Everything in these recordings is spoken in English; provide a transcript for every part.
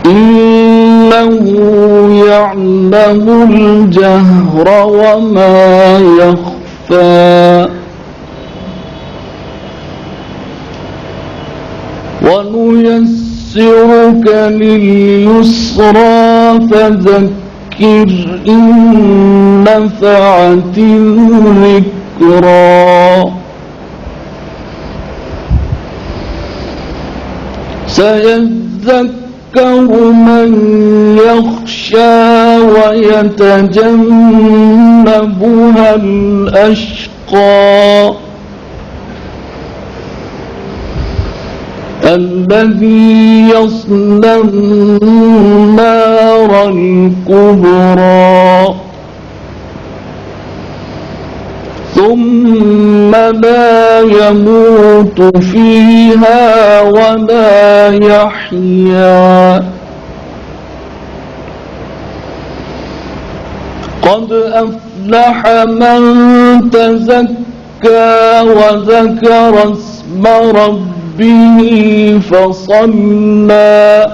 إنه يعلم الجهر وما يخفى ونيسرك لليسرى فذكر إن نفعت الذكرى سيذكر من يخشى ويتجنبها الأشقى الذي يصلى النار الكبرى ثم لا يموت فيها ولا يحيا قد أفلح من تزكى وذكر اسم ربه فصلى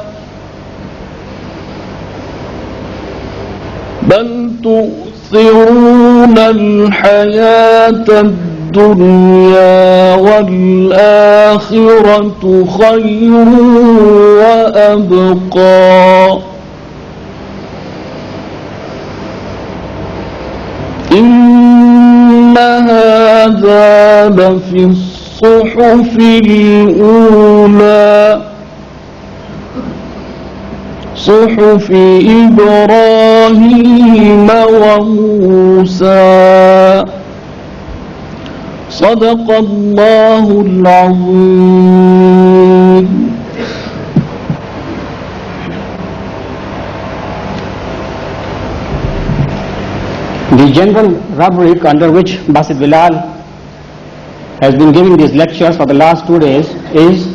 بل تؤثرون الحياة الدنيا والآخرة خير وأبقى إن هذا لفي الصحف الأولى صحف إبراهيم وموسى صدق الله العظيم. The general rubric under which Basit Bilal has been giving these lectures for the last 2 days is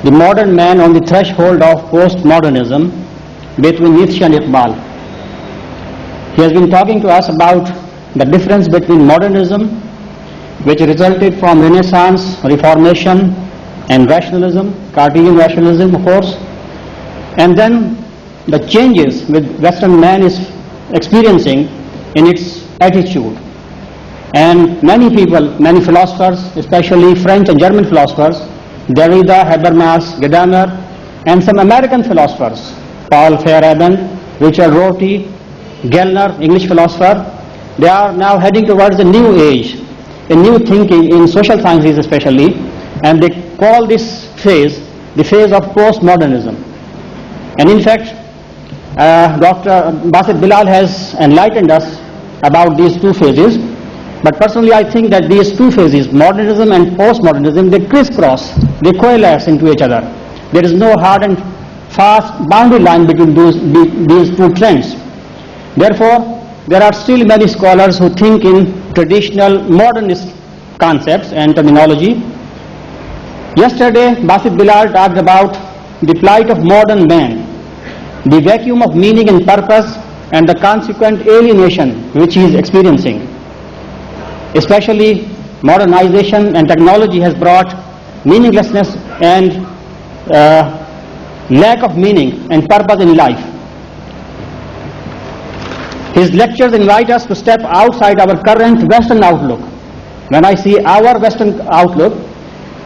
the modern man on the threshold of postmodernism between Nietzsche and Iqbal. He has been talking to us about the difference between modernism, which resulted from Renaissance, Reformation and rationalism, Cartesian rationalism of course, and then the changes which Western man is experiencing in its attitude. And many people, many philosophers, especially French and German philosophers, Derrida, Habermas, Gadamer, and some American philosophers, Paul Feyerabend, Richard Rorty, Gellner, English philosopher, they are now heading towards a new age, a new thinking in social sciences especially, and they call this phase the phase of postmodernism. And in fact, Dr. Basit Bilal has enlightened us about these two phases, but personally I think that these two phases, modernism and postmodernism, they crisscross, they coalesce into each other. There is no hard and fast boundary line between these two trends. Therefore, there are still many scholars who think in traditional modernist concepts and terminology. Yesterday, Basit Bilal talked about the plight of modern man, the vacuum of meaning and purpose, and the consequent alienation which he is experiencing. Especially modernization and technology has brought meaninglessness and lack of meaning and purpose in life. His lectures invite us to step outside our current Western outlook. When I say our Western outlook,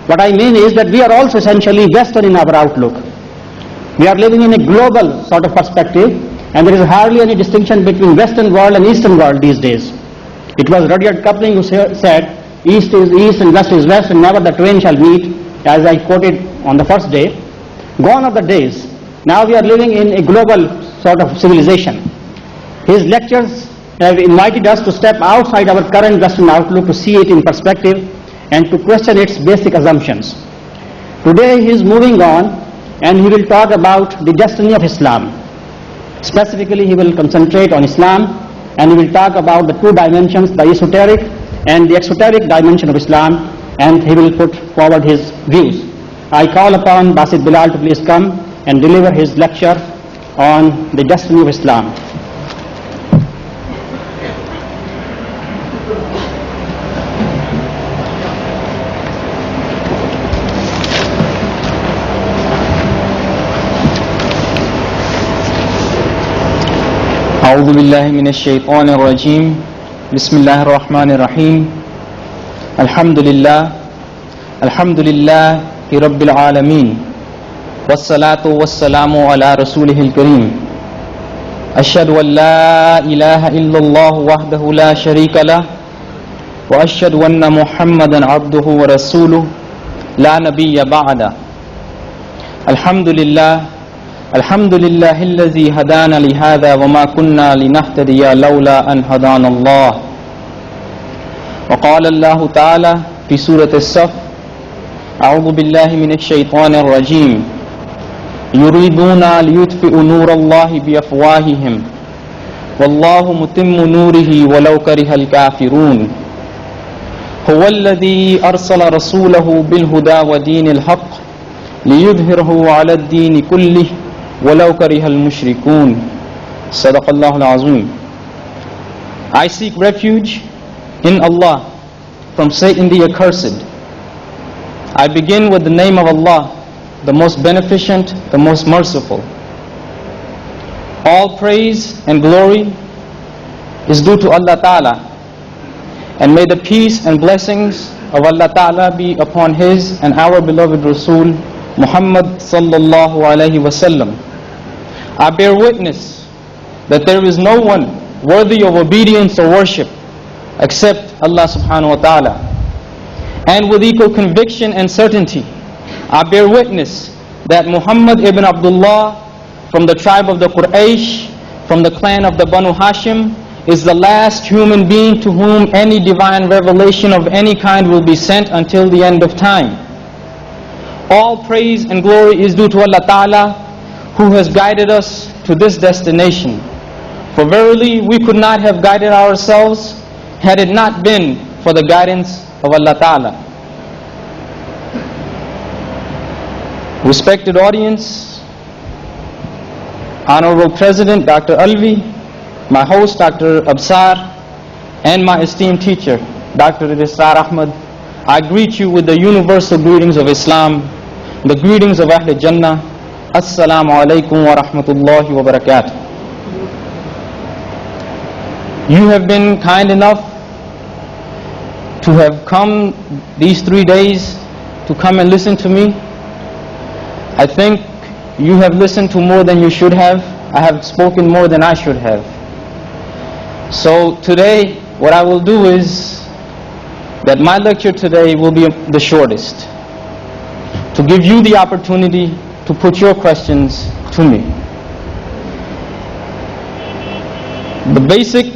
what I mean is that we are also essentially Western in our outlook. We are living in a global sort of perspective, and there is hardly any distinction between Western world and Eastern world these days. It was Rudyard Kipling who said, East is East and West is West, and never the twain shall meet, as I quoted on the first day. Gone are the days. Now we are living in a global sort of civilization. His lectures have invited us to step outside our current Western outlook to see it in perspective and to question its basic assumptions. Today he is moving on, and he will talk about the destiny of Islam. Specifically, he will concentrate on Islam, and he will talk about the two dimensions, the esoteric and the exoteric dimension of Islam, and he will put forward his views. I call upon Basit Bilal to please come and deliver his lecture on the destiny of Islam. أعوذ بالله من الشيطان الرجيم بسم الله الرحمن الرحيم الحمد لله رب العالمين والصلاة والسلام على رسوله الكريم أشهد أن لا إله إلا الله وحده لا شريك له وأشهد أن محمدا عبده ورسوله لا نبي بعده الحمد لله الذي هدانا لهذا وما كنا لنهتدي لولا أن هدانا الله وقال الله تعالى في سورة الصف أعوذ بالله من الشيطان الرجيم يريدون ليطفئوا نور الله بأفواههم والله متم نوره ولو كره الكافرون هو الذي أرسل رسوله بالهدى ودين الحق ليظهره على الدين كله ولو كره المشركون صدق الله العظيم. I seek refuge in Allah from Satan the accursed. I begin with the name of Allah, the most beneficent, the most merciful. All praise and glory is due to Allah Ta'ala, and may the peace and blessings of Allah Ta'ala be upon His and our beloved Rasul Muhammad sallallahu alayhi wasallam. I bear witness that there is no one worthy of obedience or worship except Allah subhanahu wa ta'ala. And with equal conviction and certainty, I bear witness that Muhammad ibn Abdullah from the tribe of the Quraysh, from the clan of the Banu Hashim, is the last human being to whom any divine revelation of any kind will be sent until the end of time. All praise and glory is due to Allah Ta'ala, who has guided us to this destination. For verily we could not have guided ourselves had it not been for the guidance of Allah Ta'ala. Respected audience, Honorable President Dr. Alvi, my host Dr. Absar, and my esteemed teacher Dr. Israr Ahmed, I greet you with the universal greetings of Islam, the greetings of Ahl Jannah. Assalamu alaikum wa rahmatullahi wa barakatuh. You have been kind enough to have come these 3 days to come and listen to me. I think you have listened to more than you should have. I have spoken more than I should have. So today, what I will do is that my lecture today will be the shortest, to give you the opportunity to put your questions to me. The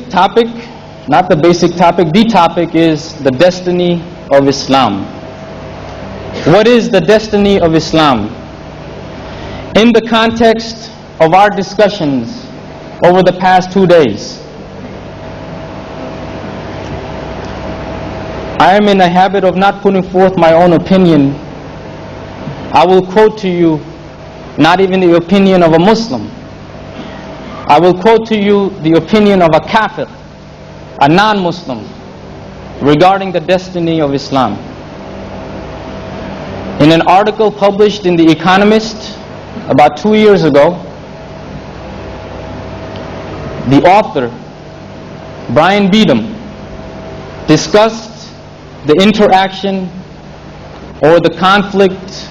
topic is the destiny of Islam. What is the destiny of Islam? In the context of our discussions over the past 2 days, I am in the habit of not putting forth my own opinion. I will quote to you not even the opinion of a Muslim. I will quote to you the opinion of a kafir, a non-Muslim, regarding the destiny of Islam. In an article published in The Economist about 2 years ago, the author, Brian Beedham, discussed the interaction or the conflict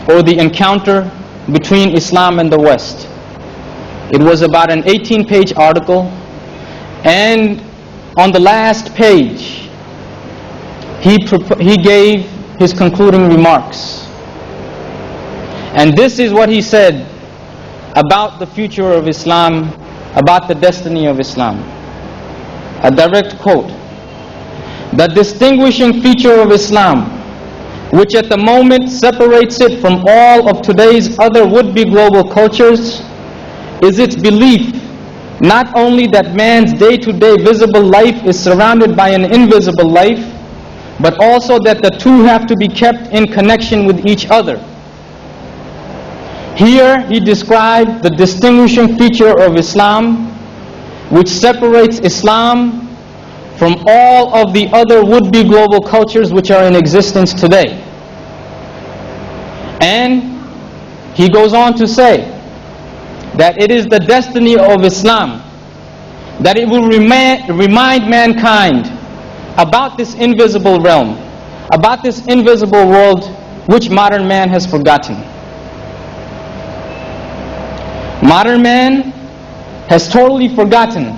or the encounter between Islam and the West. It was about an 18-page article, and on the last page he gave his concluding remarks. And this is what he said about the future of Islam, about the destiny of Islam. A direct quote: "The distinguishing feature of Islam, which at the moment separates it from all of today's other would-be global cultures, is its belief not only that man's day-to-day visible life is surrounded by an invisible life, but also that the two have to be kept in connection with each other." Here he described the distinguishing feature of Islam, which separates Islam from all of the other would-be global cultures which are in existence today. And he goes on to say that it is the destiny of Islam that it will remind mankind about this invisible realm, about this invisible world which modern man has forgotten. Modern man has totally forgotten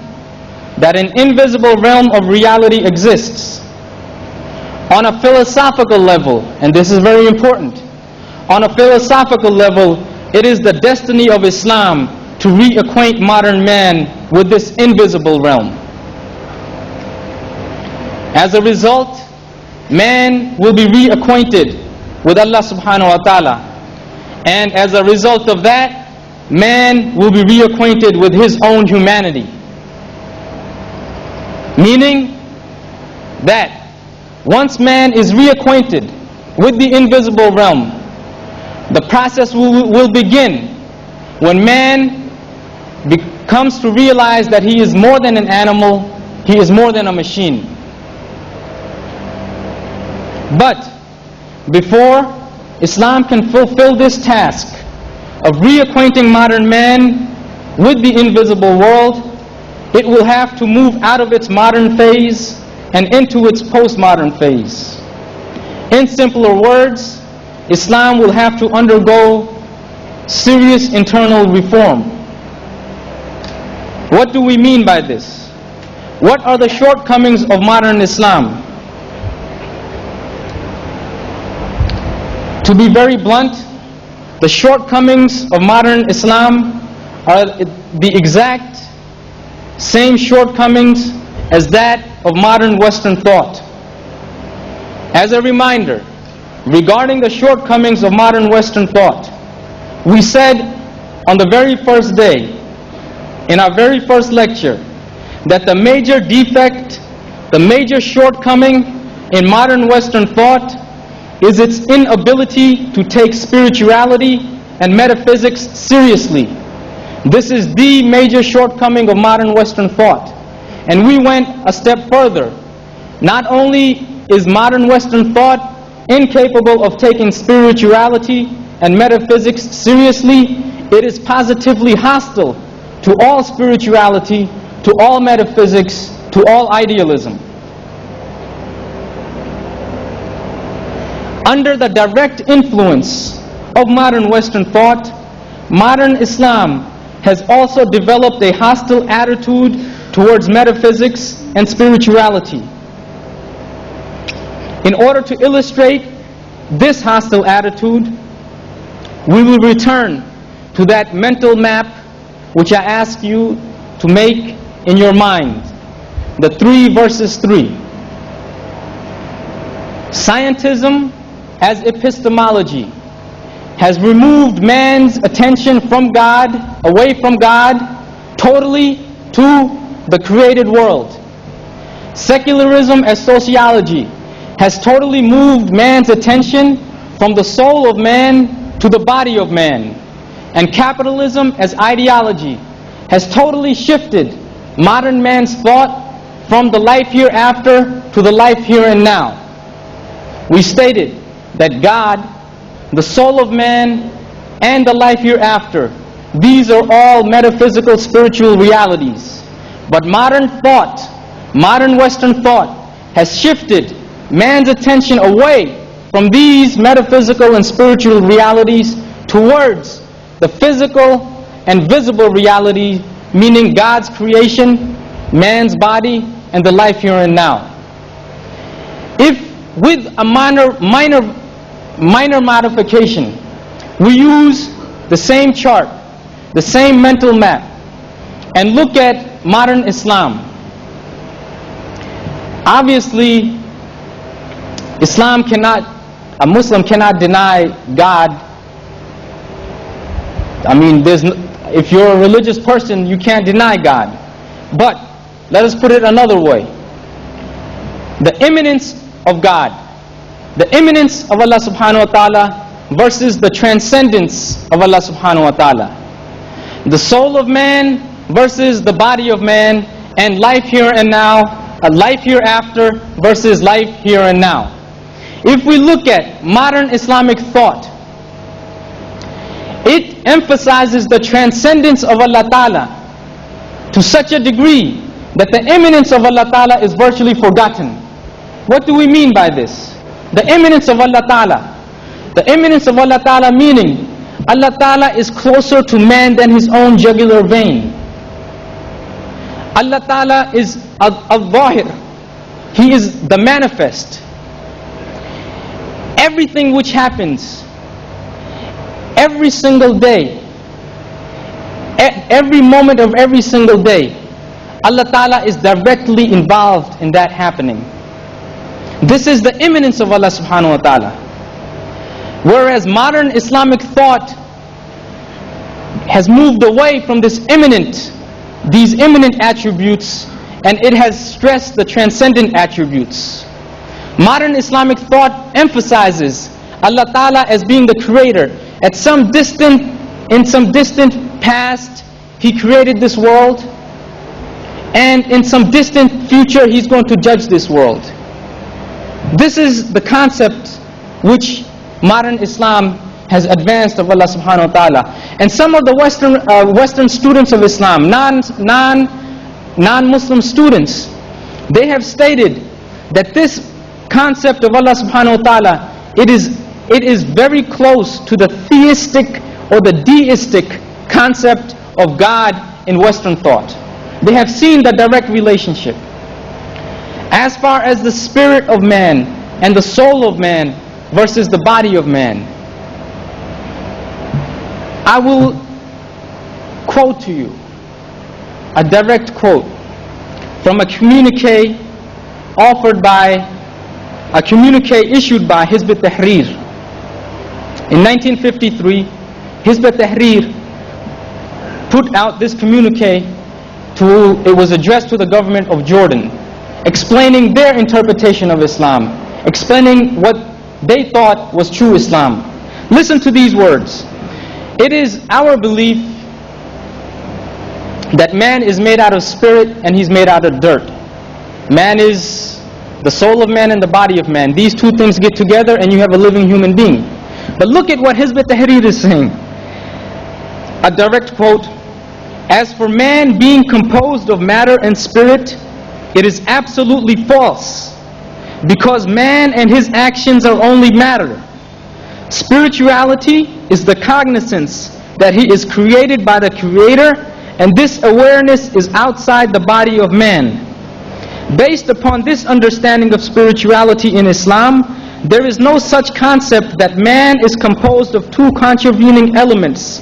that an invisible realm of reality exists. On a philosophical level, and this is very important, on a philosophical level, it is the destiny of Islam to reacquaint modern man with this invisible realm. As a result, man will be reacquainted with Allah subhanahu wa ta'ala. And as a result of that, man will be reacquainted with his own humanity. Meaning that once man is reacquainted with the invisible realm, the process will begin when man comes to realize that he is more than an animal, he is more than a machine. But before Islam can fulfill this task of reacquainting modern man with the invisible world, it will have to move out of its modern phase and into its postmodern phase. In simpler words, Islam will have to undergo serious internal reform. What do we mean by this? What are the shortcomings of modern Islam? To be very blunt, the shortcomings of modern Islam are the exact same shortcomings as that of modern Western thought. As a reminder, regarding the shortcomings of modern Western thought, we said on the very first day, in our very first lecture, that the major defect, the major shortcoming in modern Western thought is its inability to take spirituality and metaphysics seriously. This is the major shortcoming of modern Western thought. And we went a step further. Not only is modern Western thought incapable of taking spirituality and metaphysics seriously, it is positively hostile to all spirituality, to all metaphysics, to all idealism. Under the direct influence of modern Western thought, modern Islam has also developed a hostile attitude towards metaphysics and spirituality. In order to illustrate this hostile attitude, we will return to that mental map which I ask you to make in your mind, the 3 versus 3. Scientism as epistemology has removed man's attention from God, away from God, totally to the created world. Secularism as sociology has totally moved man's attention from the soul of man to the body of man. And capitalism as ideology has totally shifted modern man's thought from the life hereafter to the life here and now. We stated that God, the soul of man, and the life hereafter, these are all metaphysical spiritual realities. But modern thought, modern Western thought, has shifted man's attention away from these metaphysical and spiritual realities towards the physical and visible reality, meaning God's creation, man's body, and the life here and now. If with a minor modification, we use the same chart, the same mental map, and look at modern Islam, obviously a Muslim cannot deny God. I mean, if you're a religious person, you can't deny God. But let us put it another way. The immanence of God, the immanence of Allah subhanahu wa ta'ala versus the transcendence of Allah subhanahu wa ta'ala. The soul of man versus the body of man, and life here and now, a life hereafter versus life here and now. If we look at modern Islamic thought, it emphasizes the transcendence of Allah Ta'ala to such a degree that the imminence of Allah Ta'ala is virtually forgotten. What do we mean by this? The imminence of Allah Ta'ala. The imminence of Allah Ta'ala meaning Allah Ta'ala is closer to man than his own jugular vein. Allah Ta'ala is al-Zahir. He is the manifest. Everything which happens, every single day, every moment of every single day, Allah Ta'ala is directly involved in that happening. This is the imminence of Allah Subhanahu wa Ta'ala. Whereas modern Islamic thought has moved away from these imminent attributes, and it has stressed the transcendent attributes. Modern Islamic thought emphasizes Allah Ta'ala as being the creator. In some distant past, He created this world, and in some distant future, He's going to judge this world. This is the concept which modern Islam has advanced of Allah Subhanahu wa Ta'ala. And some of the Western students of Islam, non-Muslim students, they have stated that this concept of Allah Subhanahu wa Ta'ala, it is very close to the theistic or the deistic concept of God in Western thought. They have seen the direct relationship. As far as the spirit of man and the soul of man versus the body of man, I will quote to you a direct quote from a communique issued by Hizb ut-Tahrir. In 1953, Hizb ut-Tahrir put out this communique. It was addressed to the government of Jordan, explaining their interpretation of Islam, explaining what they thought was true Islam. Listen to these words. It is our belief that man is made out of spirit and he's made out of dirt. Man is the soul of man and the body of man. These two things get together and you have a living human being. But look at what Hizb ut-Tahrir is saying. A direct quote: "As for man being composed of matter and spirit, it is absolutely false, because man and his actions are only matter. Spirituality is the cognizance that he is created by the Creator, and this awareness is outside the body of man. Based upon this understanding of spirituality in Islam, there is no such concept that man is composed of two contravening elements,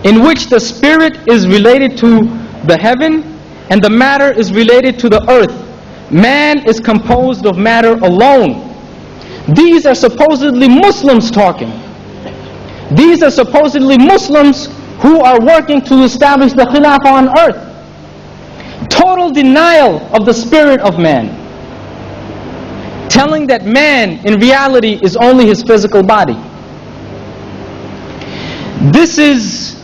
in which the spirit is related to the heaven and the matter is related to the earth. Man is composed of matter alone." These are supposedly Muslims talking. These are supposedly Muslims who are working to establish the Khilafah on earth. Total denial of the spirit of man. Telling that man in reality is only his physical body. This is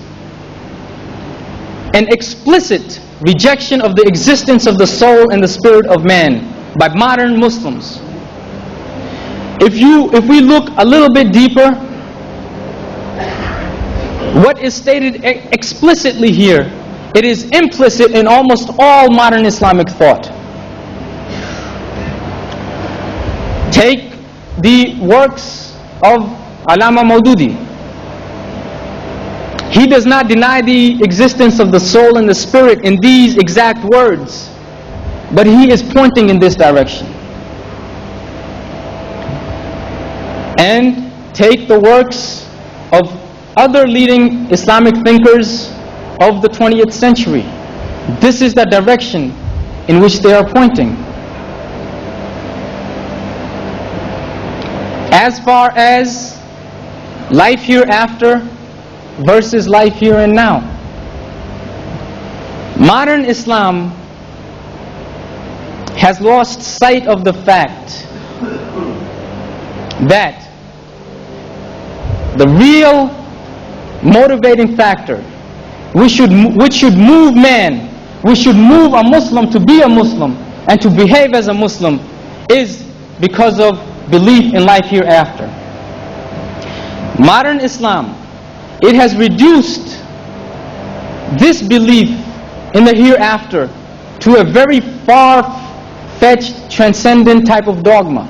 an explicit rejection of the existence of the soul and the spirit of man by modern Muslims. If we look a little bit deeper, what is stated explicitly here, it is implicit in almost all modern Islamic thought. Take the works of Allama Maududi. He does not deny the existence of the soul and the spirit in these exact words, but he is pointing in this direction. And take the works of other leading Islamic thinkers of the 20th century. This is the direction in which they are pointing. As far as life hereafter versus life here and now, modern Islam has lost sight of the fact that the real motivating factor which should move man, which should move a Muslim to be a Muslim and to behave as a Muslim, is because of belief in life hereafter. Modern Islam, it has reduced this belief in the hereafter to a very far-fetched, transcendent type of dogma.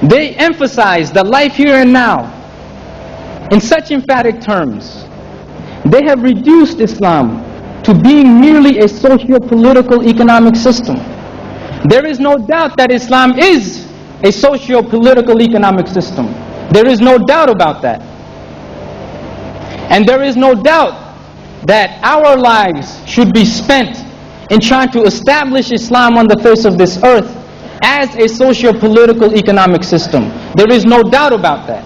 They emphasize the life here and now in such emphatic terms. They have reduced Islam to being merely a socio-political economic system. There is no doubt that Islam is a socio-political economic system. There is no doubt about that. And there is no doubt that our lives should be spent in trying to establish Islam on the face of this earth as a socio-political economic system. There is no doubt about that.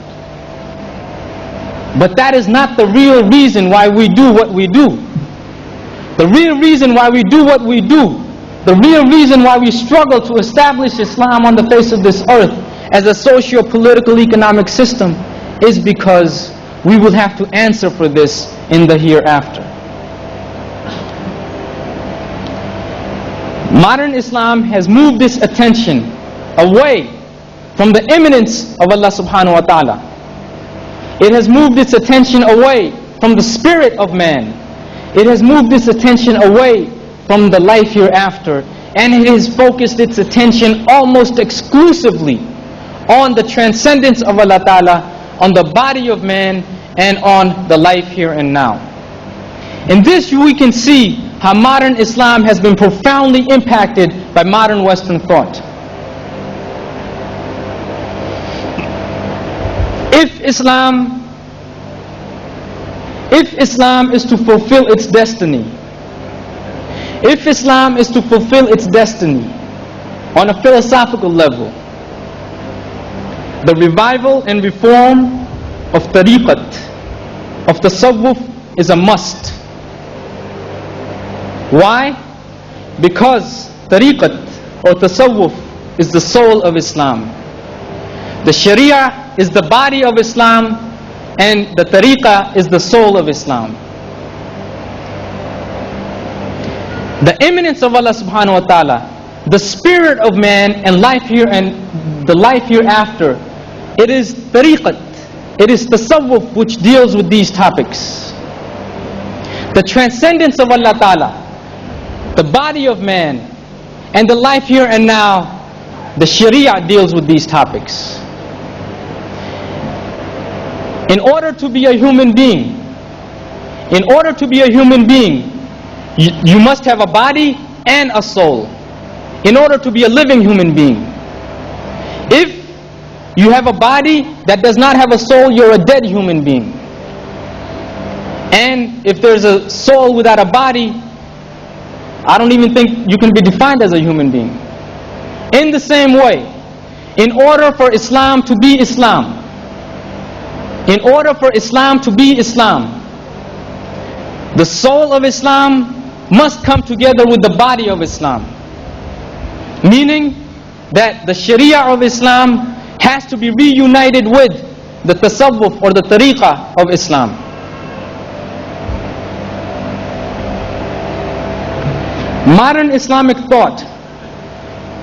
But that is not the real reason why we do what we do. The real reason why we do what we do, the real reason why we struggle to establish Islam on the face of this earth as a socio-political economic system is because we will have to answer for this in the hereafter. Modern Islam has moved its attention away from the immanence of Allah subhanahu wa ta'ala. It has moved its attention away from the spirit of man. It has moved its attention away from the life hereafter, and it has focused its attention almost exclusively on the transcendence of Allah ta'ala, on the body of man, and on the life here and now. In this we can see how modern Islam has been profoundly impacted by modern Western thought. If Islam is to fulfill its destiny, if Islam is to fulfill its destiny on a philosophical level, the revival and reform of tariqat, of tasawwuf, is a must. Why? Because tariqat or tasawwuf is the soul of Islam. The Sharia is the body of Islam, and the tariqah is the soul of Islam. The immanence of Allah subhanahu wa ta'ala, the spirit of man and life here and the life hereafter, it is tariqat, it is tasawwuf which deals with these topics. The transcendence of Allah ta'ala, the body of man, and the life here and now, the Sharia deals with these topics. In order to be a human being, you must have a body and a soul. In order to be a living human being. If you have a body that does not have a soul, you're a dead human being. And if there's a soul without a body, I don't even think you can be defined as a human being. In the same way, in order for Islam to be Islam, in order for Islam to be Islam, the soul of Islam must come together with the body of Islam. Meaning that the Sharia of Islam has to be reunited with the tasawwuf or the tariqah of Islam. Modern Islamic thought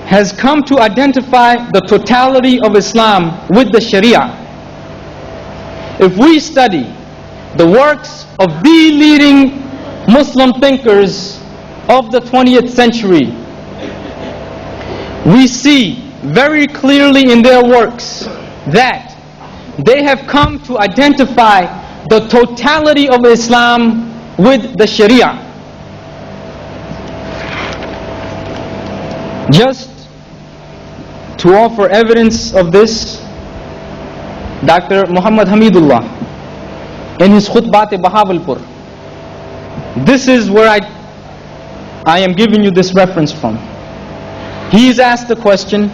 has come to identify the totality of Islam with the Sharia. If we study the works of the leading Muslim thinkers of the 20th century, we see very clearly in their works that they have come to identify the totality of Islam with the Sharia. Just to offer evidence of this, Dr. Muhammad Hamidullah, in his Khutbat-e-Bahawalpur, this is where I am giving you this reference from. He is asked the question,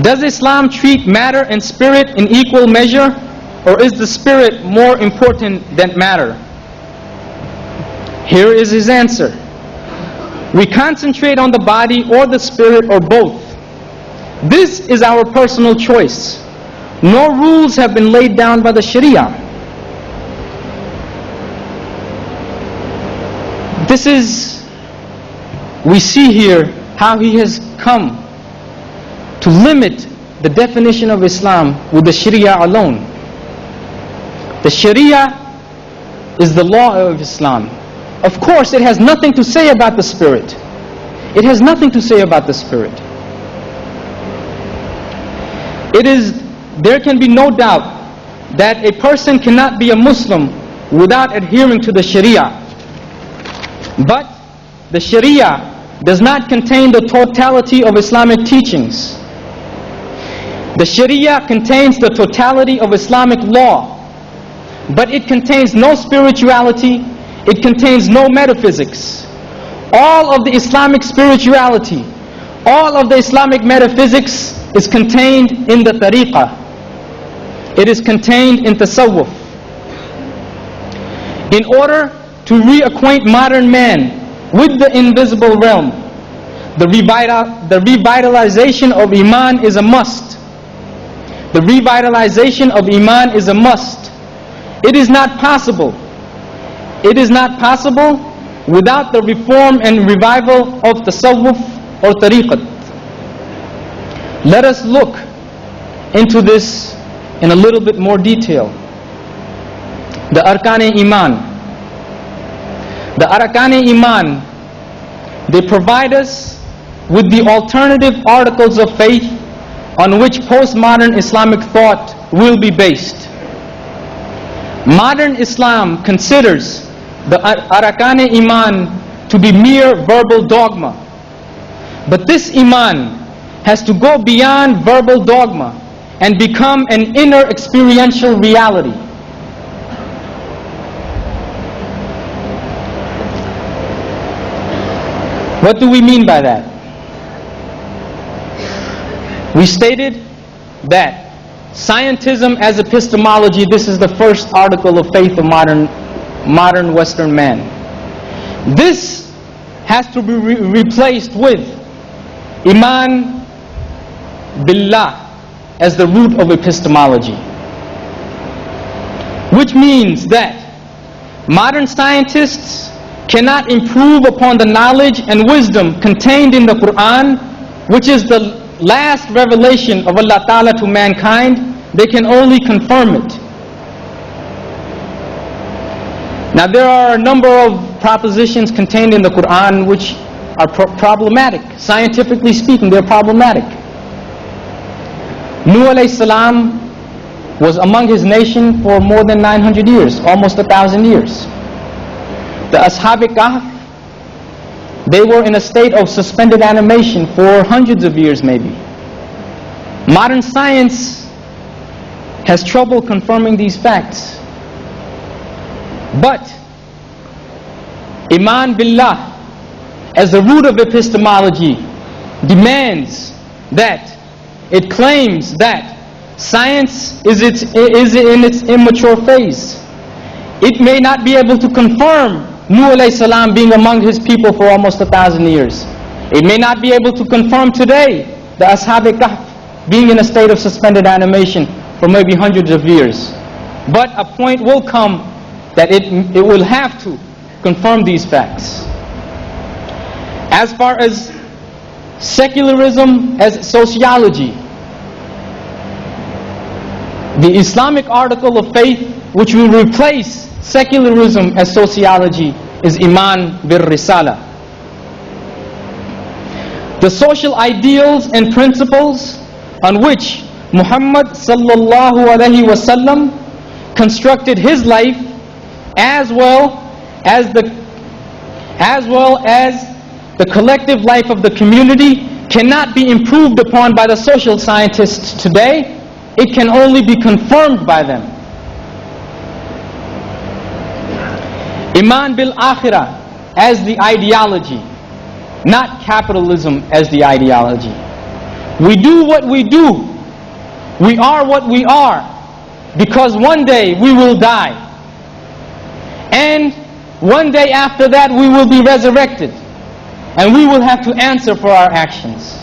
does Islam treat matter and spirit in equal measure, or is the spirit more important than matter? Here is his answer. We concentrate on the body or the spirit or both. This is our personal choice. No rules have been laid down by the Sharia. We see here how he has come to limit the definition of Islam with the Sharia alone. The Sharia is the law of Islam. of course it has nothing to say about the spirit. It has nothing to say about the spirit. There can be no doubt that a person cannot be a Muslim without adhering to the Sharia. But the Sharia does not contain the totality of Islamic teachings. The Sharia contains the totality of Islamic law, but it contains no spirituality, it contains no metaphysics. All of the Islamic spirituality, all of the Islamic metaphysics is contained in the tariqah. It is contained in tasawwuf. In order to reacquaint modern man with the invisible realm, the revitalization of Iman is a must. The revitalization of Iman is a must. It is not possible. It is not possible without the reform and revival of tasawwuf or tariqat. Let us look into this in a little bit more detail. The Arkan-e Iman. The Arkan-e Iman, they provide us with the alternative articles of faith on which postmodern Islamic thought will be based. Modern Islam considers the Arkan-e Iman to be mere verbal dogma. But this Iman has to go beyond verbal dogma and become an inner experiential reality. What do we mean by that? We stated that scientism as epistemology, this is the first article of faith of modern Western man. This has to be replaced with Iman Billah as the root of epistemology. Which means that modern scientists cannot improve upon the knowledge and wisdom contained in the Quran, which is the last revelation of Allah Ta'ala to mankind. They can only confirm it. Now there are a number of propositions contained in the Quran which are problematic. Scientifically speaking, they're problematic. Nuh alayhi salam was among his nation for more than 900 years, almost 1,000 years. The Ashab-e Kahf, they were in a state of suspended animation for hundreds of years maybe. Modern science has trouble confirming these facts. But Iman Billah as the root of epistemology demands that it claims that science is in its immature phase. It may not be able to confirm Nuh alayhi salam being among his people for almost 1,000 years. It may not be able to confirm today the Ashab-e Kahf being in a state of suspended animation for maybe hundreds of years. But a point will come that it will have to confirm these facts. As far as secularism as sociology, the Islamic article of faith which will replace secularism as sociology is Iman bil Risala. The social ideals and principles on which Muhammad sallallahu alaihi wasallam constructed his life, as well as the collective life of the community, cannot be improved upon by the social scientists today. It can only be confirmed by them. Iman bil Akhirah as the ideology, not capitalism as the ideology. We do what we do, we are what we are, because one day we will die. And one day after that we will be resurrected. And we will have to answer for our actions.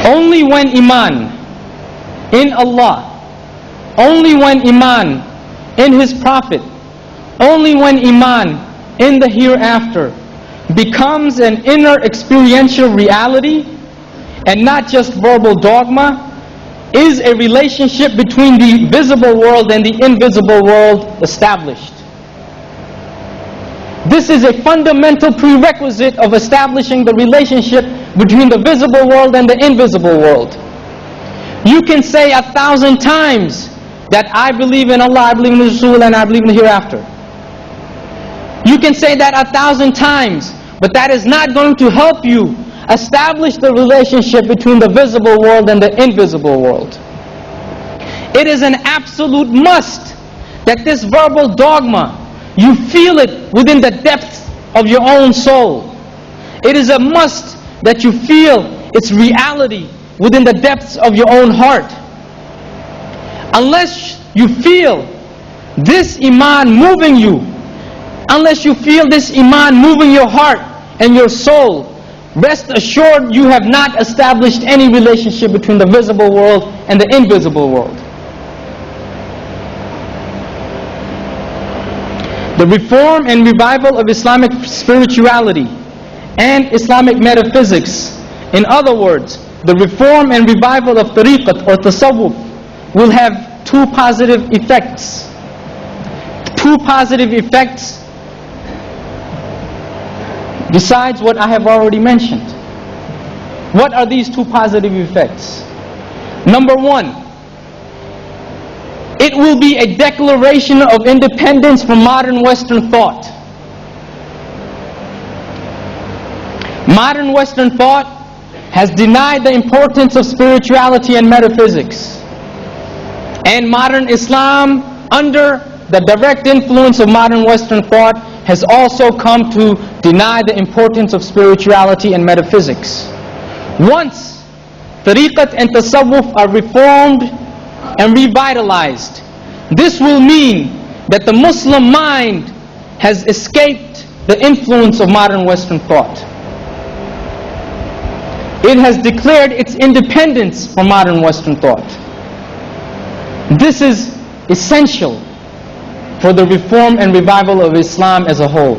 Only when Iman in Allah, only when Iman in His Prophet, only when Iman in the hereafter becomes an inner experiential reality and not just verbal dogma, is a relationship between the visible world and the invisible world established. This is a fundamental prerequisite of establishing the relationship between the visible world and the invisible world. You can say 1,000 times that I believe in Allah, I believe in Rasul, and I believe in the hereafter. You can say that 1,000 times, but that is not going to help you establish the relationship between the visible world and the invisible world. It is an absolute must that this verbal dogma, you feel it within the depths of your own soul. It is a must that you feel its reality within the depths of your own heart. Unless you feel this iman moving you, unless you feel this iman moving your heart and your soul, rest assured you have not established any relationship between the visible world and the invisible world. The reform and revival of Islamic spirituality and Islamic metaphysics, in other words, the reform and revival of tariqat or tasawwuf, will have two positive effects. Two positive effects besides what I have already mentioned. What are these two positive effects? Number one, it will be a declaration of independence from modern Western thought. Modern Western thought has denied the importance of spirituality and metaphysics. And modern Islam, under the direct influence of modern Western thought, has also come to deny the importance of spirituality and metaphysics. Once tariqat and tasawwuf are reformed and revitalized, this will mean that the Muslim mind has escaped the influence of modern Western thought. It has declared its independence from modern Western thought. This is essential for the reform and revival of Islam as a whole.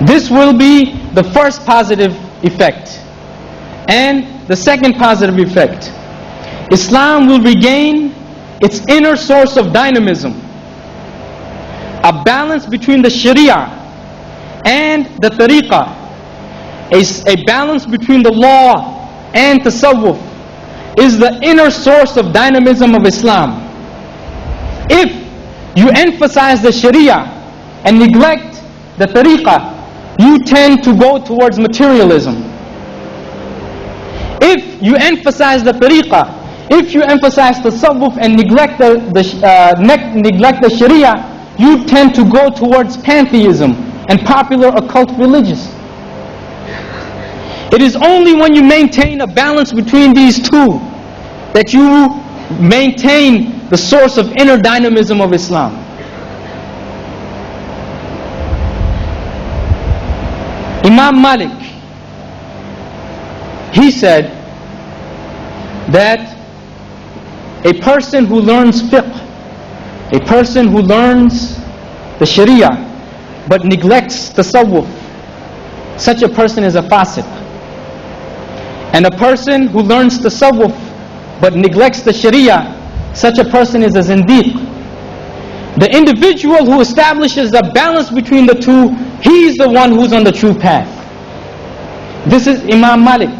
This will be the first positive effect. And the second positive effect, Islam will regain its inner source of dynamism, a balance between the Sharia and the Tariqah, a balance between the law and tasawwuf is the inner source of dynamism of Islam. If you emphasize the Sharia and neglect the Tariqah, you tend to go towards materialism. If you emphasize the Tariqah, if you emphasize tasawwuf and neglect the Sharia, you tend to go towards pantheism and popular occult religions. It is only when you maintain a balance between these two that you maintain the source of inner dynamism of Islam. Imam Malik, he said that a person who learns fiqh, a person who learns the Sharia but neglects tasawwuf, such a person is a fasiq. And a person who learns tasawwuf but neglects the Sharia, such a person is a zindiq. The individual who establishes a balance between the two, he is the one who's on the true path. This is Imam Malik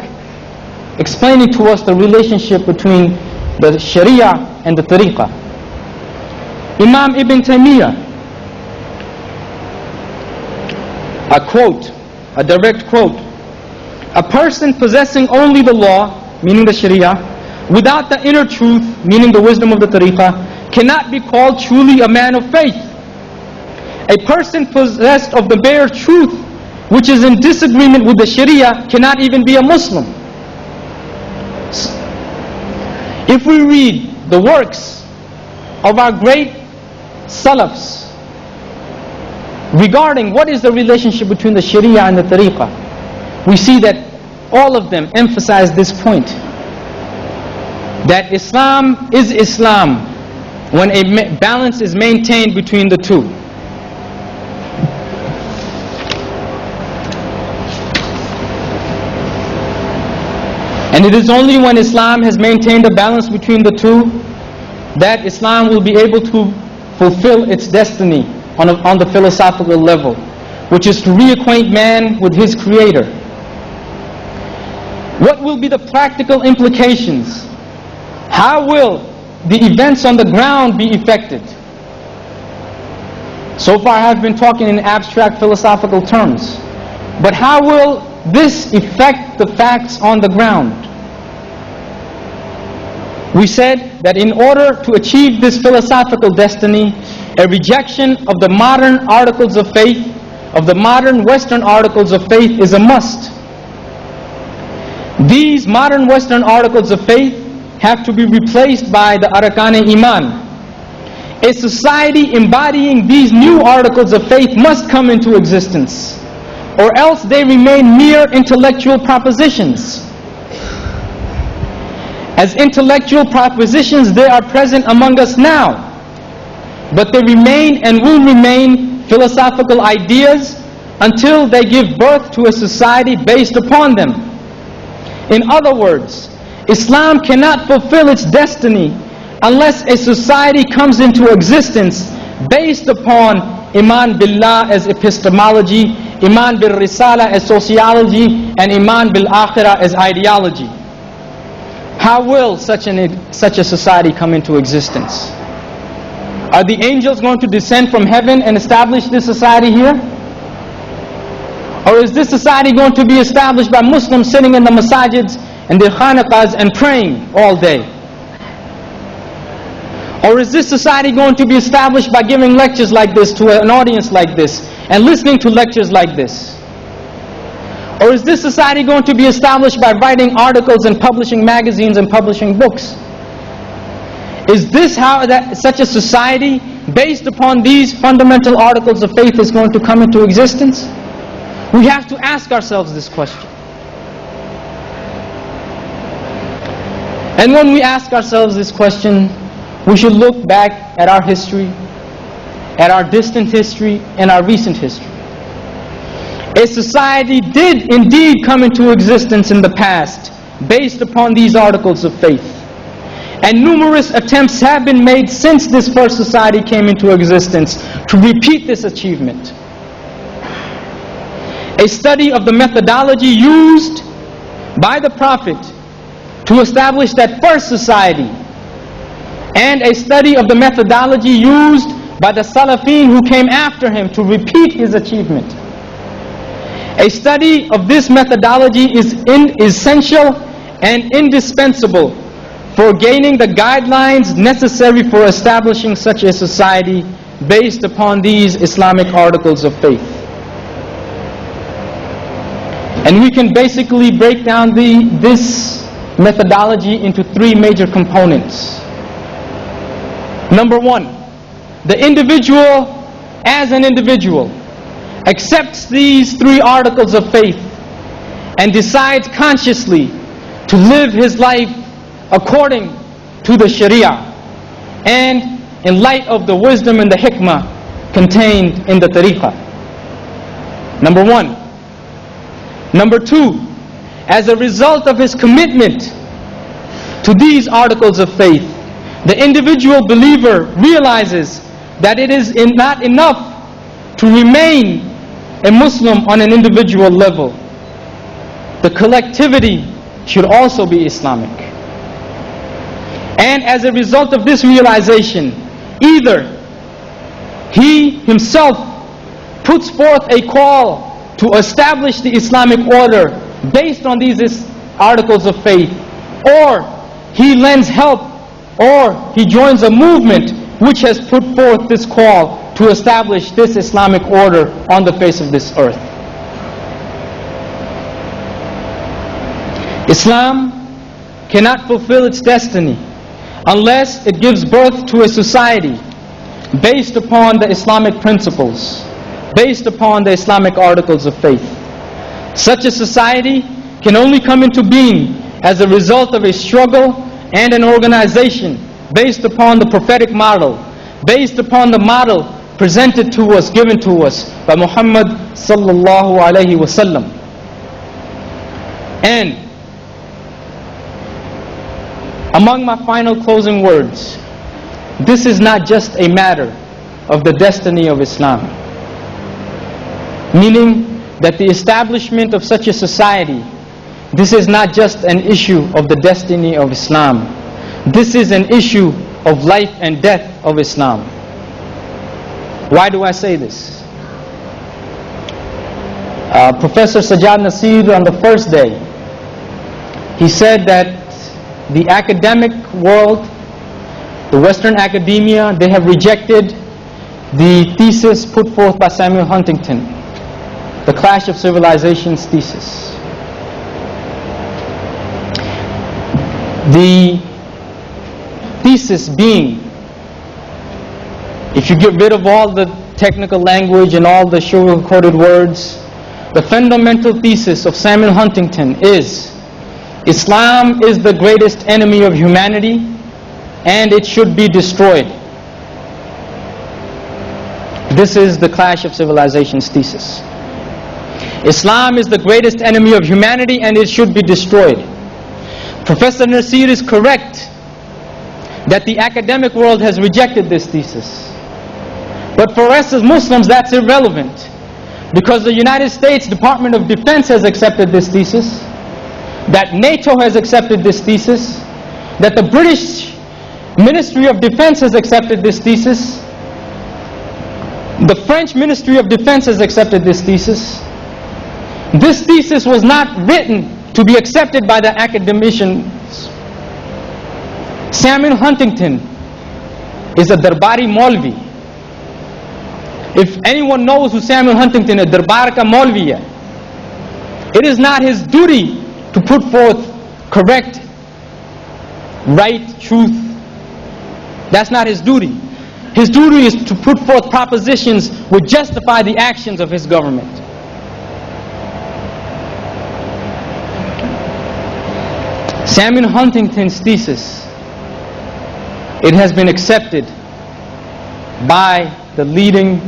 explaining to us the relationship between the Sharia and the Tariqah. Imam Ibn Taymiyyah, a quote, a direct quote, a person possessing only the law, meaning the Sharia, without the inner truth, meaning the wisdom of the Tariqah, cannot be called truly a man of faith. A person possessed of the bare truth, which is in disagreement with the Sharia, cannot even be a Muslim. If we read the works of our great Salafs regarding what is the relationship between the Sharia and the Tariqah, we see that all of them emphasize this point, that Islam is Islam when a balance is maintained between the two. And it is only when Islam has maintained a balance between the two that Islam will be able to fulfill its destiny on the philosophical level, which is to reacquaint man with his Creator. What will be the practical implications? How will the events on the ground be effected? So far I have been talking in abstract philosophical terms. But how will this affect the facts on the ground? We said that in order to achieve this philosophical destiny, a rejection of the modern articles of faith, of the modern Western articles of faith, is a must. These modern Western articles of faith have to be replaced by the Arkan-e-Iman. A society embodying these new articles of faith must come into existence, or else they remain mere intellectual propositions. As intellectual propositions, they are present among us now, but they remain and will remain philosophical ideas until they give birth to a society based upon them. In other words, Islam cannot fulfill its destiny unless a society comes into existence based upon Iman Billah as epistemology, Iman bil Risala as sociology, and Iman bil Akhirah as ideology. How will such a society come into existence? Are the angels going to descend from heaven and establish this society here? Or is this society going to be established by Muslims sitting in the masajids and the khanaqahs and praying all day? Or is this society going to be established by giving lectures like this to an audience like this and listening to lectures like this? Or is this society going to be established by writing articles and publishing magazines and publishing books? Is this how such a society based upon these fundamental articles of faith is going to come into existence? We have to ask ourselves this question. And when we ask ourselves this question, we should look back at our history, at our distant history, and our recent history. A society did indeed come into existence in the past based upon these articles of faith. And numerous attempts have been made since this first society came into existence to repeat this achievement. A study of the methodology used by the Prophet to establish that first society, and a study of the methodology used by the Salafin who came after him to repeat his achievement. A study of this methodology is essential and indispensable for gaining the guidelines necessary for establishing such a society based upon these Islamic articles of faith. And we can basically break down this methodology into three major components. Number one, the individual as an individual accepts these three articles of faith and decides consciously to live his life according to the Sharia and in light of the wisdom and the hikmah contained in the tariqah. Number one. Number two, as a result of his commitment to these articles of faith, the individual believer realizes that it is not enough to remain a Muslim on an individual level. The collectivity should also be Islamic. And as a result of this realization, either he himself puts forth a call to establish the Islamic order based on these articles of faith, or he lends help, or he joins a movement which has put forth this call to establish this Islamic order on the face of this earth. Islam cannot fulfill its destiny unless it gives birth to a society based upon the Islamic principles, based upon the Islamic articles of faith. Such a society can only come into being as a result of a struggle and an organization based upon the prophetic model, based upon the model presented to us, given to us by Muhammad sallallahu alaihi wasallam. And Among my final closing words, this is not just a matter of the destiny of Islam, meaning that the establishment of such a society, this is not just an issue of the destiny of Islam. This is an issue of life and death of Islam. Why do I say this? Professor Sajjad Nasir, on the first day, he said that the academic world, the Western academia, they have rejected the thesis put forth by Samuel Huntington, the Clash of Civilizations thesis. The thesis being, if you get rid of all the technical language and all the sugar-coated words, the fundamental thesis of Samuel Huntington is Islam is the greatest enemy of humanity and it should be destroyed. This is the Clash of Civilizations thesis. Islam is the greatest enemy of humanity and it should be destroyed. Professor Nasir is correct that the academic world has rejected this thesis. But for us as Muslims, that's irrelevant, because the United States Department of Defense has accepted this thesis, that NATO has accepted this thesis, that the British Ministry of Defense has accepted this thesis, the French Ministry of Defense has accepted this thesis. This thesis was not written to be accepted by the academicians. Samuel Huntington is a Darbari Maulvi. If anyone knows who Samuel Huntington is, Darbar ka Maulvi hai. It is not his duty to put forth correct, right, truth. That's not his duty. His duty is to put forth propositions which justify the actions of his government. Samuel Huntington's thesis, it has been accepted by the leading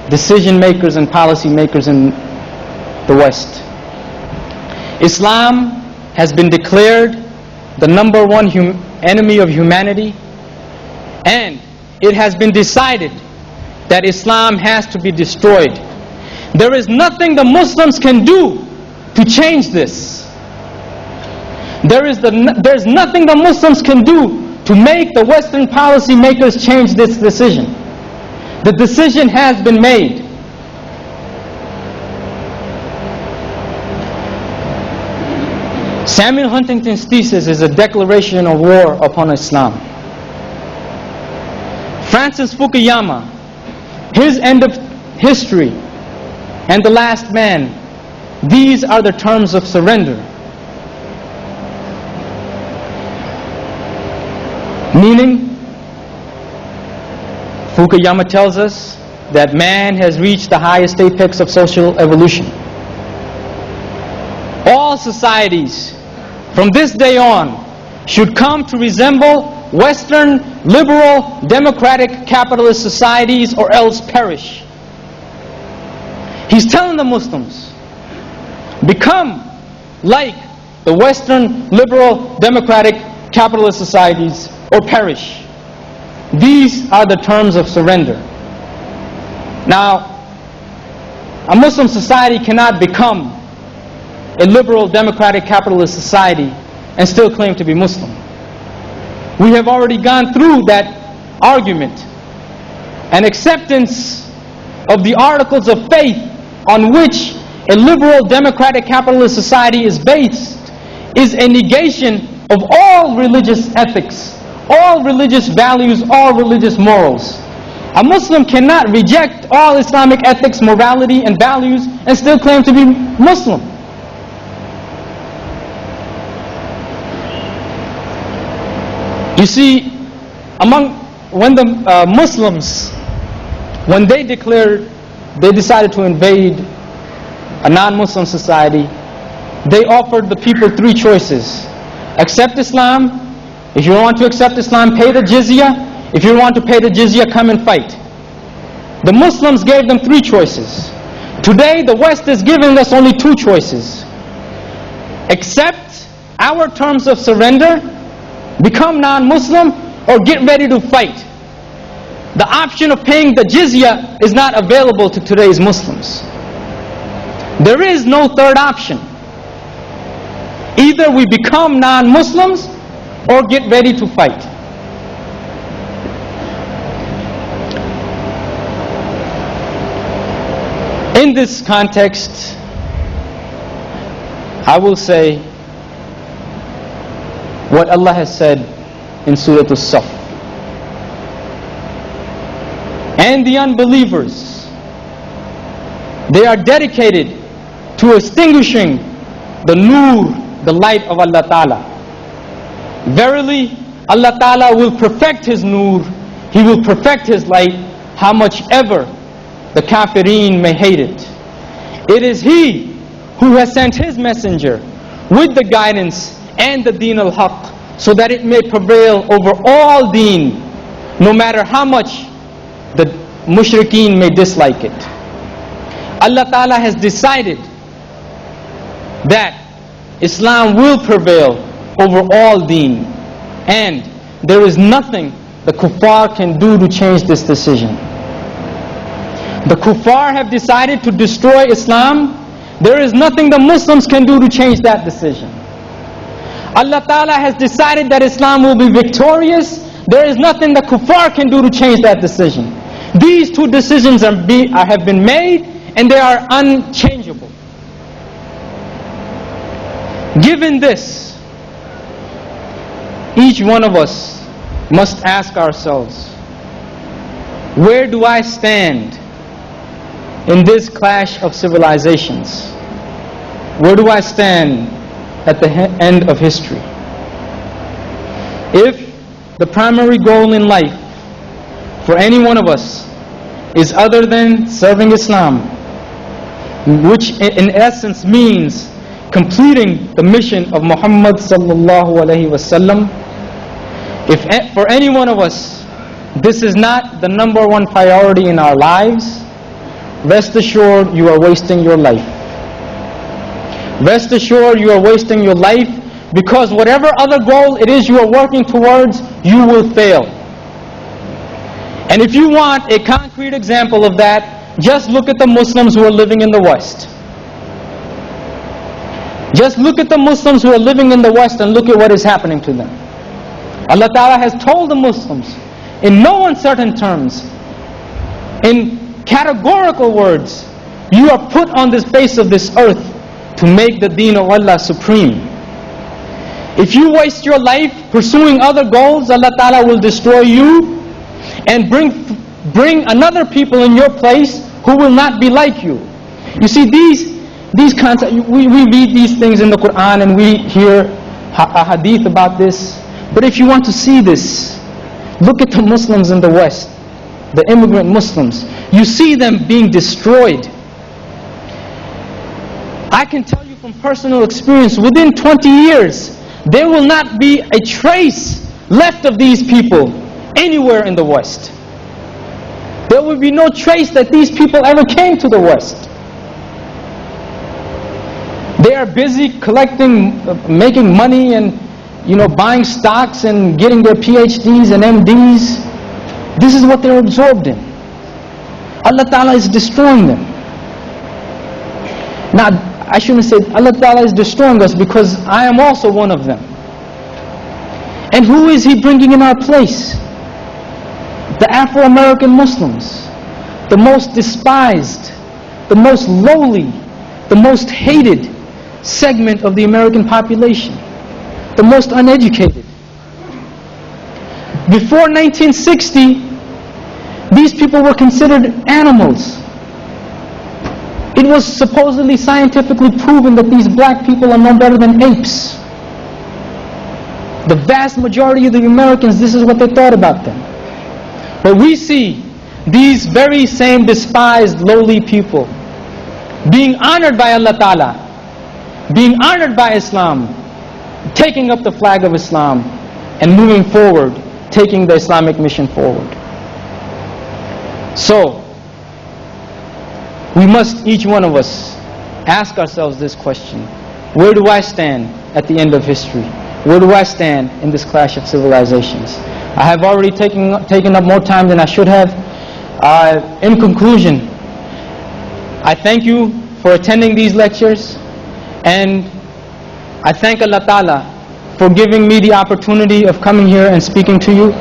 decision makers and policy makers in the West. Islam has been declared the number one enemy of humanity, and it has been decided that Islam has to be destroyed. There is nothing the Muslims can do to change this. There's nothing the Muslims can do to make the Western policy makers change this decision. The decision has been made. Samuel Huntington's thesis is a declaration of war upon Islam. Francis Fukuyama, his end of history and the last man, these are the terms of surrender. Meaning, Fukuyama tells us that man has reached the highest apex of social evolution. All societies from this day on should come to resemble Western, liberal, democratic, capitalist societies, or else perish. He's telling the Muslims, become like the Western, liberal, democratic, capitalist societies, or perish. These are the terms of surrender. Now, a Muslim society cannot become a liberal, democratic, capitalist society and still claim to be Muslim. We have already gone through that argument. An acceptance of the articles of faith on which a liberal, democratic, capitalist society is based is a negation of all religious ethics, all religious values, all religious morals. A Muslim cannot reject all Islamic ethics, morality, and values and still claim to be Muslim. You see, when the Muslims, when they decided to invade a non-Muslim society, they offered the people three choices. Accept Islam. If you want to accept Islam, pay the jizya. If you want to pay the jizya, come and fight. The Muslims gave them three choices. Today, the West is giving us only two choices. Accept our terms of surrender, become non-Muslim, or get ready to fight. The option of paying the jizya is not available to today's Muslims. There is no third option. Either we become non-Muslims or get ready to fight. In this context, I will say what Allah has said in Surah As-Saff. And the unbelievers, they are dedicated to extinguishing the nur, the light of Allah Ta'ala. Verily, Allah Ta'ala will perfect His nur, He will perfect His light, how much ever the kafireen may hate it. It is He who has sent His messenger with the guidance and the deen al-haq, so that it may prevail over all deen, no matter how much the mushrikeen may dislike it. Allah Ta'ala has decided that Islam will prevail over all deen, and there is nothing the kuffar can do to change this decision. The kuffar have decided to destroy Islam. There is nothing the Muslims can do to change that decision. Allah Ta'ala has decided that Islam will be victorious. There is nothing the kuffar can do to change that decision. These two decisions have been made, and they are unchangeable. Given this, each one of us must ask ourselves, where do I stand in this clash of civilizations? Where do I stand at the end of history? If the primary goal in life for any one of us is other than serving Islam, which in essence means completing the mission of Muhammad sallallahu alaihi wasallam, if for any one of us this is not the number one priority in our lives, rest assured you are wasting your life. Rest assured you are wasting your life, because whatever other goal it is you are working towards, you will fail. And if you want a concrete example of that, just look at the Muslims who are living in the West. Just look at the Muslims who are living in the West and look at what is happening to them. Allah Ta'ala has told the Muslims in no uncertain terms, in categorical words, you are put on this face of this earth to make the deen of Allah supreme. If you waste your life pursuing other goals, Allah Ta'ala will destroy you and bring another people in your place who will not be like you. You see, these concepts, we read these things in the Quran and we hear a hadith about this. But if you want to see this, look at the Muslims in the West, the immigrant Muslims. You see them being destroyed. I can tell you from personal experience, within 20 years, there will not be a trace left of these people anywhere in the West. There will be no trace that these people ever came to the West. They are busy collecting, making money and buying stocks and getting their PhDs and MDs. This is what they're absorbed in. Allah Ta'ala is destroying them. Now, I shouldn't say Allah Ta'ala is destroying us, because I am also one of them. And who is He bringing in our place? The Afro-American Muslims, the most despised, the most lowly, the most hated segment of the American population, the most uneducated. Before 1960, these people were considered animals. It was supposedly scientifically proven that these black people are no better than apes. The vast majority of the Americans, this is what they thought about them. But we see these very same despised, lowly people being honored by Allah Ta'ala, being honored by Islam, taking up the flag of Islam and moving forward, taking the Islamic mission forward. So, we must, each one of us, ask ourselves this question: where do I stand at the end of history? where do I stand in this clash of civilizations? I have already taken up more time than I should have. In conclusion, I thank you for attending these lectures, and I thank Allah Ta'ala for giving me the opportunity of coming here and speaking to you.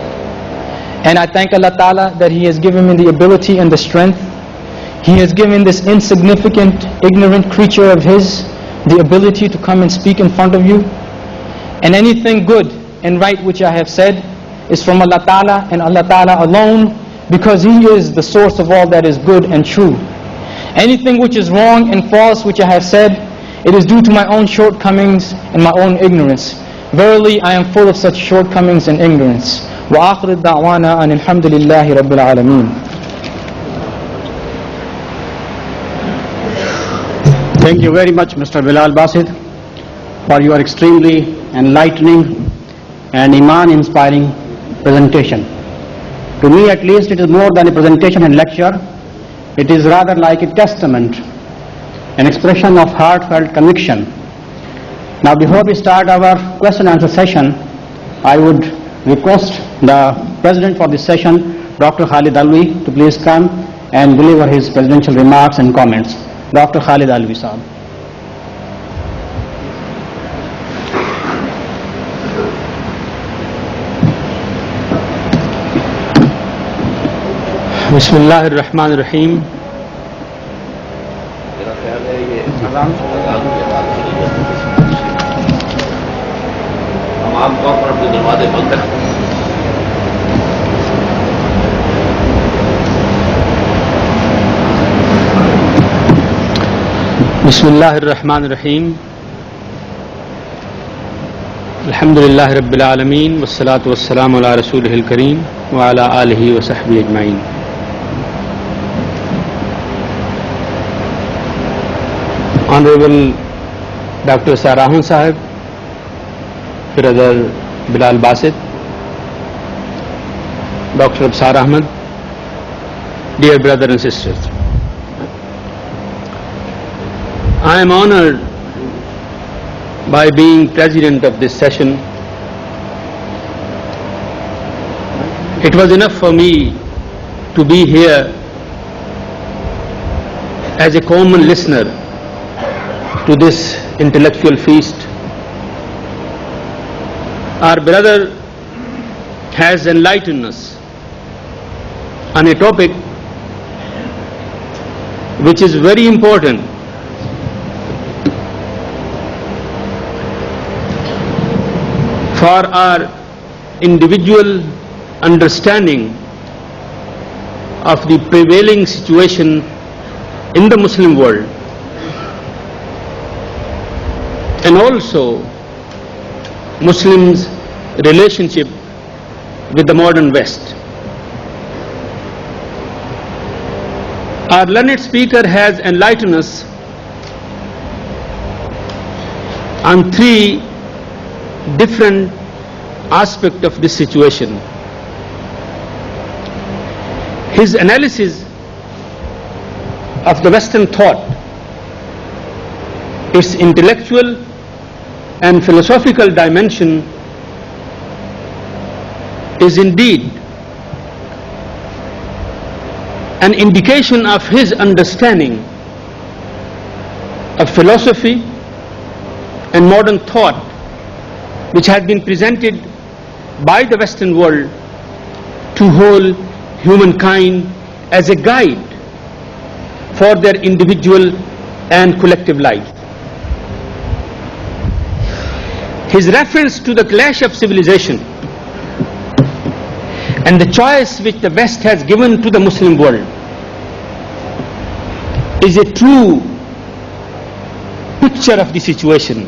And I thank Allah Ta'ala that He has given me the ability and the strength. He has given this insignificant, ignorant creature of His the ability to come and speak in front of you. And anything good and right which I have said is from Allah Ta'ala and Allah Ta'ala alone, because He is the source of all that is good and true. Anything which is wrong and false which I have said, it is due to my own shortcomings and my own ignorance. Verily, I am full of such shortcomings and ignorance. وآخر الدعوانا أن الحمد لله رب العالمين. Thank you very much, Mr. Bilal Basit, for your extremely enlightening and iman-inspiring presentation. To me, at least, it is more than a presentation and lecture. It is rather like a testament, an expression of heartfelt conviction. Now, before we start our question and answer session, I would request the President for this session, Dr. Khalid Alvi, to please come and deliver his presidential remarks and comments. Dr. Khalid Alvi, Sahab. Bismillahir Rahmanir Rahim. Bismillahir Rahmanir Rahim. Alhamdulillahi Rabbil Alameen. Wassalatu wassalamu ala Rasulihil Kareem wa ala alihi wa sahbihi ajma'in. Honorable Dr. Israr Ahmed Sahib, Brother Bilal Basit, Dr. Israr Ahmed, dear brothers and sisters, I am honored by being president of this session. It was enough for me to be here as a common listener to this intellectual feast. Our brother has enlightened us on a topic which is very important for our individual understanding of the prevailing situation in the Muslim world, and also Muslims' relationship with the modern West. Our learned speaker has enlightened us on three different aspects of this situation. His analysis of the Western thought, its intellectual and philosophical dimension, is indeed an indication of his understanding of philosophy and modern thought, which had been presented by the Western world to whole humankind as a guide for their individual and collective life. His reference to the clash of civilization and the choice which the West has given to the Muslim world is a true picture of the situation.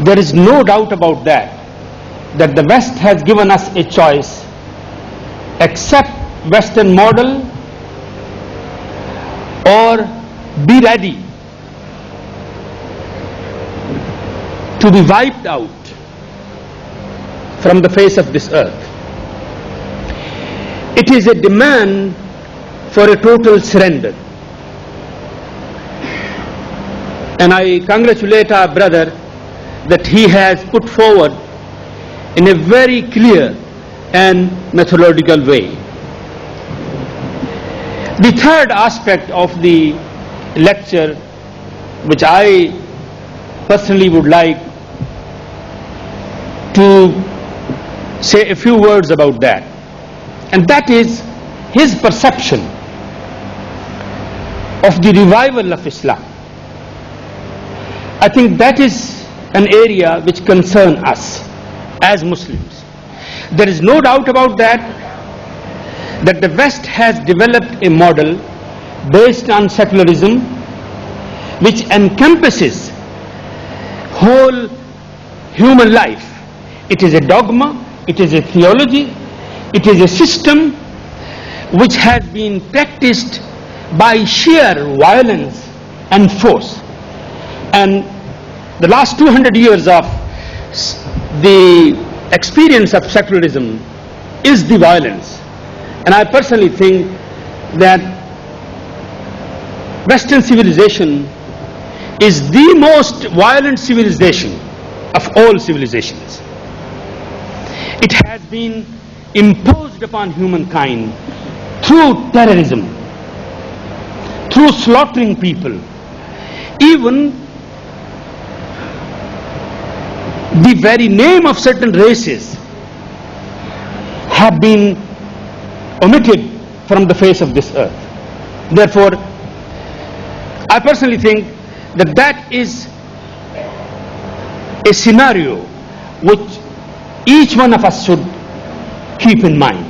There is no doubt about that the West has given us a choice: accept Western model or be ready to be wiped out from the face of this earth. It is a demand for a total surrender. And I congratulate our brother that he has put forward in a very clear and methodological way. The third aspect of the lecture, which I personally would like to say a few words about that, and that is his perception of the revival of Islam. I think that is an area which concerns us as Muslims. There is no doubt about that the West has developed a model based on secularism which encompasses whole human life. It is a dogma, it is a theology, it is a system which has been practiced by sheer violence and force. And the last 200 years of the experience of secularism is the violence. And I personally think that Western civilization is the most violent civilization of all civilizations. It has been imposed upon humankind through terrorism, through slaughtering people. Even the very name of certain races have been omitted from the face of this earth. Therefore, I personally think that that is a scenario which each one of us should keep in mind.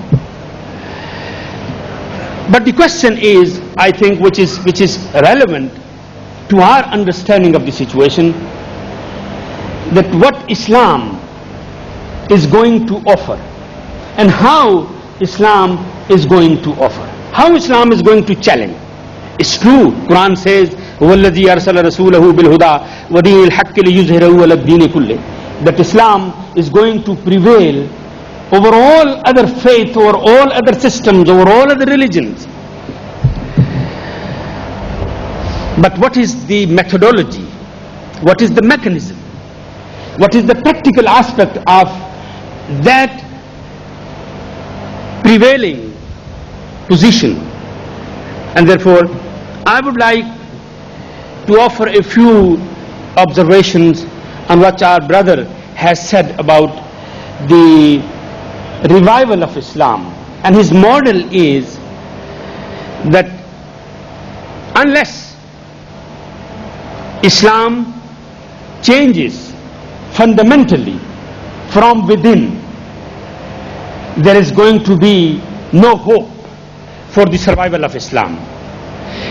But the question is, I think, which is relevant to our understanding of the situation, that what Islam is going to offer and how Islam is going to offer, how Islam is going to challenge. It's true, Quran says, وَالَّذِي أَرْسَلَ رَسُولَهُ بِالْهُدَى وَدِينِ الْحَقِّ لِيُظْهِرَهُ عَلَى الدِّينِ كُلِّهِ, that Islam is going to prevail over all other faith, over all other systems, over all other religions. But what is the methodology? What is the mechanism? What is the practical aspect of that prevailing position? And therefore, I would like to offer a few observations on what our brother has said about the revival of Islam. And his model is that unless Islam changes fundamentally from within, there is going to be no hope for the survival of Islam.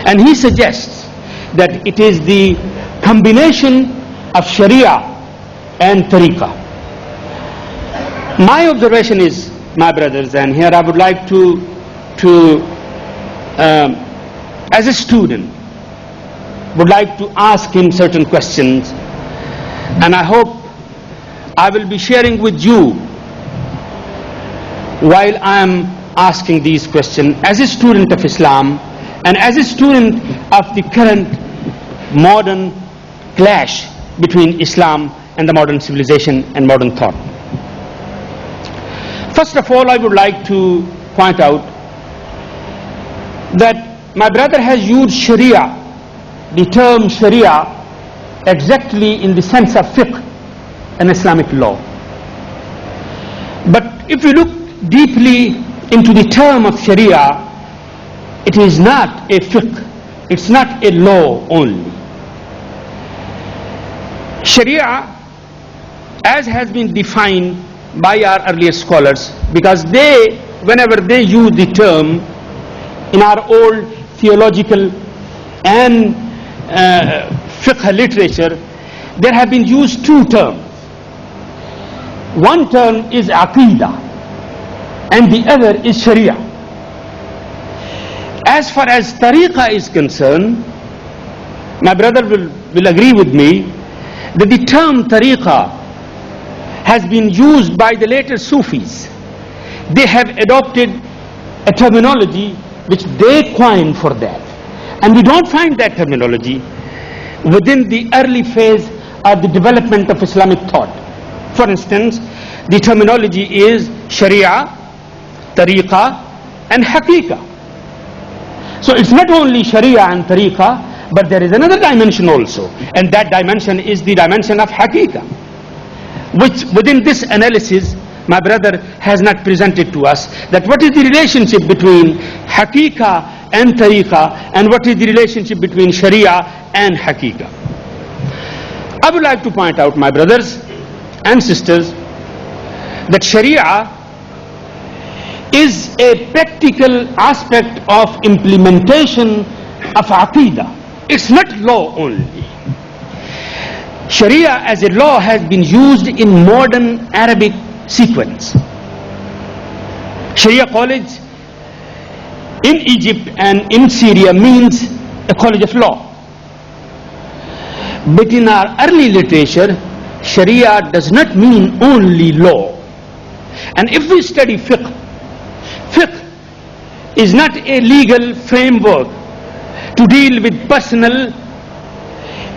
And he suggests that it is the combination of Sharia and Tariqah. My observation is, my brothers, and here I would like to as a student, would like to ask him certain questions, and I hope I will be sharing with you while I am asking these questions as a student of Islam and as a student of the current modern clash between Islam and the modern civilization and modern thought. First of all, I would like to point out that my brother has used Sharia, the term Sharia, exactly in the sense of fiqh, an Islamic law. But if we look deeply into the term of Sharia, it is not a fiqh, it's not a law only. Sharia, as has been defined by our earlier scholars, because they, whenever they use the term in our old theological and fiqh literature, there have been used two terms. One term is Aqidah and the other is Sharia. As far as Tariqah is concerned, my brother will agree with me that the term Tariqah has been used by the later Sufis. They have adopted a terminology which they coined for that. And we don't find that terminology within the early phase the development of Islamic thought. For instance, the terminology is Sharia, Tariqa and Haqiqa. So it's not only Sharia and Tariqa, but there is another dimension also, and that dimension is the dimension of Haqiqa, which within this analysis my brother has not presented to us, that what is the relationship between Haqiqa and Tariqa, and what is the relationship between Sharia and Haqiqa. I would like to point out, my brothers and sisters, that Sharia is a practical aspect of implementation of Aqidah. It's not law only. Sharia as a law has been used in modern Arabic sequence. Sharia college in Egypt and in Syria means a college of law. But in our early literature, Sharia does not mean only law. And if we study fiqh, fiqh is not a legal framework to deal with personal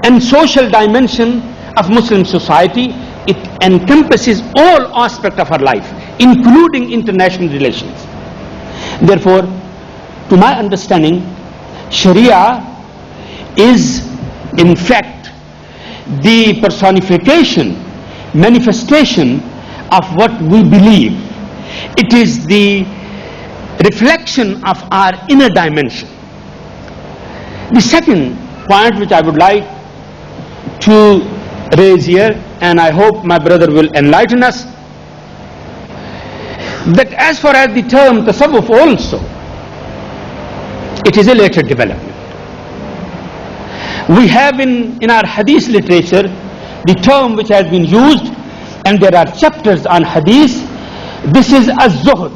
and social dimension of Muslim society. It encompasses all aspects of our life, including international relations. Therefore, to my understanding, Sharia is in fact the personification, manifestation of what we believe. It is the reflection of our inner dimension. The second point which I would like to raise here, and I hope my brother will enlighten us, that as far as the term tasawwuf also, it is a later development. We have in our hadith literature the term which has been used, and there are chapters on hadith. This is az-zuhd.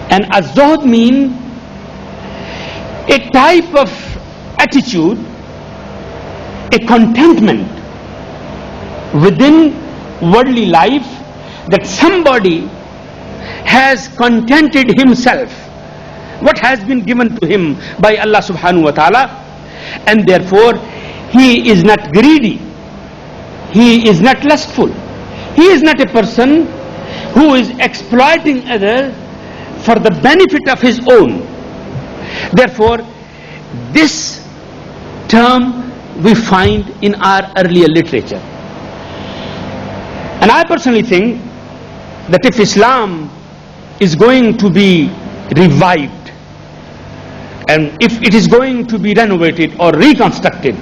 And az-zuhd means a type of attitude, a contentment within worldly life, that somebody has contented himself what has been given to him by Allah subhanahu wa ta'ala, and therefore he is not greedy, he is not lustful, he is not a person who is exploiting others for the benefit of his own. Therefore, this term we find in our earlier literature. And I personally think that if Islam is going to be revived, and if it is going to be renovated or reconstructed,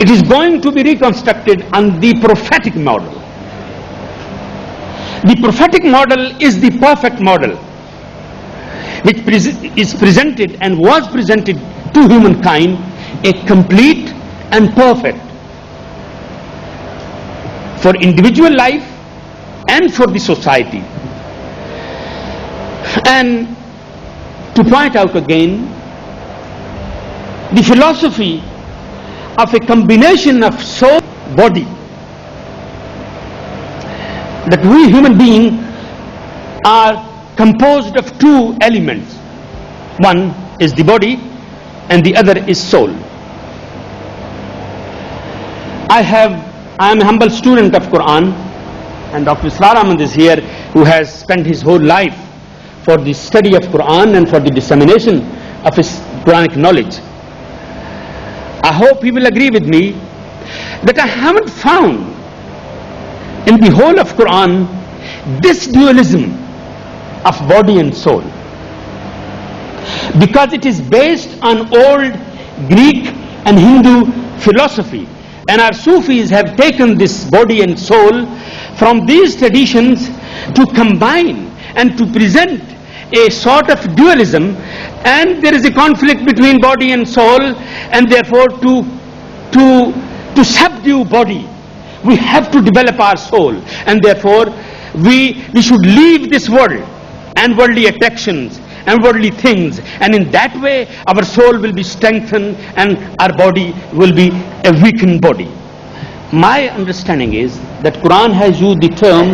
it is going to be reconstructed on the prophetic model. The prophetic model is the perfect model which is presented and was presented to humankind, a complete and perfect for individual life and for the society. And to point out again, the philosophy of a combination of soul, body, that we human beings are composed of two elements. One is the body and the other is soul. I am a humble student of Quran, and Dr. Israr Ahmed is here, who has spent his whole life for the study of Quran and for the dissemination of his Quranic knowledge. I hope he will agree with me that I haven't found in the whole of Quran this dualism of body and soul, because it is based on old Greek and Hindu philosophy, and our Sufis have taken this body and soul from these traditions to combine and to present a sort of dualism, and there is a conflict between body and soul, and therefore to subdue body we have to develop our soul, and therefore we should leave this world and worldly attractions and worldly things, and in that way our soul will be strengthened and our body will be a weakened body. My understanding is that Quran has used the term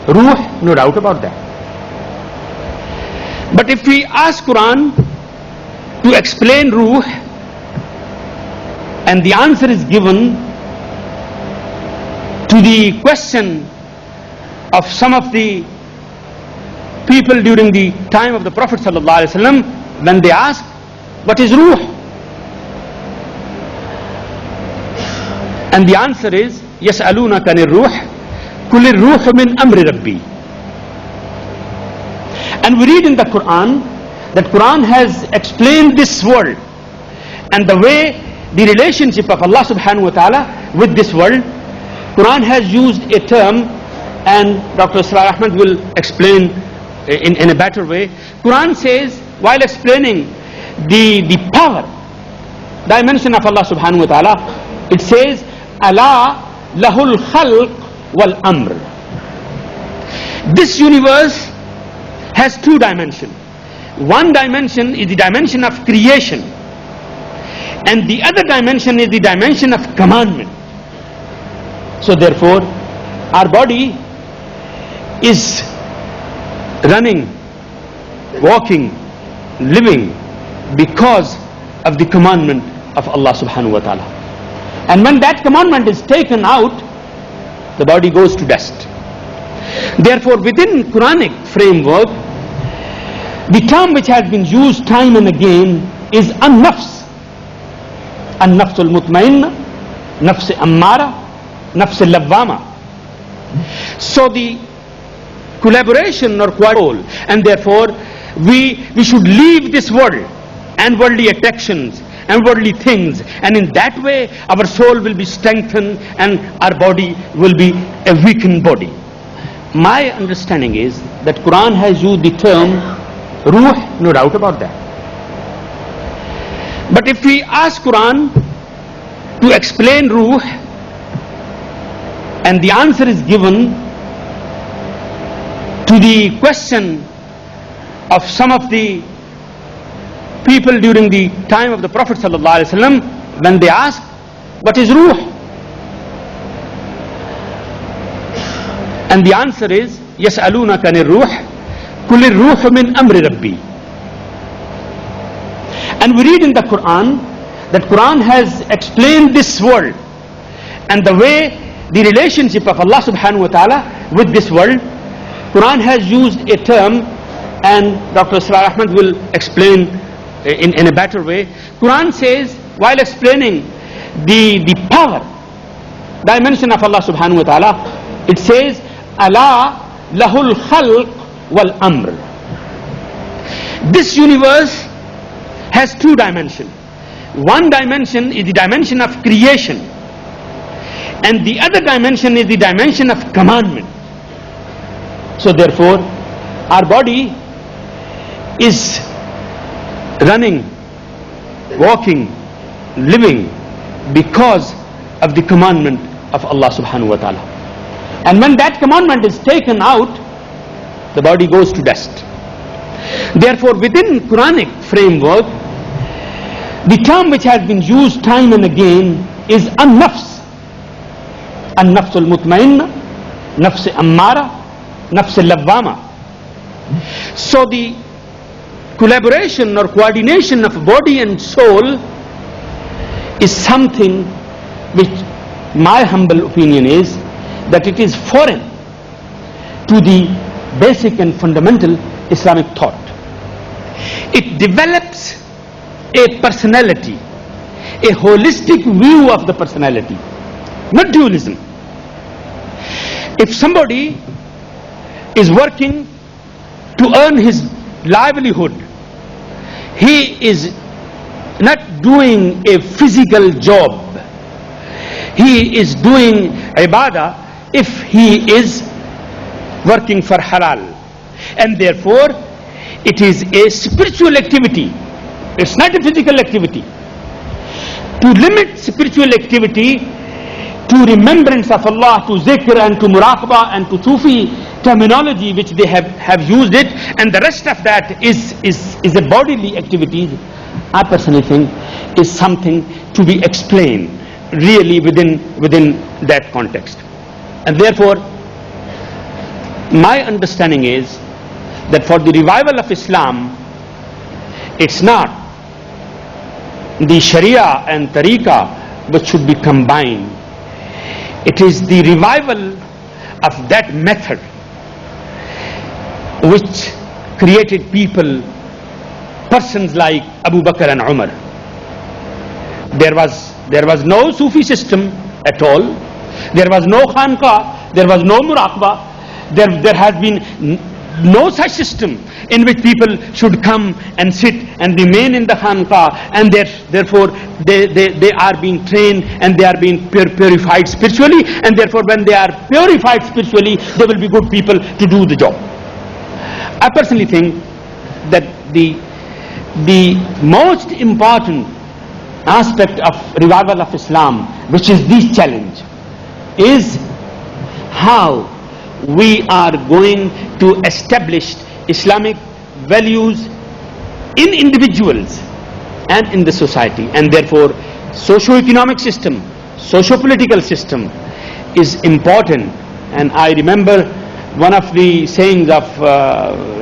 ruh, no doubt about that. But if we ask Quran to explain ruh And the answer is given to the question of some of the people during the time of the Prophet ﷺ when they asked, what is ruh? And the answer is, يَسْأَلُونَكَ عَنِ الرُّوحِ قُلِ الرُّوحُ مِنْ أَمْرِ رَبِّي. And we read in the Quran that Quran has explained this world and the way the relationship of Allah subhanahu wa ta'ala with this world. Quran has used a term, and Dr. Israr Ahmed will explain in a better way. Quran says, while explaining the power dimension of Allah subhanahu wa ta'ala, it says, Allah lahul khalq wal amr. This universe has two dimensions. One dimension is the dimension of creation, and the other dimension is the dimension of commandment. So therefore, our body is running, walking, living because of the commandment of Allah subhanahu wa ta'ala. And when that commandment is taken out, the body goes to dust. Therefore, within Quranic framework, the term which has been used time and again is an-nafs. An-nafs al-mutmainna, nafs ammara, nafs al-lawwama. So the collaboration or control, and therefore we should leave this world and worldly attractions and worldly things, and in that way our soul will be strengthened and our body will be a weakened body. My understanding is that Quran has used the term ruh, no doubt about that. But if we ask Quran to explain ruh, and the answer is given to the question of some of the people during the time of the Prophet ﷺ when they asked, what is ruh? And the answer is, يَسْأَلُونَكَ عَنِ الرُّوحِ قُلِ الرُّوحُ مِنْ أَمْرِ رَبِّي. And we read in the Quran that Quran has explained this world and the way the relationship of Allah subhanahu wa ta'ala with this world. Quran has used a term, and Dr. Israr Ahmed will explain in a better way. Quran says, while explaining the power dimension of Allah subhanahu wa ta'ala, it says, Allah lahul khalq wal amr. This universe has two dimensions. One dimension is the dimension of creation, and the other dimension is the dimension of commandment. So therefore, our body is running, walking, living because of the commandment of Allah subhanahu wa ta'ala. And when that commandment is taken out, the body goes to dust. Therefore, within Quranic framework, the term which has been used time and again is an-nafs. An-nafs al-mutmainna, nafs ammara, nafs al-lawwama. So the collaboration or coordination of body and soul is something which my humble opinion is that it is foreign to the basic and fundamental Islamic thought. It develops a personality, a holistic view of the personality, not dualism. If somebody is working to earn his livelihood, he is not doing a physical job, he is doing ibadah if he is working for halal, and therefore it is a spiritual activity, it's not a physical activity. To limit spiritual activity to remembrance of Allah, to zikr and to muraqabah and to Sufi terminology which they have used it, and the rest of that is a bodily activity, I personally think is something to be explained really within that context. And therefore, my understanding is that for the revival of Islam, it's not the Sharia and Tariqah which should be combined. It is the revival of that method which created people, persons like Abu Bakr and Umar. There was no Sufi system at all. There was no Khanqa, there was no Muraqabah. There has been no such system in which people should come and sit and remain in the Khanqa, and therefore they are being trained and they are being purified spiritually, and therefore when they are purified spiritually, they will be good people to do the job. I personally think that the most important aspect of revival of Islam, which is this challenge, is how we are going to establish Islamic values in individuals and in the society, and therefore socio-economic system, socio-political system is important. And I remember one of the sayings of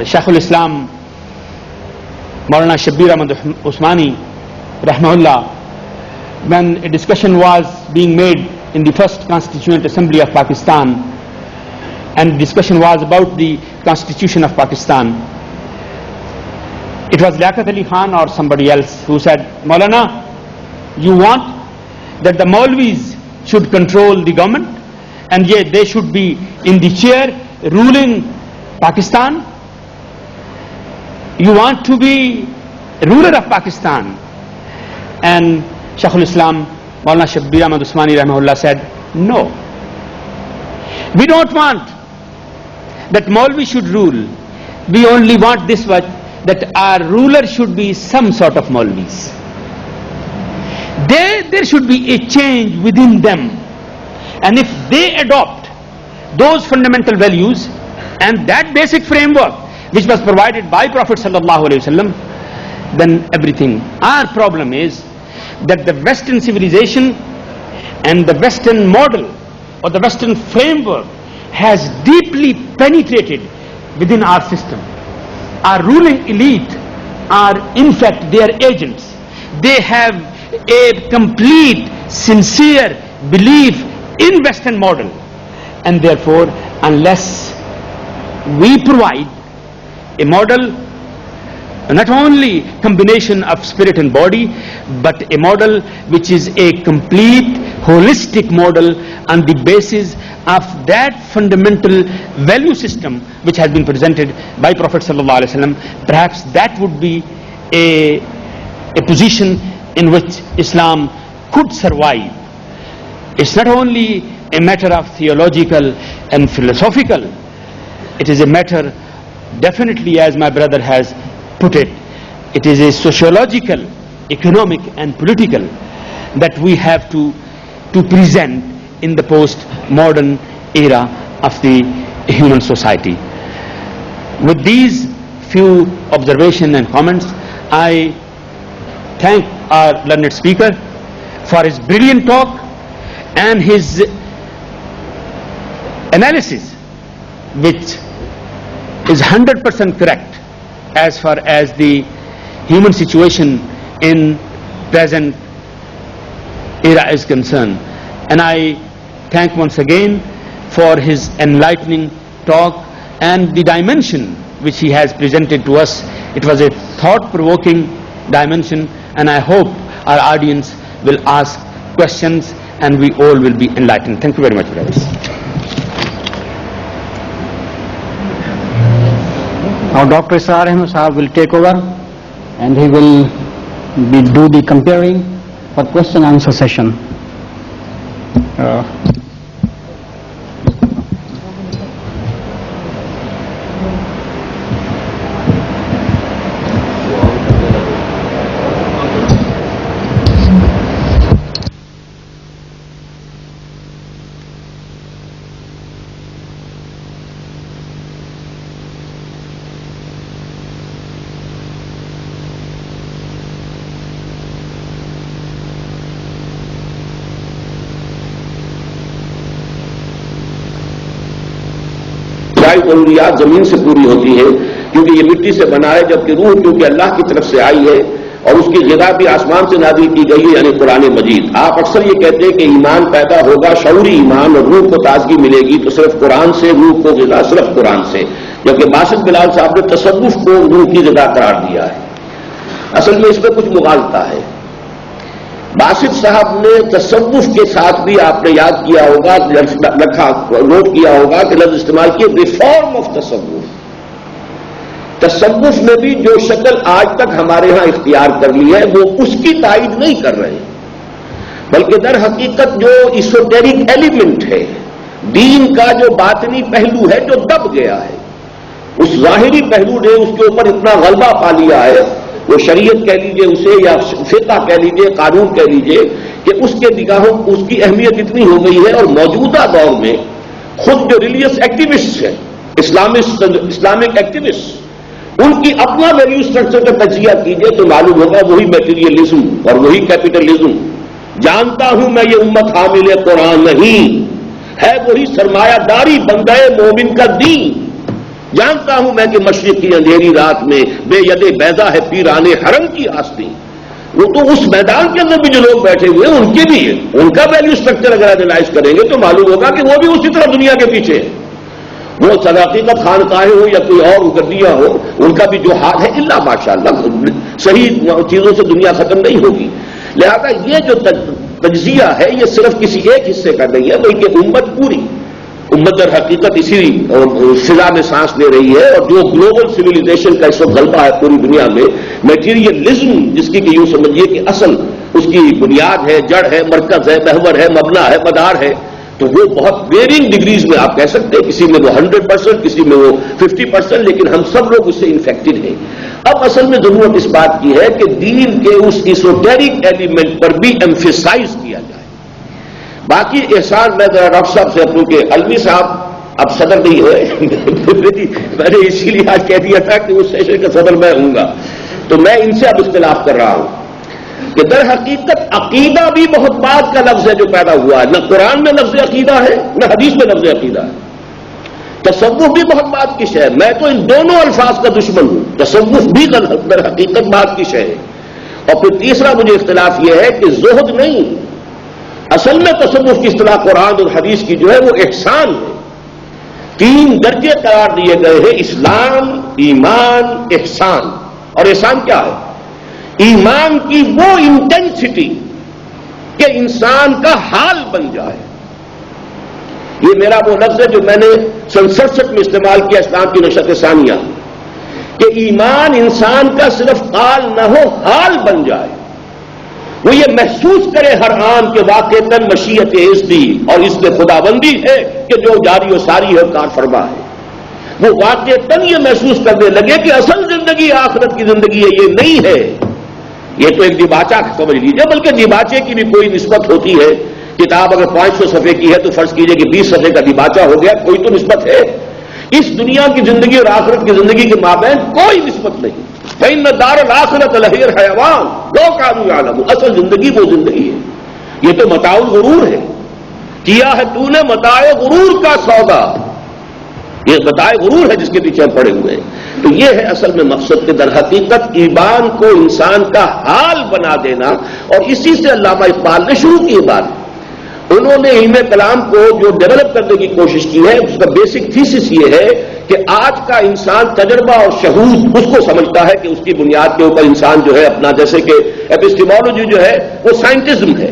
Shaykh al-Islam Maulana Shabbir Ahmad Usmani rahmahullah, when a discussion was being made in the first Constituent Assembly of Pakistan, and discussion was about the Constitution of Pakistan. It was Liaquat Ali Khan or somebody else who said, Maulana, you want that the Maulvis should control the government and yet they should be in the chair ruling Pakistan? You want to be ruler of Pakistan? And Shaykh al-Islam Maulana Shabbir Ahmad Usmani rahmahullah said, no. We don't want that Maulvi should rule. We only want this much, that our ruler should be some sort of Maulvis. There should be a change within them. And if they adopt those fundamental values and that basic framework which was provided by Prophet sallallahu alaihi wasallam, then everything. Our problem is that the Western civilization and the Western model or the Western framework has deeply penetrated within our system. Our ruling elite are in fact their agents. They have a complete, sincere belief in Western model, and therefore unless we provide a model, not only combination of spirit and body, but a model which is a complete holistic model on the basis of that fundamental value system which has been presented by Prophet sallallahu alaihi wasallam, perhaps that would be a position in which Islam could survive. It's not only a matter of theological and philosophical, it is a matter, definitely, as my brother has put it, it is a sociological, economic and political that we have to present in the post-modern era of the human society. With these few observations and comments, I thank our learned speaker for his brilliant talk and his analysis, which is 100% correct as far as the human situation in present era is concerned. And I thank once again for his enlightening talk and the dimension which he has presented to us. It was a thought-provoking dimension, and I hope our audience will ask questions and we all will be enlightened. Thank you very much, brothers. Now Dr. Israr Ahmed Sahab will take over and he will do the comparing for question and answer session. जरूरियात जमीन से पूरी होती है, क्योंकि ये मिट्टी से बना है, जबकि रूह क्योंकि अल्लाह की तरफ से आई है اور اس کی غذا بھی آسمان سے نازل کی گئی ہے، یعنی قرآن مجید. آپ اکثر یہ کہتے ہیں کہ ایمان پیدا ہوگا، شعوری ایمان، اور روح کو تازگی ملے گی تو صرف قرآن سے، روح کو غذا صرف قرآن سے، جبکہ باسط بلال صاحب نے تصوف کو روح کی غذا قرار دیا ہے. اصل میں اس میں کچھ مغالطہ ہے. باسط صاحب نے تصوف کے ساتھ بھی آپ نے یاد کیا ہوگا، لکھا نوٹ کیا ہوگا کہ لفظ استعمال کیے ریفارم آف تصوف. تصوف میں بھی جو شکل آج تک ہمارے ہاں اختیار کر لی ہے وہ اس کی تائید نہیں کر رہے، بلکہ در حقیقت جو ایسوٹیرک ایلیمنٹ ہے، دین کا جو باطنی پہلو ہے جو دب گیا ہے، اس ظاہری پہلو نے اس کے اوپر اتنا غلبہ پا لیا ہے، وہ شریعت کہہ لیجئے اسے یا فقہ کہہ لیجئے، قانون کہہ لیجئے، کہ اس کے نگاہوں اس کی اہمیت اتنی ہو گئی ہے. اور موجودہ دور میں خود جو ریلیجس ایکٹیوسٹ ہیں، اسلامک ایکٹیوسٹ، ان کی اپنا ویلیو اسٹرکچر کا تجزیہ کیجئے تو معلوم ہوگا وہی میٹیریلزم اور وہی کیپٹلزم. جانتا ہوں میں یہ امت حامل قرآن نہیں ہے، وہی سرمایہ داری بندہ مومن کا دین. جانتا ہوں میں کہ مشرق کی اندھیری رات میں بے ید بیضا ہے پیرانے حرم کی آستین. وہ تو اس میدان کے اندر بھی جو لوگ بیٹھے ہوئے ہیں ان کے بھی ہے، ان کا ویلیو اسٹرکچر اگر اینالائز کریں گے تو معلوم ہوگا کہ وہ بھی اسی طرح دنیا کے پیچھے ہے. وہ صداقت خانقاہیں ہو یا کوئی اور گدیاں ہو، ان کا بھی جو حال ہے اللہ ماشاءاللہ صحیح چیزوں سے دنیا ختم نہیں ہوگی. لہذا یہ جو تجزیہ ہے یہ صرف کسی ایک حصے کا نہیں ہے، بلکہ امت پوری امت در حقیقت اسی فضا میں سانس لے رہی ہے. اور جو گلوبل سویلائزیشن کا اس وقت غلبہ ہے پوری دنیا میں، میٹیریلزم جس کی کہ یوں سمجھیے کہ اصل اس کی بنیاد ہے، جڑ ہے، مرکز ہے، محور ہے، مبنا ہے، مدار ہے، تو وہ بہت ویرینگ ڈگریز میں آپ کہہ سکتے ہیں، کسی میں وہ 100%، کسی میں وہ 50%، لیکن ہم سب لوگ اس سے انفیکٹڈ ہیں. اب اصل میں ضرورت اس بات کی ہے کہ دین کے اس ایسوٹیرک ایلیمنٹ پر بھی ایمفیسائز کیا جائے. باقی احسان میں ذرا ڈاکٹر صاحب سے اپنوں کے علمی صاحب اب صدر نہیں ہوئے میں نے اسی لیے آج کہہ دیا تھا کہ اس سیشن کا صدر میں ہوں گا، تو میں ان سے اب اختلاف کر رہا ہوں کہ در حقیقت عقیدہ بھی بہت بعد کا لفظ ہے جو پیدا ہوا ہے. نہ قرآن میں لفظ عقیدہ ہے نہ حدیث میں لفظ عقیدہ ہے. تصوف بھی بہت بعد کی شے ہے. میں تو ان دونوں الفاظ کا دشمن ہوں. تصوف بھی در حقیقت بعد کی شے ہے. اور پھر تیسرا مجھے اختلاف یہ ہے کہ زہد نہیں، اصل میں تصوف کی اصطلاح قرآن اور حدیث کی جو ہے وہ احسان ہے. 3 درجے قرار دیے گئے ہیں: اسلام، ایمان، احسان. اور احسان کیا ہے؟ ایمان کی وہ انٹینسٹی کہ انسان کا حال بن جائے. یہ میرا وہ لفظ ہے جو میں نے سن 67 میں استعمال کیا اسلام کی نشت ثانیہ، کہ ایمان انسان کا صرف قال نہ ہو، حال بن جائے. وہ یہ محسوس کرے ہر آن کے واقعتاً مشیت ازدی اور اس میں خدابندی ہے کہ جو جاری و ساری ہے کار فرما ہے. وہ واقعتاً یہ محسوس کرنے لگے کہ اصل زندگی آخرت کی زندگی ہے، یہ نہیں ہے. یہ تو ایک دیباچہ سمجھ لیجیے، بلکہ دیباچے کی بھی کوئی نسبت ہوتی ہے. کتاب اگر 500 صفحے کی ہے تو فرض کیجئے کہ 20 صفحے کا دیباچہ ہو گیا، کوئی تو نسبت ہے. اس دنیا کی زندگی اور آخرت کی زندگی کے مابین کوئی نسبت نہیں. فإن الدار الآخرة لهي الحيوان لو كانوا يعلمون. اصل زندگی وہ زندگی ہے. یہ تو متاع الغرور ہے. کیا ہے تو نے متاع غرور کا سودا. یہ متاع غرور ہے جس کے پیچھے پڑے ہوئے ہیں. تو یہ ہے اصل میں مقصد کہ در حقیقت ایمان کو انسان کا حال بنا دینا. اور اسی سے علامہ اقبال نے شروع کی بات. انہوں نے علم کلام کو جو ڈیولپ کرنے کی کوشش کی ہے اس کا بیسک تھیسس یہ ہے کہ آج کا انسان تجربہ اور شہود اس کو سمجھتا ہے کہ اس کی بنیاد کے اوپر انسان جو ہے اپنا، جیسے کہ ایپسٹیمولوجی جو ہے وہ سائنٹزم ہے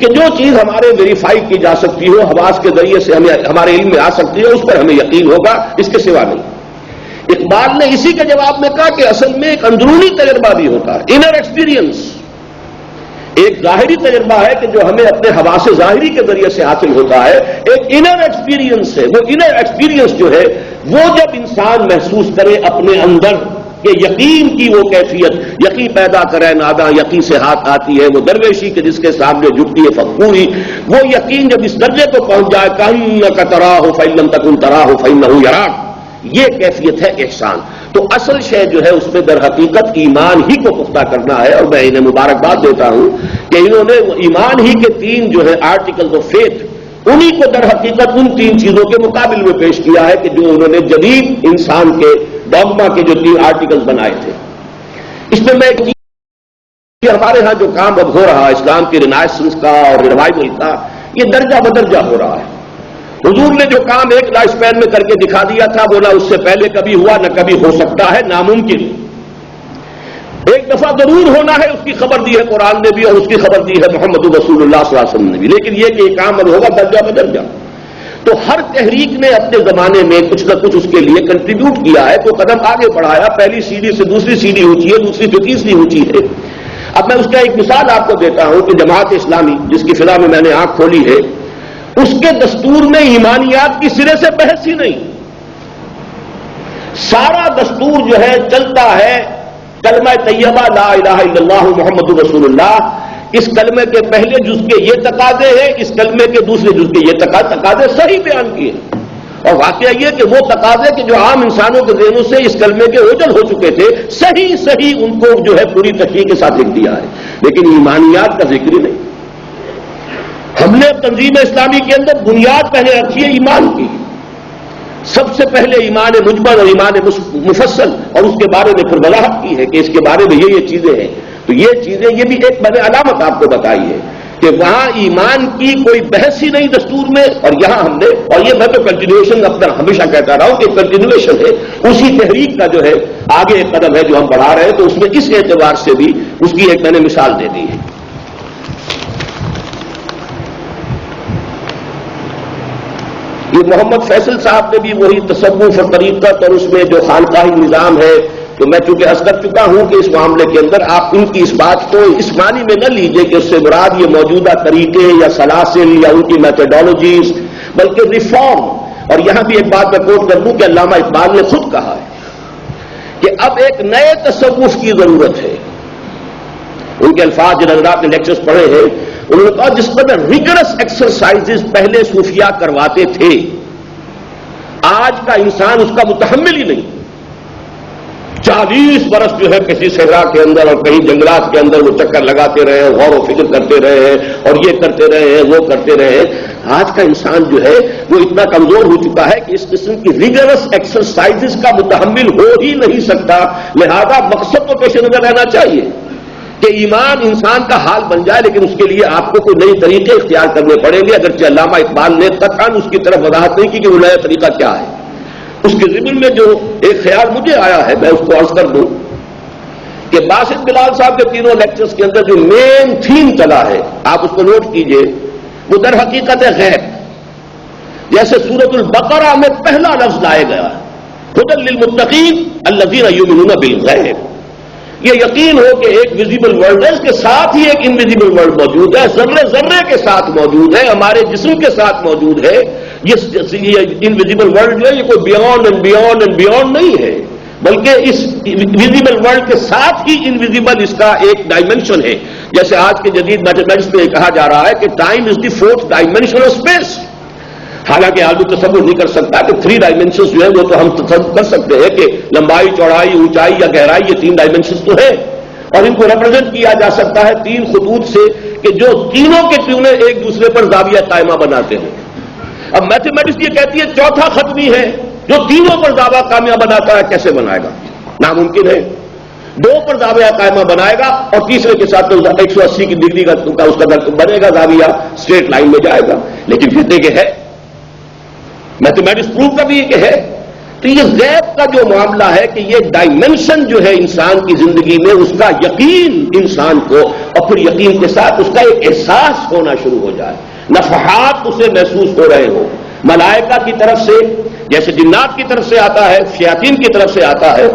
کہ جو چیز ہمارے ویریفائی کی جا سکتی ہو، حواس کے ذریعے سے ہمیں ہمارے علم میں آ سکتی ہے، اس پر ہمیں یقین ہوگا، اس کے سوا نہیں. اقبال نے اسی کے جواب میں کہا کہ اصل میں ایک اندرونی تجربہ بھی ہوتا ہے، انر ایکسپیرینس. ایک ظاہری تجربہ ہے کہ جو ہمیں اپنے حواس ظاہری کے ذریعے سے حاصل ہوتا ہے، ایک انر ایکسپیرینس ہے. وہ انر ایکسپیرینس جو ہے وہ جب انسان محسوس کرے اپنے اندر کہ یقین کی وہ کیفیت، یقین پیدا کرے نادا یقین سے ہاتھ آتی ہے، وہ درویشی کے جس کے سامنے جھکتی ہے فخوری، وہ یقین جب اس درجے کو پہنچ جائے کأنک تراہ فإن لم تکن تراہ فإنہ یراک، یہ کیفیت ہے احسان. تو اصل شے جو ہے اس میں در حقیقت ایمان ہی کو پختہ کرنا ہے. اور میں انہیں مبارکباد دیتا ہوں کہ انہوں نے ایمان ہی کے 3 جو ہے آرٹیکلز آف فیتھ، انہی کو در حقیقت ان 3 چیزوں کے مقابل میں پیش کیا ہے کہ جو انہوں نے جدید انسان کے ڈوگما کے جو 3 آرٹیکلز بنائے تھے. اس میں میں کہ ہمارے ہاں جو کام اب ہو رہا ہے اسلام کی رینائسنس کا اور ریوائول کا، یہ درجہ بدرجہ ہو رہا ہے۔ حضور نے جو کام ایک لائف اسپین میں کر کے دکھا دیا تھا، وہ نہ اس سے پہلے کبھی ہوا نہ کبھی ہو سکتا ہے، ناممکن۔ ایک دفعہ ضرور ہونا ہے، اس کی خبر دی ہے قرآن نے بھی اور اس کی خبر دی ہے محمد رسول اللہ صلی اللہ علیہ وسلم نے بھی، لیکن یہ کہ یہ کام اب ہوگا درجہ بدرجہ۔ تو ہر تحریک نے اپنے زمانے میں کچھ نہ کچھ اس کے لیے کنٹریبیوٹ کیا ہے، تو قدم آگے بڑھایا، پہلی سیڑھی سے دوسری سیڑھی اونچی ہے، دوسری سے تیسری اونچی ہے۔ اب میں اس کا ایک مثال آپ کو دیتا ہوں کہ جماعت اسلامی جس کی فضا میں نے آنکھ کھولی ہے، اس کے دستور میں ایمانیات کی سرے سے بحث ہی نہیں۔ سارا دستور جو ہے چلتا ہے کلمہ طیبہ لا الہ الا اللہ محمد رسول اللہ، اس کلمے کے پہلے جز کے یہ تقاضے ہیں، اس کلمے کے دوسرے جز کے یہ تقاضے صحیح بیان کیے، اور واقعہ یہ کہ وہ تقاضے کہ جو عام انسانوں کے ذہنوں سے اس کلمے کے اوجل ہو چکے تھے، صحیح ان کو جو ہے پوری تشریح کے ساتھ لکھ دیا ہے، لیکن ایمانیات کا ذکر ہی نہیں۔ ہم نے تنظیم اسلامی کے اندر بنیاد پہلے رکھی ہے ایمان کی، سب سے پہلے ایمان مجمل اور ایمان مفصل، اور اس کے بارے میں پھر وضاحت کی ہے کہ اس کے بارے میں یہ چیزیں ہیں۔ تو یہ چیزیں، یہ بھی ایک میں نے علامت آپ کو بتائی ہے کہ وہاں ایمان کی کوئی بحث ہی نہیں دستور میں، اور یہاں ہم نے، اور یہ میں تو کنٹینیویشن اپنا ہمیشہ کہتا رہا ہوں کہ کنٹینیویشن ہے اسی تحریک کا جو ہے آگے ایک قدم ہے جو ہم بڑھا رہے ہیں، تو اس میں اس اعتبار سے بھی اس کی ایک میں نے مثال دے دی ہے۔ یہ محمد فیصل صاحب نے بھی وہی تصوف اور طریقت اور اس میں جو خانقاہی نظام ہے، تو میں چونکہ عرض کر چکا ہوں کہ اس معاملے کے اندر آپ ان کی اس بات کو اس معنی میں نہ لیجئے کہ اس سے مراد یہ موجودہ طریقے یا سلاسل یا ان کی میتھڈالوجیز، بلکہ ریفارم۔ اور یہاں بھی ایک بات میں کوٹ کر دوں کہ علامہ اقبال نے خود کہا ہے کہ اب ایک نئے تصوف کی ضرورت ہے۔ ان کے الفاظ جن حضرات نے لیکچرز پڑھے ہیں، انہوں نے کہا جس قدر ریگرس ایکسرسائزز پہلے صوفیاء کرواتے تھے، آج کا انسان اس کا متحمل ہی نہیں۔ 40 برس جو ہے کسی صحرا کے اندر اور کہیں جنگلات کے اندر وہ چکر لگاتے رہے ہیں، غور و فکر کرتے رہے ہیں، اور یہ کرتے رہے ہیں، وہ کرتے رہے ہیں۔ آج کا انسان جو ہے وہ اتنا کمزور ہو چکا ہے کہ اس قسم کی ریگرس ایکسرسائزز کا متحمل ہو ہی نہیں سکتا، لہذا مقصد کو پیش نظر رہنا چاہیے کہ ایمان انسان کا حال بن جائے، لیکن اس کے لیے آپ کو کوئی نئے طریقے اختیار کرنے پڑیں گے، اگرچہ علامہ اقبال نے قطعاً اس کی طرف وضاحت نہیں کی کہ وہ نیا طریقہ کیا ہے۔ اس کے ضمن میں جو ایک خیال مجھے آیا ہے میں اس کو عرض کر دوں کہ باسط بلال صاحب کے تینوں لیکچرز کے اندر جو مین تھیم چلا ہے، آپ اس کو نوٹ کیجئے، وہ در حقیقت ہے غیب۔ جیسے سورۃ البقرہ میں پہلا لفظ لائے گیا ھدی للمتقین الذین یؤمنون بالغیب، یہ یقین ہو کہ ایک ویزیبل ورلڈ ہے، اس کے ساتھ ہی ایک انویزیبل ورلڈ موجود ہے، ذرے ذرے کے ساتھ موجود ہے، ہمارے جسم کے ساتھ موجود ہے۔ یہ انویزیبل ورلڈ جو ہے یہ کوئی beyond and beyond and beyond نہیں ہے، بلکہ اس ویزیبل ورلڈ کے ساتھ ہی انویزیبل اس کا ایک ڈائمنشن ہے۔ جیسے آج کے جدید میتھمیٹکس میں کہا جا رہا ہے کہ time is the 4th dimension of space، حالانکہ آدمی تصور نہیں کر سکتا کہ 3 ڈائمنشنز جو ہیں وہ تو ہم تصور کر سکتے ہیں کہ لمبائی، چوڑائی، اونچائی یا گہرائی، یہ 3 ڈائمنشنز تو ہیں، اور ان کو ریپرزینٹ کیا جا سکتا ہے 3 خطوط سے کہ جو تینوں کے تینے ایک دوسرے پر زاویہ قائمہ بناتے ہیں۔ اب میتھمیٹکس یہ کہتی ہے چوتھا خط بھی ہے جو تینوں پر زاویہ قائمہ بناتا ہے، کیسے بنائے گا؟ ناممکن ہے۔ 2 پر زاویہ قائمہ بنائے گا اور تیسرے کے ساتھ تو 180 ڈگری کا اس کا بنے گا، زاویہ اسٹریٹ لائن میں جائے گا، لیکن کہتے کہ ہے میتھمیٹکس پروف کا بھی یہ کہ ہے۔ تو یہ غیب کا جو معاملہ ہے کہ یہ ڈائمنشن جو ہے انسان کی زندگی میں، اس کا یقین انسان کو، اور پھر یقین کے ساتھ اس کا ایک احساس ہونا شروع ہو جائے، نفحات اسے محسوس ہو رہے ہوں، ملائکہ کی طرف سے، جیسے جنات کی طرف سے آتا ہے، شیاطین کی طرف سے آتا ہے،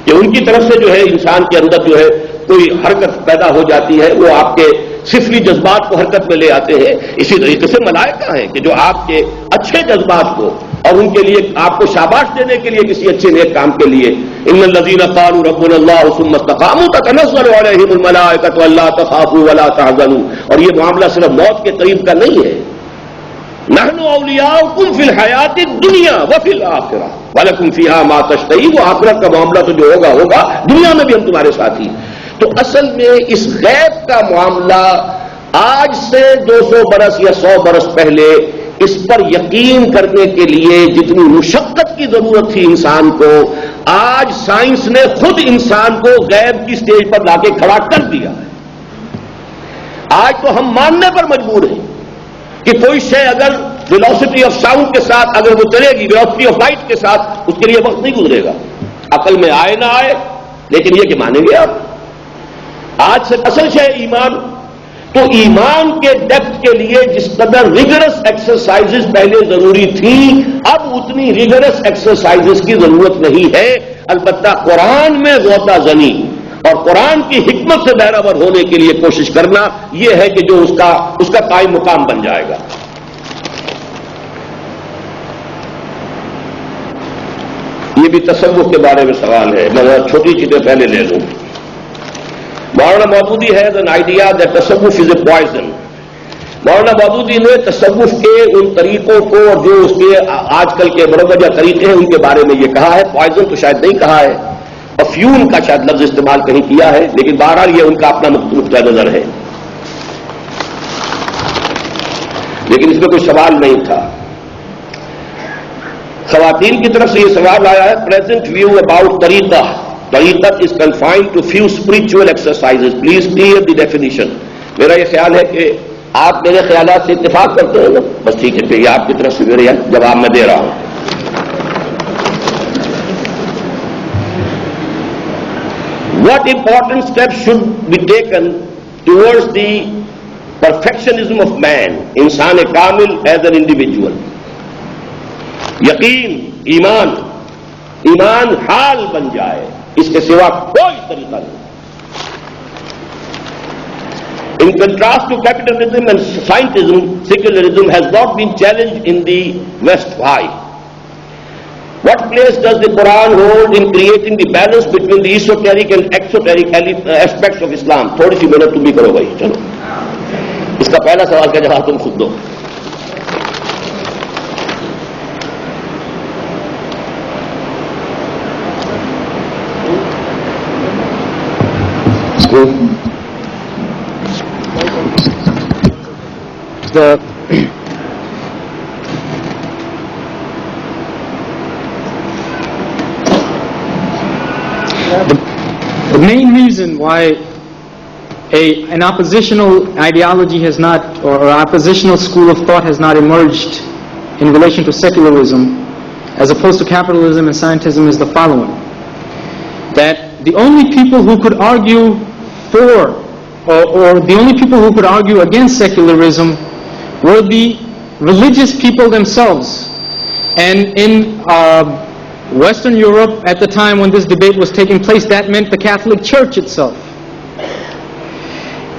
کہ ان کی طرف سے جو ہے انسان کے اندر جو ہے کوئی حرکت پیدا ہو جاتی ہے، وہ آپ کے صفری جذبات کو حرکت میں لے آتے ہیں۔ اسی طریقے سے ملائکہ ہیں کہ جو آپ کے اچھے جذبات کو اور ان کے لیے آپ کو شاباش دینے کے لیے کسی اچھے نیک کام کے لیے، ان الذین قالوا ربنا اللہ ثم استقاموا تتنزل علیہم الملائکۃ الا تخافوا ولا تحزنوا۔ اور یہ معاملہ صرف موت کے قریب کا نہیں ہے، نحن اولیاؤکم فی الحیات الدنیا وفی الآخرہ ولکم فیہا ما تشتہی۔ وہ آخرت کا معاملہ تو جو ہوگا ہوگا، دنیا میں بھی ہم تمہارے ساتھ ہی۔ تو اصل میں اس غیب کا معاملہ آج سے 200 برس یا 100 برس پہلے اس پر یقین کرنے کے لیے جتنی مشقت کی ضرورت تھی انسان کو، آج سائنس نے خود انسان کو غیب کی سٹیج پر لا کے کھڑا کر دیا ہے۔ آج تو ہم ماننے پر مجبور ہیں کہ کوئی شے اگر ویلوسٹی آف ساؤنڈ کے ساتھ اگر وہ چلے گی، ویلوسٹی آف لائٹ کے ساتھ، اس کے لیے وقت نہیں گزرے گا، عقل میں آئے نہ آئے، لیکن یہ کہ مانیں گے آپ. آج سے اصل شے ایمان. تو ایمان کے ڈیپتھ کے لیے جس قدر ریگرس ایکسرسائزز پہلے ضروری تھی، اب اتنی ریگرس ایکسرسائزز کی ضرورت نہیں ہے. البتہ قرآن میں غوطہ زنی اور قرآن کی حکمت سے بہرور ہونے کے لیے کوشش کرنا، یہ ہے کہ جو اس کا قائم مقام بن جائے گا. یہ بھی تصوف کے بارے میں سوال ہے، میں چھوٹی چیزیں پہلے لے لوں. Maulana Maududi has an idea that تصوف از اے پوائزن. مولانا مودودی نے تصوف کے ان طریقوں کو اور جو اس کے آج کل کے مروجہ طریقے ہیں ان کے بارے میں یہ کہا ہے. پوائزن تو شاید نہیں کہا ہے، افیون کا شاید لفظ استعمال کہیں کیا ہے، لیکن بہرحال یہ ان کا اپنا نقطہ نظر ہے. لیکن اس میں کوئی سوال نہیں تھا. خواتین کی طرف سے یہ سوال آیا ہے، پریزنٹ ویو اباؤٹ طریقہ. طریقت is confined to few spiritual exercises, please clear the definition. میرا یہ خیال ہے کہ آپ میرے خیالات سے اتفاق کرتے ہیں نا، بس ٹھیک ہے، پھر یہ آپ کی طرف سے میرے جواب میں دے رہا ہوں. What important steps should be taken towards the perfectionism of man, انسان کامل as an individual. یقین، ایمان حال بن جائے، اس کے سوا کوئی طریقہ نہیں. In contrast to capitalism and scientism, secularism has not been challenged in the West. Why? What place does the Quran hold in creating the balance between the esoteric and exoteric aspects of Islam? تھوڑی سی محنت تم بھی کرو بھائی، چلو. اس کا پہلا سوال کا جواب تم خود دو. The main reason why an oppositional ideology has not, or an oppositional school of thought has not emerged in relation to secularism as opposed to capitalism and scientism is the following: that the only people who could argue for, or the only people who could argue against secularism were the religious people themselves. And in Western Europe at the time when this debate was taking place, that meant the Catholic Church itself.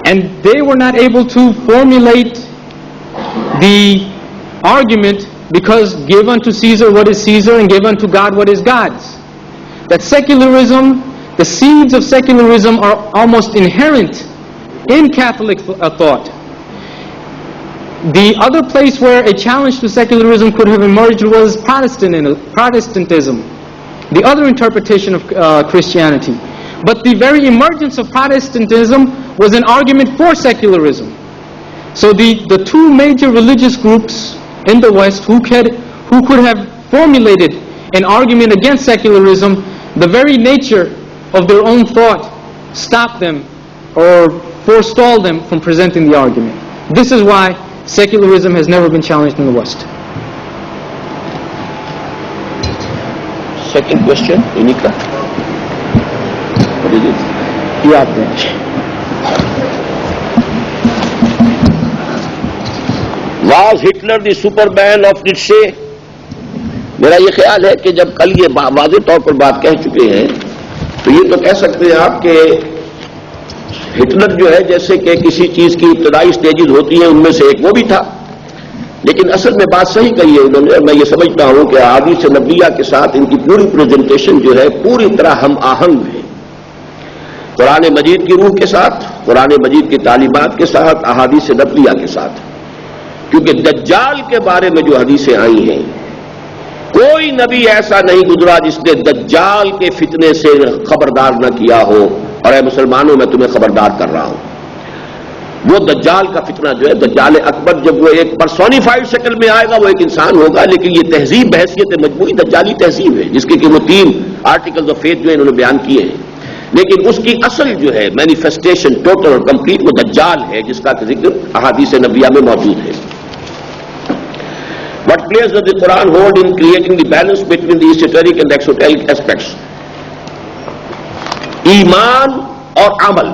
And they were not able to formulate the argument, because give unto Caesar what is Caesar and give unto God what is God's. That secularism, the seeds of secularism are almost inherent in Catholic thought. The other place where a challenge to secularism could have emerged was Protestantism, the other interpretation of Christianity. But the very emergence of Protestantism was an argument for secularism. So the two major religious groups in the West who could have formulated an argument against secularism, the very nature of their own thought stopped them or forestalled them from presenting the argument. This is why secularism has never been challenged in the West. Second question, Unika. What is it? Yeah, Was Hitler the Superman of Nietzsche? میرا یہ خیال ہے کہ جب کل یہ واضح طور پر بات کہہ چکے ہیں تو یہ تو کہہ سکتے ہیں آپ کہ ہٹلر جو ہے جیسے کہ کسی چیز کی ابتدائی سٹیجز ہوتی ہیں ان میں سے ایک وہ بھی تھا، لیکن اصل میں بات صحیح کہی ہے انہوں نے. میں یہ سمجھتا ہوں کہ احادیث نبویہ کے ساتھ ان کی پوری پریزنٹیشن جو ہے پوری طرح ہم آہنگ ہے، قرآن مجید کی روح کے ساتھ، قرآن مجید کی تعلیمات کے ساتھ، احادیث نبویہ کے ساتھ. کیونکہ دجال کے بارے میں جو حدیثیں آئی ہیں، کوئی نبی ایسا نہیں گزرا جس نے دجال کے فتنے سے خبردار نہ کیا ہو. اور اے مسلمانوں، میں تمہیں خبردار کر رہا ہوں، وہ دجال کا فتنہ جو ہے، دجال اکبر، جب وہ ایک پرسونیفائڈ شکل میں آئے گا وہ ایک انسان ہوگا، لیکن یہ تہذیب بحیثیت مجموعی دجالی تہذیب ہے، جس کے کہ وہ 3 آرٹیکلز آف فیتھ جو انہوں نے بیان کیے ہیں. لیکن اس کی اصل جو ہے مینیفیسٹیشن ٹوٹل اور کمپلیٹ وہ دجال ہے، جس کا ذکر احادیث نبویہ میں موجود ہے. What place does the Quran hold in creating the balance between the esoteric and the exoteric aspects? ایمان اور عمل.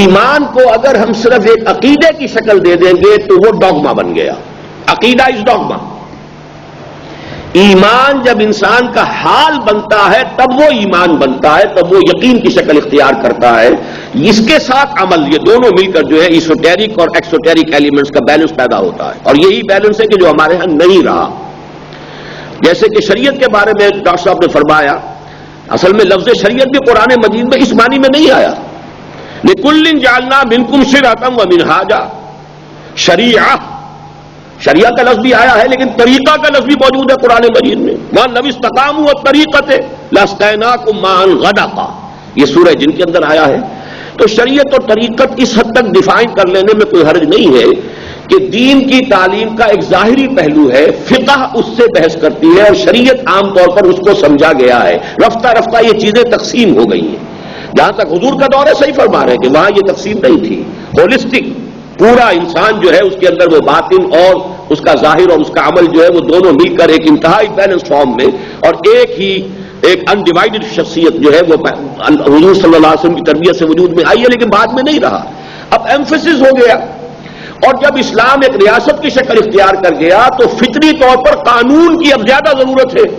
ایمان کو اگر ہم صرف ایک عقیدے کی شکل دے دیں گے تو وہ ڈوگما بن گیا. عقیدہ از ڈوگما. ایمان جب انسان کا حال بنتا ہے تب وہ ایمان بنتا ہے، تب وہ یقین کی شکل اختیار کرتا ہے. اس کے ساتھ عمل، یہ دونوں مل کر جو ہے ایسوٹیرک اور ایکسوٹیرک ایلیمنٹس کا بیلنس پیدا ہوتا ہے، اور یہی بیلنس ہے کہ جو ہمارے ہاں نہیں رہا. جیسے کہ شریعت کے بارے میں ڈاکٹر صاحب نے فرمایا، اصل میں لفظ شریعت بھی قرآن مجید میں اس معنی میں نہیں آیا. لِكُلٍّ جَعَلْنَا مِنْكُمْ شِرْعَةً وَمِنْهَاجًا. شریعہ کا لفظ بھی آیا ہے، لیکن طریقہ کا لفظ بھی موجود ہے قرآن مجید میں. وَأَنْ لَوِ اسْتَقَامُوا وَالطَّرِيقَةِ لَاسْقَيْنَاكُمْ مَاءً غَدَقًا. یہ سورہ جن کے اندر آیا ہے. تو شریعت اور طریقت اس حد تک ڈیفائن کر لینے میں کوئی حرج نہیں ہے کہ دین کی تعلیم کا ایک ظاہری پہلو ہے، فقہ اس سے بحث کرتی ہے، اور شریعت عام طور پر اس کو سمجھا گیا ہے. رفتہ رفتہ یہ چیزیں تقسیم ہو گئی ہیں. جہاں تک حضور کا دور ہے صحیح فرما رہے ہیں کہ وہاں یہ تقسیم نہیں تھی. ہولسٹک پورا انسان جو ہے اس کے اندر وہ باطن اور اس کا ظاہر اور اس کا عمل جو ہے وہ دونوں مل کر ایک انتہائی بیلنس فارم میں اور ایک انڈیوائڈڈ شخصیت جو ہے وہ حضور صلی اللہ علیہ وسلم کی تربیت سے وجود میں آئی ہے، لیکن بعد میں نہیں رہا. اب ایمفیسس ہو گیا، اور جب اسلام ایک ریاست کی شکل اختیار کر گیا تو فطری طور پر قانون کی اب زیادہ ضرورت ہے.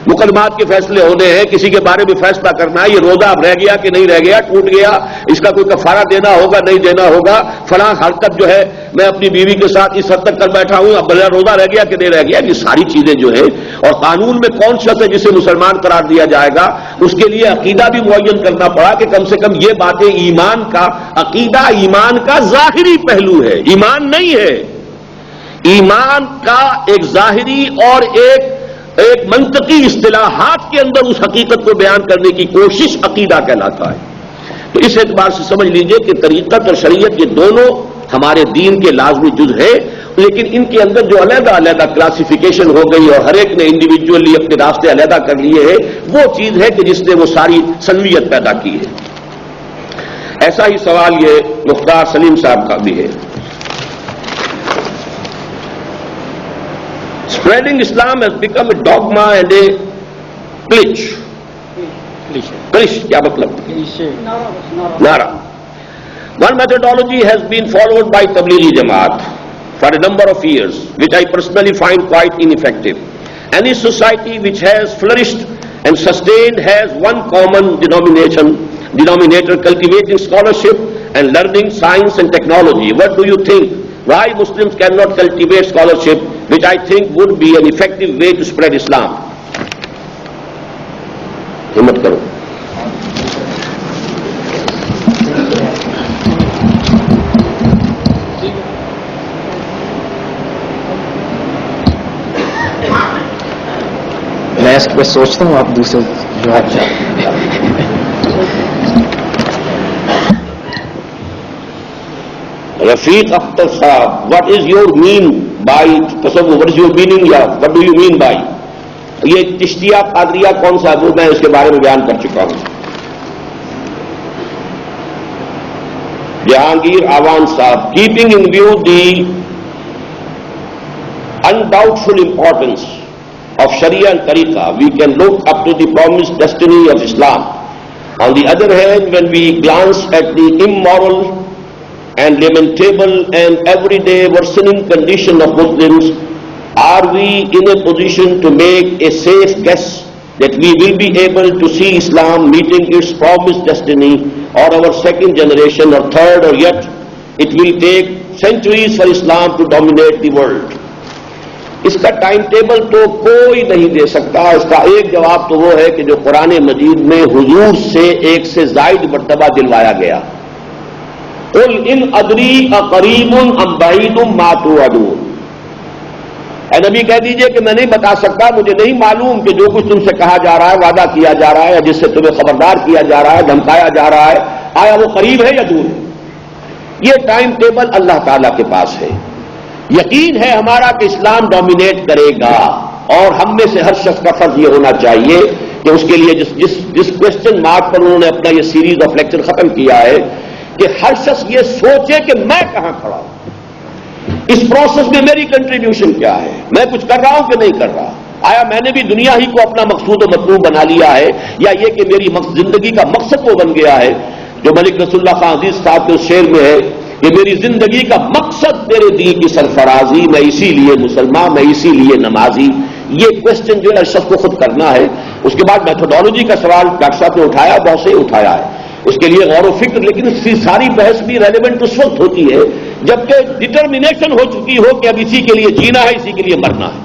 مقدمات کے فیصلے ہونے ہیں، کسی کے بارے میں فیصلہ کرنا ہے، یہ روزہ اب رہ گیا کہ نہیں رہ گیا، ٹوٹ گیا، اس کا کوئی کفارہ دینا ہوگا نہیں دینا ہوگا، فلاں حرکت جو ہے میں اپنی بیوی کے ساتھ اس حد تک کر بیٹھا ہوں، اب بلا روزہ رہ گیا کہ نہیں رہ گیا. یہ ساری چیزیں جو ہے، اور قانون میں کون شخص ہے جسے مسلمان قرار دیا جائے گا، اس کے لیے عقیدہ بھی معین کرنا پڑا کہ کم سے کم یہ باتیں ایمان کا، عقیدہ ایمان کا ظاہری پہلو ہے، ایمان نہیں ہے. ایمان کا ایک ظاہری اور ایک منطقی اصطلاحات کے اندر اس حقیقت کو بیان کرنے کی کوشش عقیدہ کہلاتا ہے. تو اس اعتبار سے سمجھ لیجئے کہ طریقت اور شریعت یہ دونوں ہمارے دین کے لازمی جز ہیں، لیکن ان کے اندر جو علیحدہ علیحدہ کلاسیفیکیشن ہو گئی اور ہر ایک نے انڈیویجولی اپنے راستے علیحدہ کر لیے ہیں، وہ چیز ہے کہ جس نے وہ ساری سنویت پیدا کی ہے. ایسا ہی سوال یہ مختار سلیم صاحب کا بھی ہے. Spreading Islam has become a dogma and a glitch. Glitch کیا مطلب؟ نعرہ. One methodology has been followed by Tablighi Jamaat for a number of years, which I personally find quite ineffective. Any society which has flourished and sustained has one common denominator, cultivating scholarship and learning, science and technology. What do you think? Why Muslims cannot cultivate scholarship, which I think would be an effective way to spread Islam? ہمت کرو. میں اس پہ سوچتا ہوں، آپ دوسرے جواب دیں. رفیق اختر صاحب, what is your mean by تصوف, what is your meaning, یا what do you mean by, یہ چشتیہ قادریہ کون سا ہے, میں اس کے بارے میں بیان کر چکا ہوں. جہانگیر آوان صاحب, keeping in view the undoubtful importance of Sharia and Tariqah, we can look up to the promised destiny of Islam. On the other hand, when we glance at the immoral and lamentable and everyday worsening condition of Muslims, are we in a position to make a safe guess that we will be able to see Islam meeting its promised destiny, or our second generation or third, or yet it will take centuries for Islam to dominate the world? اس کا time table تو کوئی نہیں دے سکتا. اس کا ایک جواب تو وہ ہے کہ جو قرآن مجید میں حضور سے ایک سے زائد مرتبہ دلوایا گیا, قل ان ادری اقریب ام بعید ما توعدون, اے نبی کہہ دیجئے کہ میں نہیں بتا سکتا, مجھے نہیں معلوم کہ جو کچھ تم سے کہا جا رہا ہے, وعدہ کیا جا رہا ہے, یا جس سے تمہیں خبردار کیا جا رہا ہے, دھمکایا جا رہا ہے, آیا وہ قریب ہے یا دور ہے. یہ ٹائم ٹیبل اللہ تعالیٰ کے پاس ہے. یقین ہے ہمارا کہ اسلام ڈومینیٹ کرے گا, اور ہم میں سے ہر شخص کا فرض یہ ہونا چاہیے کہ اس کے لیے جس کوشچن مارک پر انہوں نے اپنا یہ سیریز آف لیکچر ختم کیا ہے کہ ہر شخص یہ سوچے کہ میں کہاں کھڑا ہوں، اس پروسیس میں میری کنٹریبیوشن کیا ہے، میں کچھ کر رہا ہوں کہ نہیں کر رہا، آیا میں نے بھی دنیا ہی کو اپنا مقصود و مطلوب بنا لیا ہے، یا یہ کہ میری زندگی کا مقصد وہ بن گیا ہے جو ملک رسول اللہ خان عزیز صاحب کے اس شعر میں ہے کہ میری زندگی کا مقصد تیرے دین کی سرفرازی، میں اسی لیے مسلمان، میں اسی لیے نمازی. یہ کوشچن جو ہے شخص کو خود کرنا ہے. اس کے بعد میتھڈالوجی کا سوال ڈاکٹر صاحب نے اٹھایا، بہت سے اٹھایا ہے، اس کے لیے غور و فکر، لیکن اس کی ساری بحث بھی ریلیونٹ اس وقت ہوتی ہے جبکہ ڈٹرمنیشن ہو چکی ہو کہ اب اسی کے لیے جینا ہے، اسی کے لیے مرنا ہے.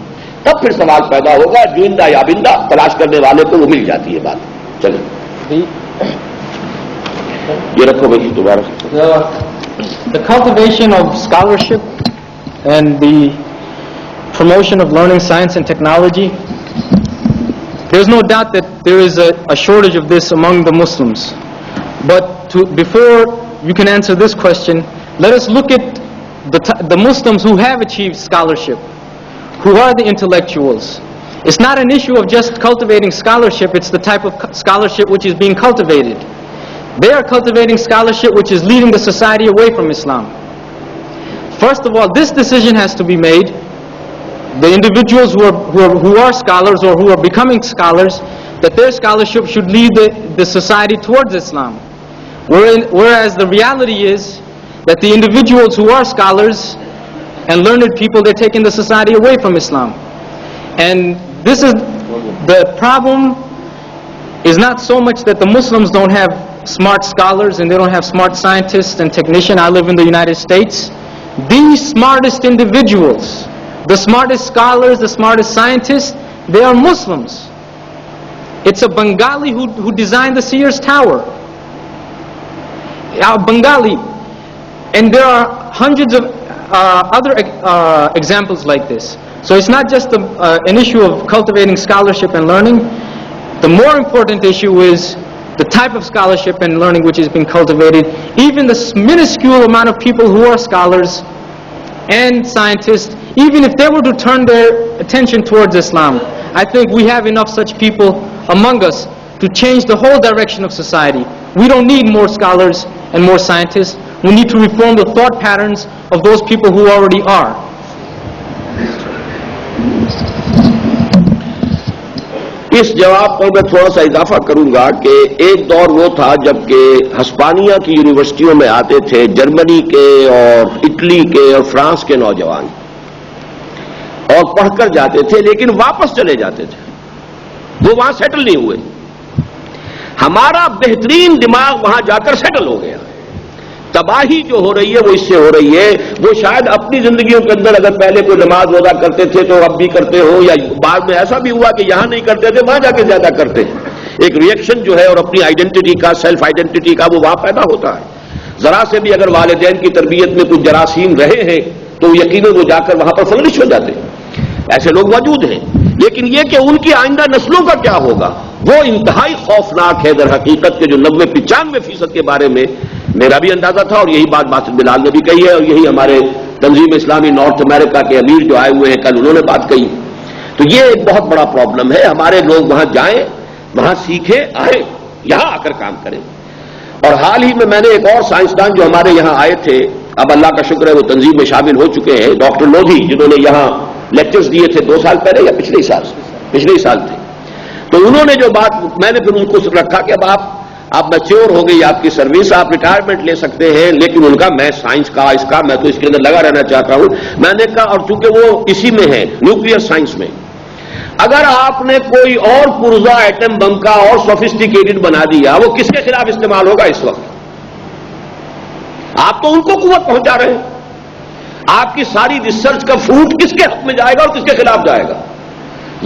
تب پھر سوال پیدا ہوگا، جوئندہ یا بندہ تلاش کرنے والے کو وہ مل جاتی ہے بات. چلیں یہ رکھو بھائی دوبارہ. The cultivation of scholarship and the promotion of learning, science and technology, there's no doubt that there is a shortage of this among the Muslims. But before you can answer this question, let us look at the Muslims who have achieved scholarship, who are the intellectuals. It's not an issue of just cultivating scholarship, it's the type of scholarship which is being cultivated. They are cultivating scholarship which is leading the society away from Islam. First of all, this decision has to be made. The individuals who are scholars or who are becoming scholars, that their scholarship should lead the society towards Islam. Whereas the reality is that the individuals who are scholars and learned people, they're taking the society away from Islam. And this is the problem, is not so much that the Muslims don't have smart scholars and they don't have smart scientists and technicians. I live in the United States. The smartest individuals, the smartest scholars, the smartest scientists, they are Muslims. It's a Bengali who designed the Sears Tower. A Bengali. And there are hundreds of other examples like this. So it's not just an issue of cultivating scholarship and learning. The more important issue is the type of scholarship and learning which is being cultivated. Even the minuscule amount of people who are scholars and scientists, even if they were to turn their attention towards Islam, I think we have enough such people among us to change the whole direction of society. We don't need more scholars and more scientists. We need to reform the thought patterns of those people who already are. اس جواب پر میں تھوڑا سا اضافہ کروں گا کہ ایک دور وہ تھا جب کہ ہسپانیہ کی یونیورسٹیوں میں آتے تھے جرمنی کے اور اٹلی کے اور فرانس کے نوجوان، اور پڑھ کر جاتے تھے لیکن واپس چلے جاتے تھے، وہ وہاں سیٹل نہیں ہوئے. ہمارا بہترین دماغ وہاں جا کر سیٹل ہو گیا. تباہی جو ہو رہی ہے وہ اس سے ہو رہی ہے. وہ شاید اپنی زندگیوں کے اندر اگر پہلے کوئی نماز روزہ کرتے تھے تو اب بھی کرتے ہو، یا بعد میں ایسا بھی ہوا کہ یہاں نہیں کرتے تھے وہاں جا کے زیادہ کرتے ہیں. ایک ریئیکشن جو ہے اور اپنی آئیڈینٹی کا، سیلف آئیڈینٹی کا، وہ وہاں پیدا ہوتا ہے. ذرا سے بھی اگر والدین کی تربیت میں کچھ جراثیم رہے ہیں تو یقیناً وہ جا کر وہاں پر فلرش ہو جاتے ہیں. ایسے لوگ موجود ہیں، لیکن یہ کہ ان کی آئندہ نسلوں کا کیا ہوگا وہ انتہائی خوفناک ہے. در حقیقت کے جو 90-95% کے بارے میں میرا بھی اندازہ تھا، اور یہی بات باسط بلال نے بھی کہی ہے، اور یہی ہمارے تنظیم اسلامی نارتھ امریکہ کے امیر جو آئے ہوئے ہیں کل انہوں نے بات کہی. تو یہ ایک بہت بڑا پرابلم ہے. ہمارے لوگ وہاں جائیں، وہاں سیکھیں، آئیں، یہاں آ کر کام کریں. اور حال ہی میں نے ایک اور سائنسدان جو ہمارے یہاں آئے تھے، اب اللہ کا شکر ہے وہ تنظیم میں شامل ہو چکے ہیں، ڈاکٹر لودھی، جنہوں نے یہاں لیکچرز دیے تھے 2 سال پہلے یا پچھلے سال تھے. تو انہوں نے جو بات، میں نے پھر ان کو رکھا کہ اب آپ میچور ہو گئی آپ کی سروس، آپ ریٹائرمنٹ لے سکتے ہیں، لیکن ان کا میں سائنس کا میں تو اس کے اندر لگا رہنا چاہتا ہوں. میں نے کہا، اور چونکہ وہ اسی میں ہے نیوکلیئر سائنس میں، اگر آپ نے کوئی اور پرزہ ایٹم بم کا اور سوفسٹیکیٹڈ بنا دیا، وہ کس کے خلاف استعمال ہوگا اس وقت؟ آپ تو ان کو قوت پہنچا رہے ہیں. آپ کی ساری ریسرچ کا فروٹ کس کے حق میں جائے گا اور کس کے خلاف جائے گا؟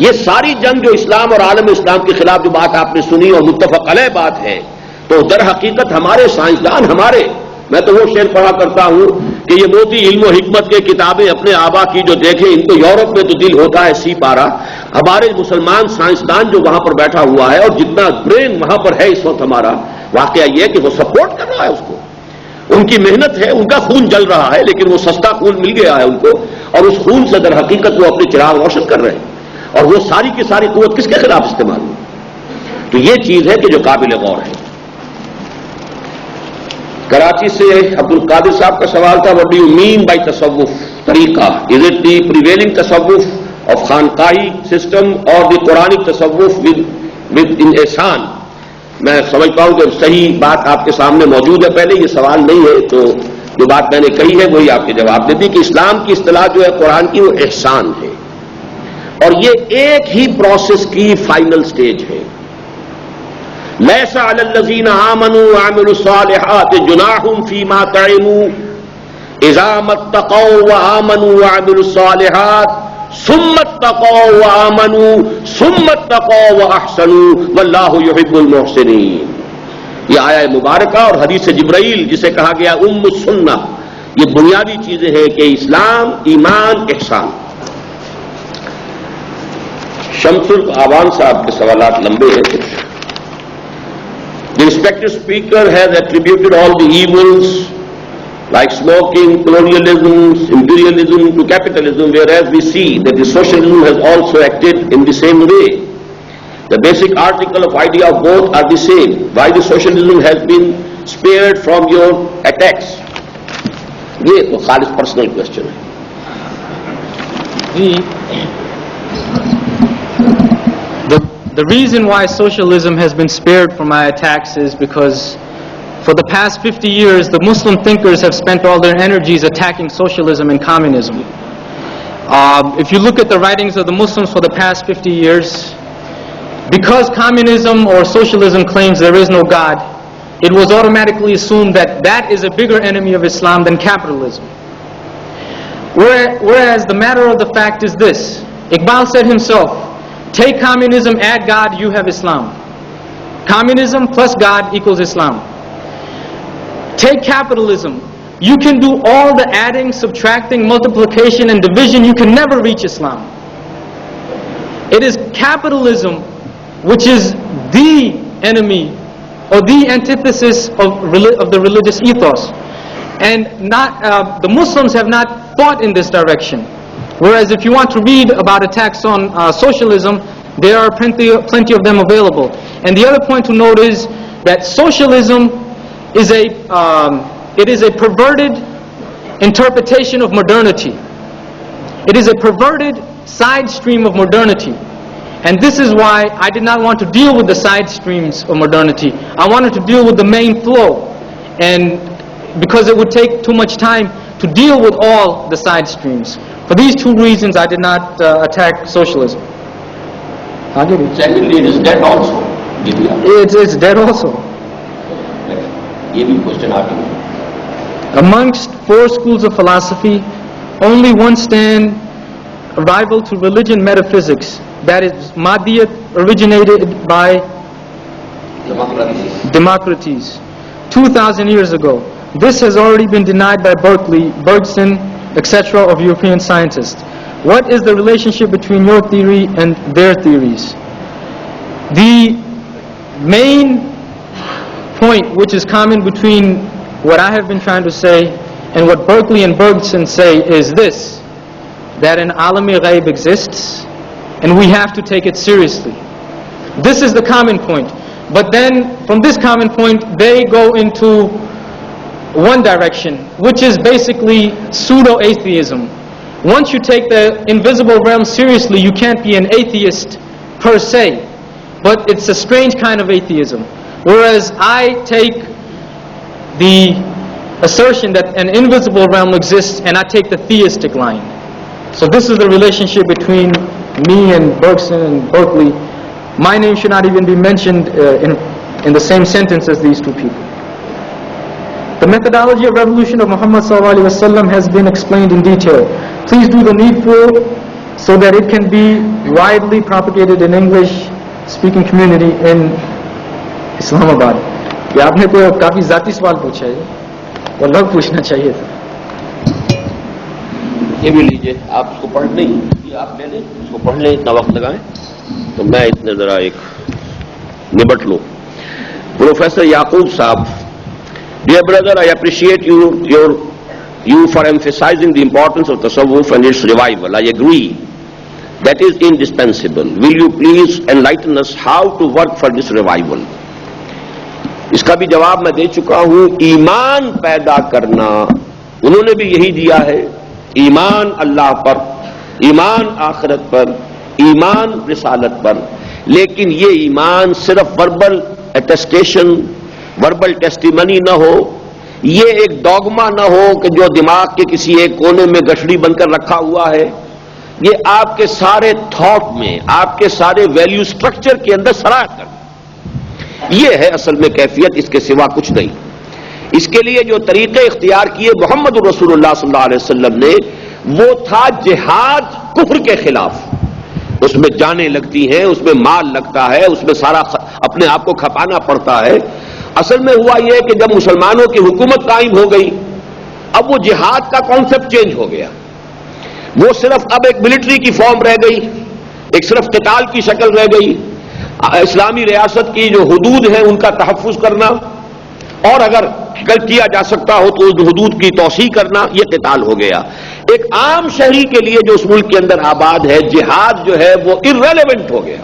یہ ساری جنگ جو اسلام اور عالم اسلام کے خلاف جو بات آپ نے سنی اور متفق علیہ بات ہے، تو در حقیقت ہمارے سائنسدان، میں تو وہ شعر پڑھا کرتا ہوں کہ یہ موتی علم و حکمت کے کتابیں اپنے آبا کی جو دیکھیں، ان کو یورپ میں تو دل ہوتا ہے سی پارا. ہمارے مسلمان سائنسدان جو وہاں پر بیٹھا ہوا ہے اور جتنا برین وہاں پر ہے اس وقت ہمارا، واقعہ یہ ہے کہ وہ سپورٹ کر رہا ہے اس کو. ان کی محنت ہے، ان کا خون جل رہا ہے، لیکن وہ سستا خون مل گیا ہے ان کو، اور اس خون سے در حقیقت وہ اپنے چراغ روشن کر رہے ہیں. اور وہ ساری کی ساری قوت کس کے خلاف استعمال ہوئی؟ तो ये चीज है कि जो काबिल गौर है। कराची से अब्दुल कादिर साहब का सवाल था, what do you mean by तसव्वुफ तरीका, इज इट द प्रिवेलिंग तसव्वुफ ऑफ खानकाही सिस्टम और द कुरानी तसव्वुफ विद इन एहसान। मैं समझता हूं कि सही बात आपके सामने मौजूद है, पहले ये सवाल नहीं है, तो जो बात मैंने कही है वही आपके जवाब देती कि इस्लाम की इस्तिलाह जो है कुरान की वो एहसान है, और ये एक ही प्रोसेस की फाइनल स्टेज है। लैसा अलल्लज़ीना आमनू व अमिलुस्सालिहात जुनाहुम फीमा तइमू इज़ा मत्तक़ौ व आमनू व अमिलुस्सालिहात सुम्मत्तक़ौ व आमनू सुम्मत्तक़ौ व अहसनू वल्लाहु युहिब्बुल मुहसिनीन। ये आया मुबारका और हदीस जिब्राइल जिसे कहा गया उम्मुस सुन्ना, ये बुनियादी चीजें हैं कि इस्लाम, ईमान, एहसान। शमसुल आवान साहब के सवालात लंबे हैं कुछ। The respected speaker has attributed all the evils like smoking, colonialism, imperialism to capitalism, whereas we see that the socialism has also acted in the same way. The basic article of idea of both are the same. Why the socialism has been spared from your attacks? ये तो खालिस personal question है। The reason why socialism has been spared from my attacks is because for the past 50 years the Muslim thinkers have spent all their energies attacking socialism and communism. If you look at the writings of the Muslims for the past 50 years, because communism or socialism claims there is no God, it was automatically assumed that that is a bigger enemy of Islam than capitalism. Whereas the matter of the fact is this: Iqbal said himself, take communism, add God, you have Islam. Communism plus God equals Islam. Take capitalism, you can do all the adding, subtracting, multiplication and division, you can never reach Islam. It is capitalism which is the enemy or the antithesis of the religious ethos, and not the Muslims have not thought in this direction. Whereas if you want to read about attacks on socialism, there are plenty of them available. And the other point to note is that socialism is a perverted interpretation of modernity. It is a perverted side stream of modernity. And this is why I did not want to deal with the side streams of modernity. I wanted to deal with the main flow, and because it would take too much time to deal with all the side streams. For these two reasons, I did not attack socialism. Secondly, it is dead also. It's dead also. ये भी question आगे। Amongst four schools of philosophy, only one stand a rival to religion metaphysics. That is, Madiyat originated by Democritus 2,000 years ago. This has already been denied by Berkeley, Bergson, etc. of European scientists. What is the relationship between your theory and their theories? The main point which is common between what I have been trying to say and what Berkeley and Bergson say is this: that an alam-e-ghaib exists and we have to take it seriously. This is the common point. But then from this common point they go into one direction, which is basically pseudo-atheism. Once you take the invisible realm seriously, you can't be an atheist per se, but it's a strange kind of atheism. Whereas I take the assertion that an invisible realm exists and I take the theistic line. So this is the relationship between me and Bergson and Berkeley. My name should not even be mentioned in the same sentence as these two people. The methodology of revolution of Muhammad ﷺ has been explained in detail. Please do the needful so that it can be widely propagated in English-speaking community in Islamabad. ये आपने तो काफी जाती सवाल पूछा है, वो लोग पूछना चाहिए था। ये भी लीजिए, आप उसको पढ़ लें, ये आप ले लें, उसको पढ़ लें, इतना वक्त लगाएं, तो मैं इतने जरा एक निबट लूं। प्रोफेसर याकूब साहब, dear brother, I appreciate you for emphasizing the importance of tasawwuf and its revival. I agree that is indispensable. Will you please enlighten us how to work for this revival? اس کا بھی جواب میں دے چکا ہوں. ایمان پیدا کرنا انہوں نے بھی یہی دیا ہے. ایمان اللہ پر, ایمان آخرت پر, ایمان رسالت پر. لیکن یہ ایمان صرف وربل اٹیسٹیشن, وربل ٹیسٹیمنی نہ ہو, یہ ایک ڈوگما نہ ہو کہ جو دماغ کے کسی ایک کونے میں گٹھڑی بن کر رکھا ہوا ہے. یہ آپ کے سارے تھاٹ میں, آپ کے سارے ویلیو سٹرکچر کے اندر سرایت کر. یہ ہے اصل میں کیفیت, اس کے سوا کچھ نہیں. اس کے لیے جو طریقے اختیار کیے محمد رسول اللہ صلی اللہ علیہ وسلم نے, وہ تھا جہاد کفر کے خلاف. اس میں جانیں لگتی ہیں, اس میں مال لگتا ہے, اس میں سارا اپنے آپ کو کھپانا پڑتا ہے. اصل میں ہوا یہ کہ جب مسلمانوں کی حکومت قائم ہو گئی, اب وہ جہاد کا کانسیپٹ چینج ہو گیا. وہ صرف اب ایک ملٹری کی فارم رہ گئی, ایک صرف قتال کی شکل رہ گئی. اسلامی ریاست کی جو حدود ہیں ان کا تحفظ کرنا, اور اگر کیا جا سکتا ہو تو اس حدود کی توسیع کرنا, یہ قتال ہو گیا. ایک عام شہری کے لیے جو اس ملک کے اندر آباد ہے, جہاد جو ہے وہ irrelevant ہو گیا.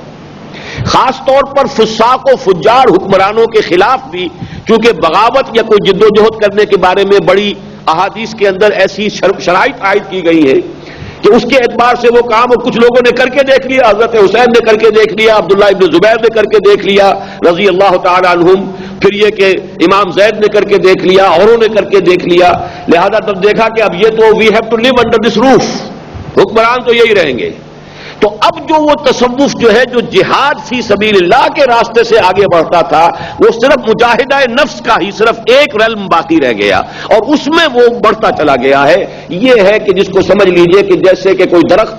خاص طور پر فساق و فجار حکمرانوں کے خلاف بھی, کیونکہ بغاوت یا کوئی جد و جہد کرنے کے بارے میں بڑی احادیث کے اندر ایسی شرائط عائد کی گئی ہے کہ اس کے اعتبار سے وہ کام کچھ لوگوں نے کر کے دیکھ لیا. حضرت حسین نے کر کے دیکھ لیا, عبداللہ ابن زبیر نے کر کے دیکھ لیا رضی اللہ تعالی عنہم, پھر یہ کہ امام زید نے کر کے دیکھ لیا, اوروں نے کر کے دیکھ لیا. لہذا تب دیکھا کہ اب یہ تو we have to live under this roof, حکمران تو یہی رہیں گے. تو اب جو وہ تصوف جو ہے, جو جہاد فی سبیل اللہ کے راستے سے آگے بڑھتا تھا, وہ صرف مجاہدہ نفس کا ہی صرف ایک ریلم باقی رہ گیا, اور اس میں وہ بڑھتا چلا گیا ہے. یہ ہے کہ جس کو سمجھ لیجئے کہ جیسے کہ کوئی درخت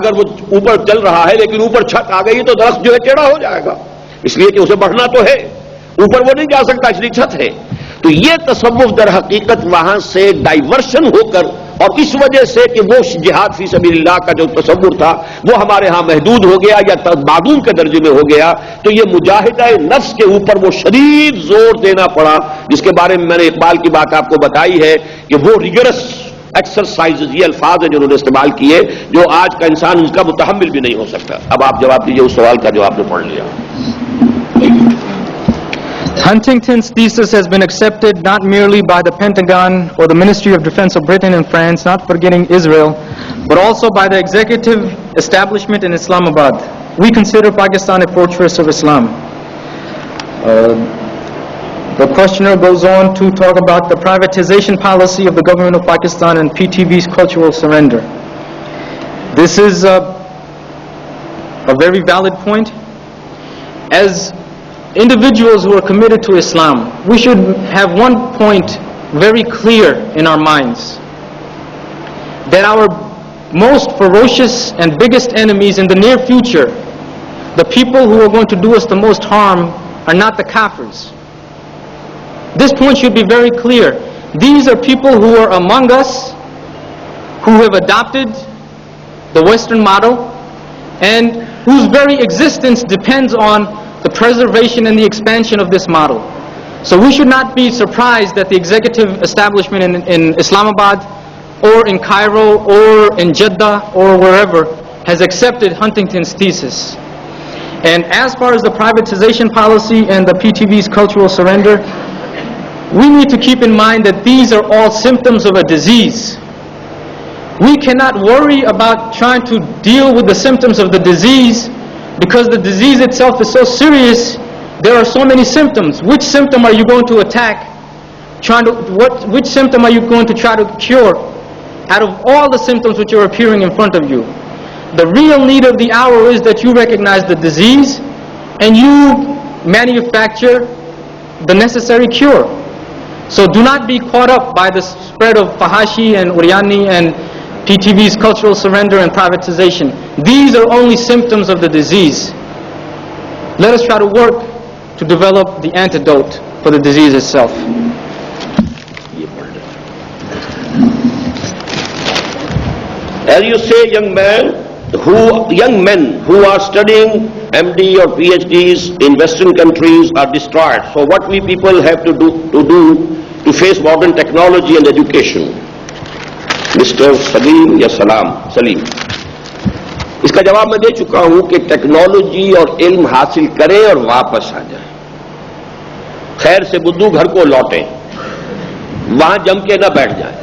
اگر وہ اوپر چل رہا ہے لیکن اوپر چھت آ گئی تو درخت جو ہے ٹیڑھا ہو جائے گا, اس لیے کہ اسے بڑھنا تو ہے, اوپر وہ نہیں جا سکتا اس لیے چھت ہے. تو یہ تصوف در حقیقت وہاں سے ڈائیورشن ہو کر, اور اس وجہ سے کہ وہ جہاد فی سبیل اللہ کا جو تصور تھا وہ ہمارے ہاں محدود ہو گیا یا معدوم کے درجے میں ہو گیا. تو یہ مجاہدہ نفس کے اوپر وہ شدید زور دینا پڑا, جس کے بارے میں میں نے اقبال کی بات آپ کو بتائی ہے کہ وہ ریگرس ایکسرسائزز, یہ الفاظ ہیں جو انہوں نے استعمال کیے, جو آج کا انسان ان کا متحمل بھی نہیں ہو سکتا. اب آپ جواب دیجئے اس سوال کا جو آپ نے پڑھ لیا. Huntington's thesis has been accepted not merely by the Pentagon or the Ministry of Defense of Britain and France, not forgetting Israel, but also by the executive establishment in Islamabad. We consider Pakistan a fortress of Islam. The questioner goes on to talk about the privatization policy of the government of Pakistan and PTV's cultural surrender. This is a very valid point. As individuals who are committed to Islam, we should have one point very clear in our minds, that our most ferocious and biggest enemies in the near future, the people who are going to do us the most harm, are not the kafirs. This point should be very clear. These are people who are among us, who have adopted the Western model, and whose very existence depends on the preservation and the expansion of this model. So we should not be surprised that the executive establishment in Islamabad or in Cairo or in Jeddah or wherever has accepted Huntington's thesis. And as far as the privatization policy and the PTV's cultural surrender, we need to keep in mind that these are all symptoms of a disease. We cannot worry about trying to deal with the symptoms of the disease, because the disease itself is so serious. There are so many symptoms. Which symptom are you going to attack? Which symptom are you going to try to cure out of all the symptoms which are appearing in front of you? The real need of the hour is that you recognize the disease and you manufacture the necessary cure. So do not be caught up by the spread of Fahashi and Uryani and PTV's cultural surrender and privatization. These are only symptoms of the disease. Let us try to work to develop the antidote for the disease itself. As you say, young men who are studying MD or PhDs in Western countries are destroyed. So what we people have to do to face modern technology and education? Mr. Salim, ya Salam, Salim. इसका जवाब मैं दे चुका हूं कि technology और इल्म हासिल करें और वापस आ जाए, खैर से बुद्धू घर को लौटें, वहां जम के न बैठ जाए।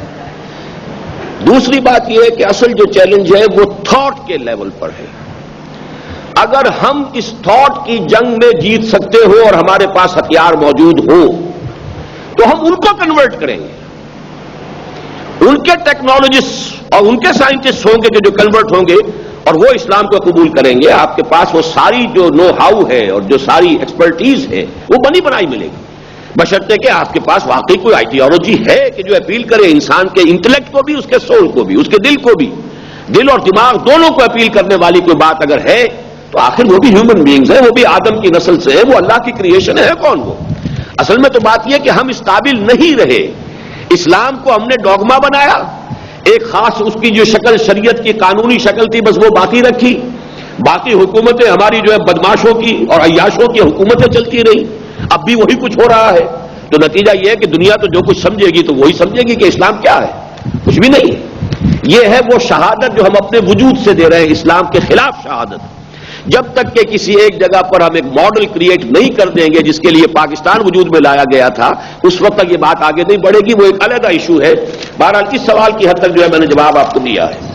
दूसरी बात यह है कि असल जो चैलेंज है वो थॉट के लेवल पर है। अगर हम इस थॉट की जंग में जीत सकते हो और हमारे पास हथियार मौजूद हो तो हम उनको कन्वर्ट करेंगे। उनके टेक्नोलॉजिस्ट और उनके साइंटिस्ट होंगे जो कन्वर्ट होंगे और वो इस्लाम को कबूल करेंगे। आपके पास वो सारी जो नो हाउ है और जो सारी एक्सपर्टीज है वो बनी बनाई मिलेगी, बशर्ते कि आपके पास वाकई कोई आइडियोलॉजी है कि जो अपील करे इंसान के इंटेलेक्ट को भी, उसके सोल को भी, उसके दिल को भी, दिल और दिमाग दोनों को अपील करने वाली कोई बात अगर है तो आखिर वो भी ह्यूमन बीइंग्स है, वो भी आदम की नस्ल से है, वो अल्लाह की क्रिएशन है। कौन वो? असल में तो बात यह कि हम इस काबिल नहीं रहे। इस्लाम को हमने डॉगमा बनाया, एक खास उसकी जो शक्ल शरीयत की कानूनी शक्ल थी बस वो बाकी रखी, बाकी हुकूमतें हमारी जो है बदमाशों की और अय्याशों की हुकूमतें चलती रही। अब भी वही कुछ हो रहा है। तो नतीजा यह है कि दुनिया तो जो कुछ समझेगी तो वही समझेगी कि इस्लाम क्या है, कुछ भी नहीं। यह है वो शहादत जो हम अपने वजूद से दे रहे हैं, इस्लाम के खिलाफ शहादत। जब तक कि किसी एक जगह पर हम एक मॉडल क्रिएट नहीं कर देंगे जिसके लिए पाकिस्तान वजूद में लाया गया था, उस वक्त तक ये बात आगे नहीं बढ़ेगी। वो एक अलग इशू है। बहरहाल इस सवाल की हद तक जो है मैंने जवाब आपको दिया है।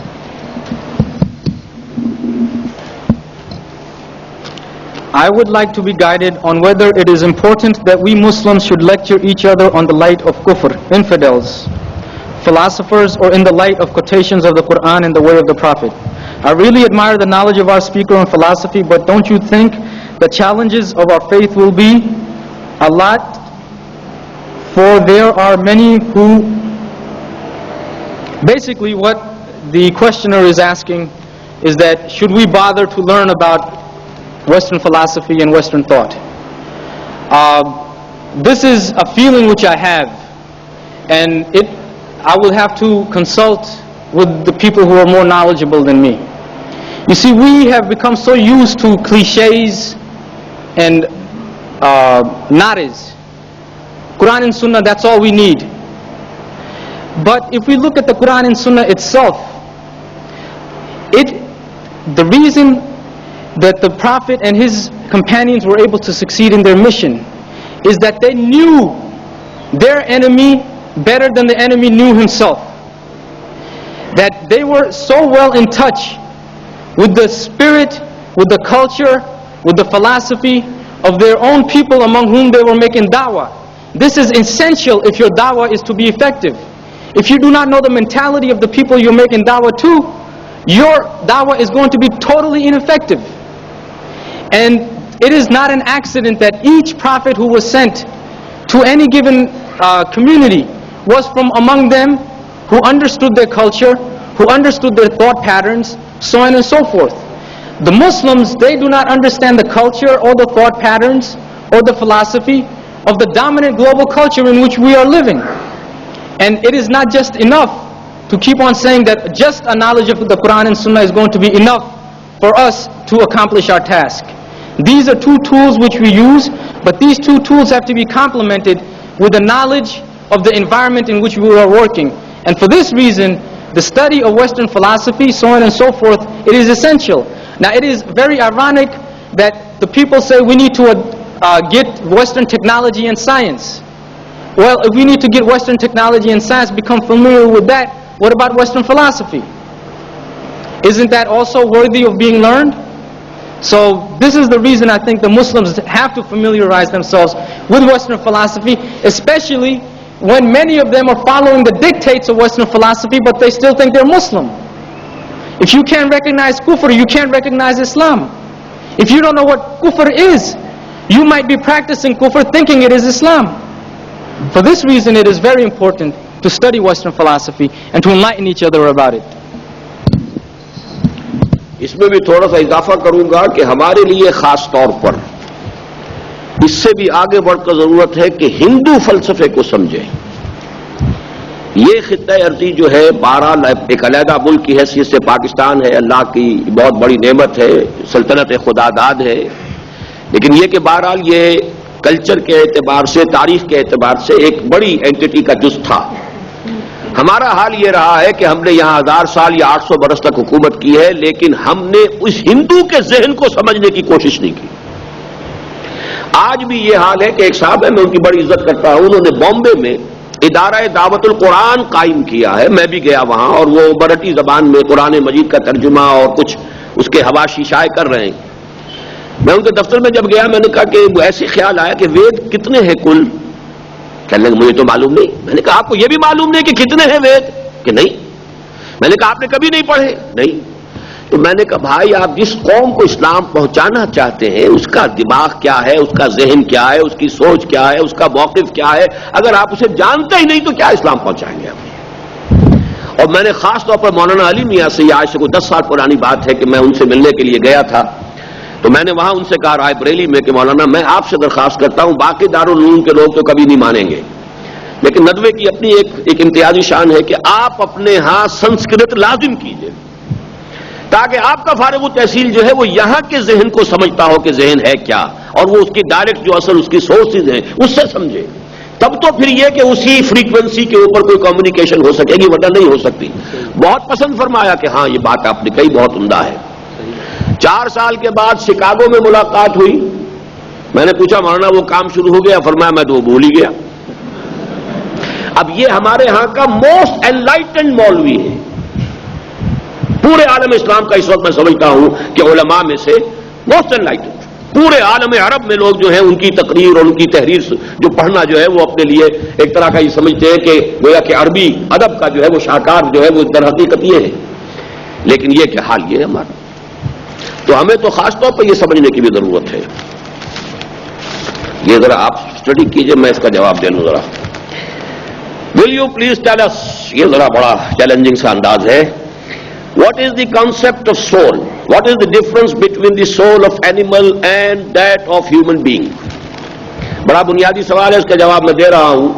I would like to be guided on whether it is important that we Muslims should lecture each other on the light of kufr, infidels, philosophers, or in the light of quotations of the Quran and the way of the Prophet. I really admire the knowledge of our speaker on philosophy, but don't you think the challenges of our faith will be a lot? For there are many who... Basically what the questioner is asking is that should we bother to learn about Western philosophy and Western thought? This is a feeling which I have, and I will have to consult with the people who are more knowledgeable than me. You see, we have become so used to cliches and nares. Quran and Sunnah, that's all we need. But if we look at the Quran and Sunnah itself, the reason that the Prophet and his companions were able to succeed in their mission is that they knew their enemy better than the enemy knew himself. That they were so well in touch with the spirit, with the culture, with the philosophy of their own people among whom they were making da'wah. This is essential if your da'wah is to be effective. If you do not know the mentality of the people you're making da'wah to, your da'wah is going to be totally ineffective. And it is not an accident that each prophet who was sent to any given community was from among them who understood their culture, who understood their thought patterns, so on and so forth. The Muslims, they do not understand the culture or the thought patterns or the philosophy of the dominant global culture in which we are living. And it is not just enough to keep on saying that just a knowledge of the Quran and Sunnah is going to be enough for us to accomplish our task. These are two tools which we use, but these two tools have to be complemented with the knowledge of the environment in which we are working. And for this reason, the study of Western philosophy, so on and so forth, it is essential. Now it is very ironic that the people say we need to get Western technology and science. Well, if we need to get Western technology and science, become familiar with that, what about Western philosophy? Isn't that also worthy of being learned? So this is the reason I think the Muslims have to familiarize themselves with Western philosophy, especially when many of them are following the dictates of Western philosophy, but they still think they're Muslim. If you can't recognize kufr, you can't recognize Islam. If you don't know what kufr is, you might be practicing kufr thinking it is Islam. For this reason, it is very important to study Western philosophy and to enlighten each other about it. इसमें भी थोड़ा सा इजाफा करूंगा कि हमारे लिए खास तौर पर इससे भी आगे बढ़कर जरूरत है कि हिंदू फलसफे को समझें। ये खित्ता अर्जी जो है बहरहाल एक अलहदा मुल्क की हैसियत से पाकिस्तान है, अल्लाह की बहुत बड़ी नेमत है, सल्तनत खुदादाद है, लेकिन ये कि बहरहाल ये कल्चर के एतबार से, तारीख के एतबार से एक बड़ी एंटिटी का जुज था। ہمارا حال یہ رہا ہے کہ ہم نے یہاں 1000 سال یا 800 برس تک حکومت کی ہے، لیکن ہم نے اس ہندو کے ذہن کو سمجھنے کی کوشش نہیں کی. آج بھی یہ حال ہے کہ ایک صاحب ہے، میں ان کی بڑی عزت کرتا ہوں، انہوں نے بامبے میں ادارہ دعوت القرآن قائم کیا ہے. میں بھی گیا وہاں، اور وہ مرٹھی زبان میں قرآن مجید کا ترجمہ اور کچھ اس کے حواشی شائع کر رہے ہیں. میں ان کے دفتر میں جب گیا، میں نے کہا کہ ایسے خیال آیا کہ وید کتنے ہیں کل؟ کہنے لگے مجھے تو معلوم نہیں. میں نے کہا آپ کو یہ بھی معلوم نہیں کہ کتنے ہیں وید؟ کہ نہیں. میں نے کہا آپ نے کبھی نہیں پڑھے؟ نہیں. تو میں نے کہا بھائی آپ جس قوم کو اسلام پہنچانا چاہتے ہیں اس کا دماغ کیا ہے، اس کا ذہن کیا ہے، اس کی سوچ کیا ہے، اس کا موقف کیا ہے؟ اگر آپ اسے جانتے ہی نہیں تو کیا اسلام پہنچائیں گے آپ؟ اور میں نے خاص طور پر مولانا علی میاں سے، یہ آج سے کوئی 10 سال پرانی بات ہے کہ میں ان سے ملنے کے لیے گیا تھا، تو میں نے وہاں ان سے کہا رائے بریلی میں کہ مولانا میں آپ سے درخواست کرتا ہوں، باقی دارالعلوم کے لوگ تو کبھی نہیں مانیں گے، لیکن ندوے کی اپنی ایک امتیازی شان ہے کہ آپ اپنے ہاں سنسکرت لازم کیجئے، تاکہ آپ کا فارغ التحصیل جو ہے وہ یہاں کے ذہن کو سمجھتا ہو کہ ذہن ہے کیا، اور وہ اس کی ڈائریکٹ جو اصل اس کی سورسز ہیں اس سے سمجھے. تب تو پھر یہ کہ اسی فریکوینسی کے اوپر کوئی کمیونیکیشن ہو سکے گی، ورنہ نہیں ہو سکتی. بہت پسند فرمایا کہ ہاں یہ بات آپ نے کہی بہت عمدہ ہے. 4 سال کے بعد شکاگو میں ملاقات ہوئی. میں نے پوچھا مولانا وہ کام شروع ہو گیا؟ فرمایا میں تو وہ بھول ہی گیا. اب یہ ہمارے ہاں کا موسٹ انلائٹنڈ مولوی ہے. پورے عالم اسلام کا اس وقت میں سمجھتا ہوں کہ علماء میں سے موسٹ انلائٹنڈ، پورے عالم عرب میں لوگ جو ہیں ان کی تقریر اور ان کی تحریر جو پڑھنا جو ہے وہ اپنے لیے ایک طرح کا یہ سمجھتے ہیں کہ گویا کہ عربی ادب کا جو ہے وہ شاہکار جو ہے وہ در حقیقت یہ ہے. لیکن یہ کہ حال یہ ہے ہمارا، تو ہمیں تو خاص طور پر یہ سمجھنے کی بھی ضرورت ہے. یہ ذرا آپ اسٹڈی کیجئے، میں اس کا جواب دے لوں ذرا. Will you please tell us, یہ ذرا بڑا چیلنجنگ سا انداز ہے. What is the concept of soul? What is the difference between the soul of animal and that of human being? بڑا بنیادی سوال ہے، اس کا جواب میں دے رہا ہوں.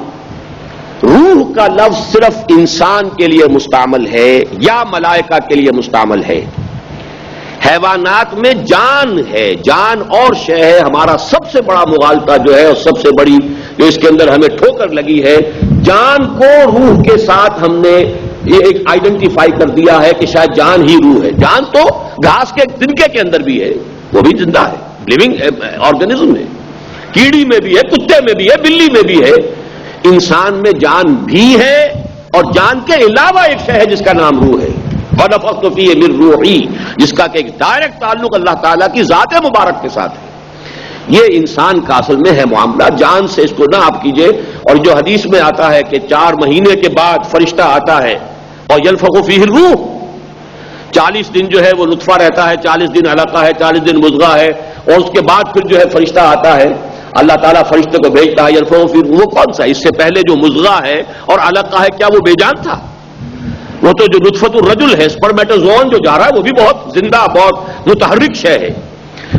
روح کا لفظ صرف انسان کے لیے مستعمل ہے یا ملائکہ کے لیے مستعمل ہے؟ حیوانات میں جان ہے، جان اور شے ہے. ہمارا سب سے بڑا مغالطہ جو ہے اور سب سے بڑی جو اس کے اندر ہمیں ٹھوکر لگی ہے، جان کو روح کے ساتھ ہم نے یہ ایک آئیڈینٹیفائی کر دیا ہے کہ شاید جان ہی روح ہے. جان تو گھاس کے تنکے کے اندر بھی ہے، وہ بھی زندہ ہے، لیونگ آرگنزم ہے. کیڑی میں بھی ہے، کتے میں بھی ہے، بلی میں بھی ہے. انسان میں جان بھی ہے اور جان کے علاوہ ایک شے ہے جس کا نام روح ہے. وَنَفَخْتُ فِيهِ مِن رُوحِي، جس کا کہ ایک ڈائریکٹ تعلق اللہ تعالیٰ کی ذات مبارک کے ساتھ ہے. یہ انسان کا اصل میں ہے معاملہ. جان سے اس کو نہ آپ کیجئے. اور جو حدیث میں آتا ہے کہ 4 مہینے کے بعد فرشتہ آتا ہے اور يَنفَخُ فِيهِ الروح، 40 دن جو ہے وہ نطفہ رہتا ہے، 40 دن علقہ ہے، 40 دن مضغہ ہے، اور اس کے بعد پھر جو ہے فرشتہ آتا ہے. اللہ تعالیٰ فرشتے کو بھیجتا ہے. يَنفَخُ فِيهِ الروح، وہ کون سا؟ اس سے پہلے جو مضغہ ہے اور علقہ ہے، کیا وہ بے جان تھا؟ وہ تو جو نطفۃ الرجل ہے، سپرمیٹوزوون جو جا رہا ہے، وہ بھی بہت زندہ، بہت متحرک شے ہے.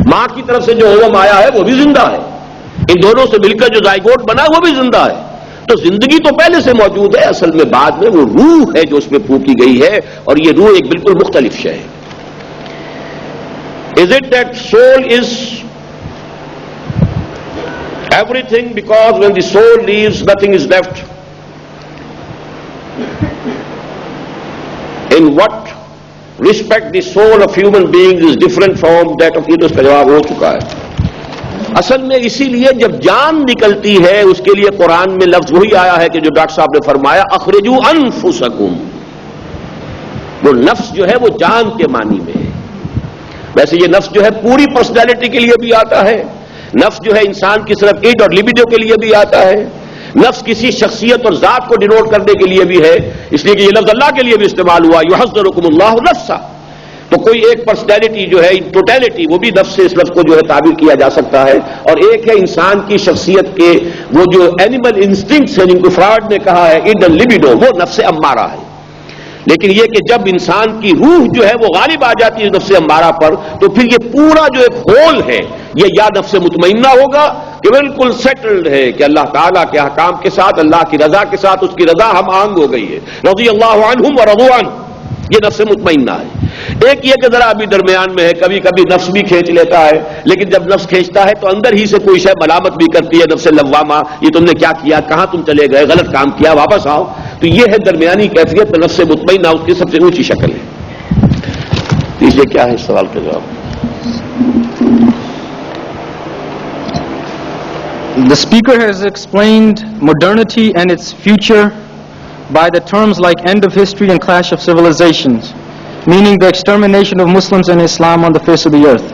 ماں کی طرف سے جو اوم آیا ہے وہ بھی زندہ ہے. ان دونوں سے مل کر جو زائگوٹ بنا وہ بھی زندہ ہے. تو زندگی تو پہلے سے موجود ہے، اصل میں بعد میں وہ روح ہے جو اس میں پھونکی گئی ہے، اور یہ روح ایک بالکل مختلف شے ہے. Is it that soul is everything, because when the soul leaves nothing is left? In what respect the soul of human beings is different from that of others؟ کا جواب ہو چکا ہے. اصل میں اسی لیے جب جان نکلتی ہے اس کے لیے قرآن میں لفظ وہی آیا ہے کہ جو ڈاکٹر صاحب نے فرمایا اخرجوا انفسکم. وہ نفس جو ہے وہ جان کے معنی میں ہے. ویسے یہ نفس جو ہے پوری پرسنالٹی کے لیے بھی آتا ہے. نفس جو ہے انسان کی صرف ایڈ اور لیبیڈو کے لیے بھی آتا ہے. نفس کسی شخصیت اور ذات کو ڈینوٹ کرنے کے لیے بھی ہے، اس لیے کہ یہ لفظ اللہ کے لیے بھی استعمال ہوا، یحذرکم اللہ نفسا. تو کوئی ایک پرسنالٹی جو ہے ٹوٹیلٹی، وہ بھی نفس سے اس لفظ کو جو ہے تعبیر کیا جا سکتا ہے. اور ایک ہے انسان کی شخصیت کے وہ جو اینیمل انسٹنکٹس ہیں جن کو فراڈ نے کہا ہے ایڈ اینڈ لیبیڈو، وہ نفس امارہ ہے. لیکن یہ کہ جب انسان کی روح جو ہے وہ غالب آ جاتی ہے نفس امارہ پر، تو پھر یہ پورا جو ایک ہول ہے یہ یا نفس مطمئنہ ہوگا کہ بالکل سیٹلڈ ہے کہ اللہ تعالیٰ کے احکام کے ساتھ، اللہ کی رضا کے ساتھ اس کی رضا ہم آہنگ ہو گئی ہے، رضی اللہ عنہم ورضوا عنہ. یہ نفس مطمئنہ ہے. ایک یہ کہ ذرا ابھی درمیان میں ہے، کبھی کبھی نفس بھی کھینچ لیتا ہے، لیکن جب نفس کھینچتا ہے تو اندر ہی سے کوئی شے ملامت بھی کرتی ہے، نفس لوامہ، یہ تم نے کیا کیا، کہاں تم چلے گئے، غلط کام کیا، واپس آؤ. तो ये है दरमियानी कैफियत, नफ्स मुतमइन्ना उसकी सबसे ऊंची शक्ल है। तीसरे क्या है इस सवाल का जवाब? The speaker has explained modernity and its future by the terms like end of history and clash of civilizations, meaning the extermination of Muslims and Islam on the face of the earth.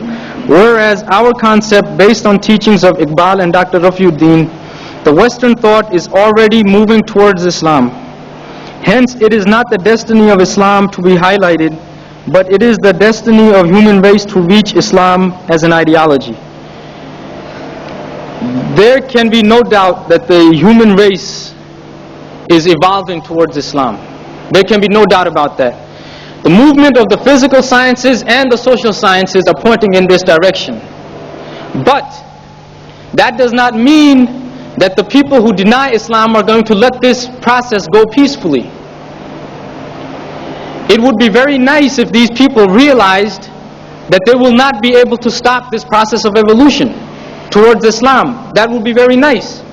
Whereas our concept, based on teachings of Iqbal and Dr. Rafiuddin, the Western thought is already moving towards Islam. Hence, it is not the destiny of Islam to be highlighted, but it is the destiny of human race to reach Islam as an ideology. There can be no doubt that the human race is evolving towards Islam. There can be no doubt about that. The movement of the physical sciences and the social sciences are pointing in this direction. But that does not mean that the people who deny Islam are going to let this process go peacefully. It would be very nice if these people realized that they will not be able to stop this process of evolution towards Islam. That would be very nice.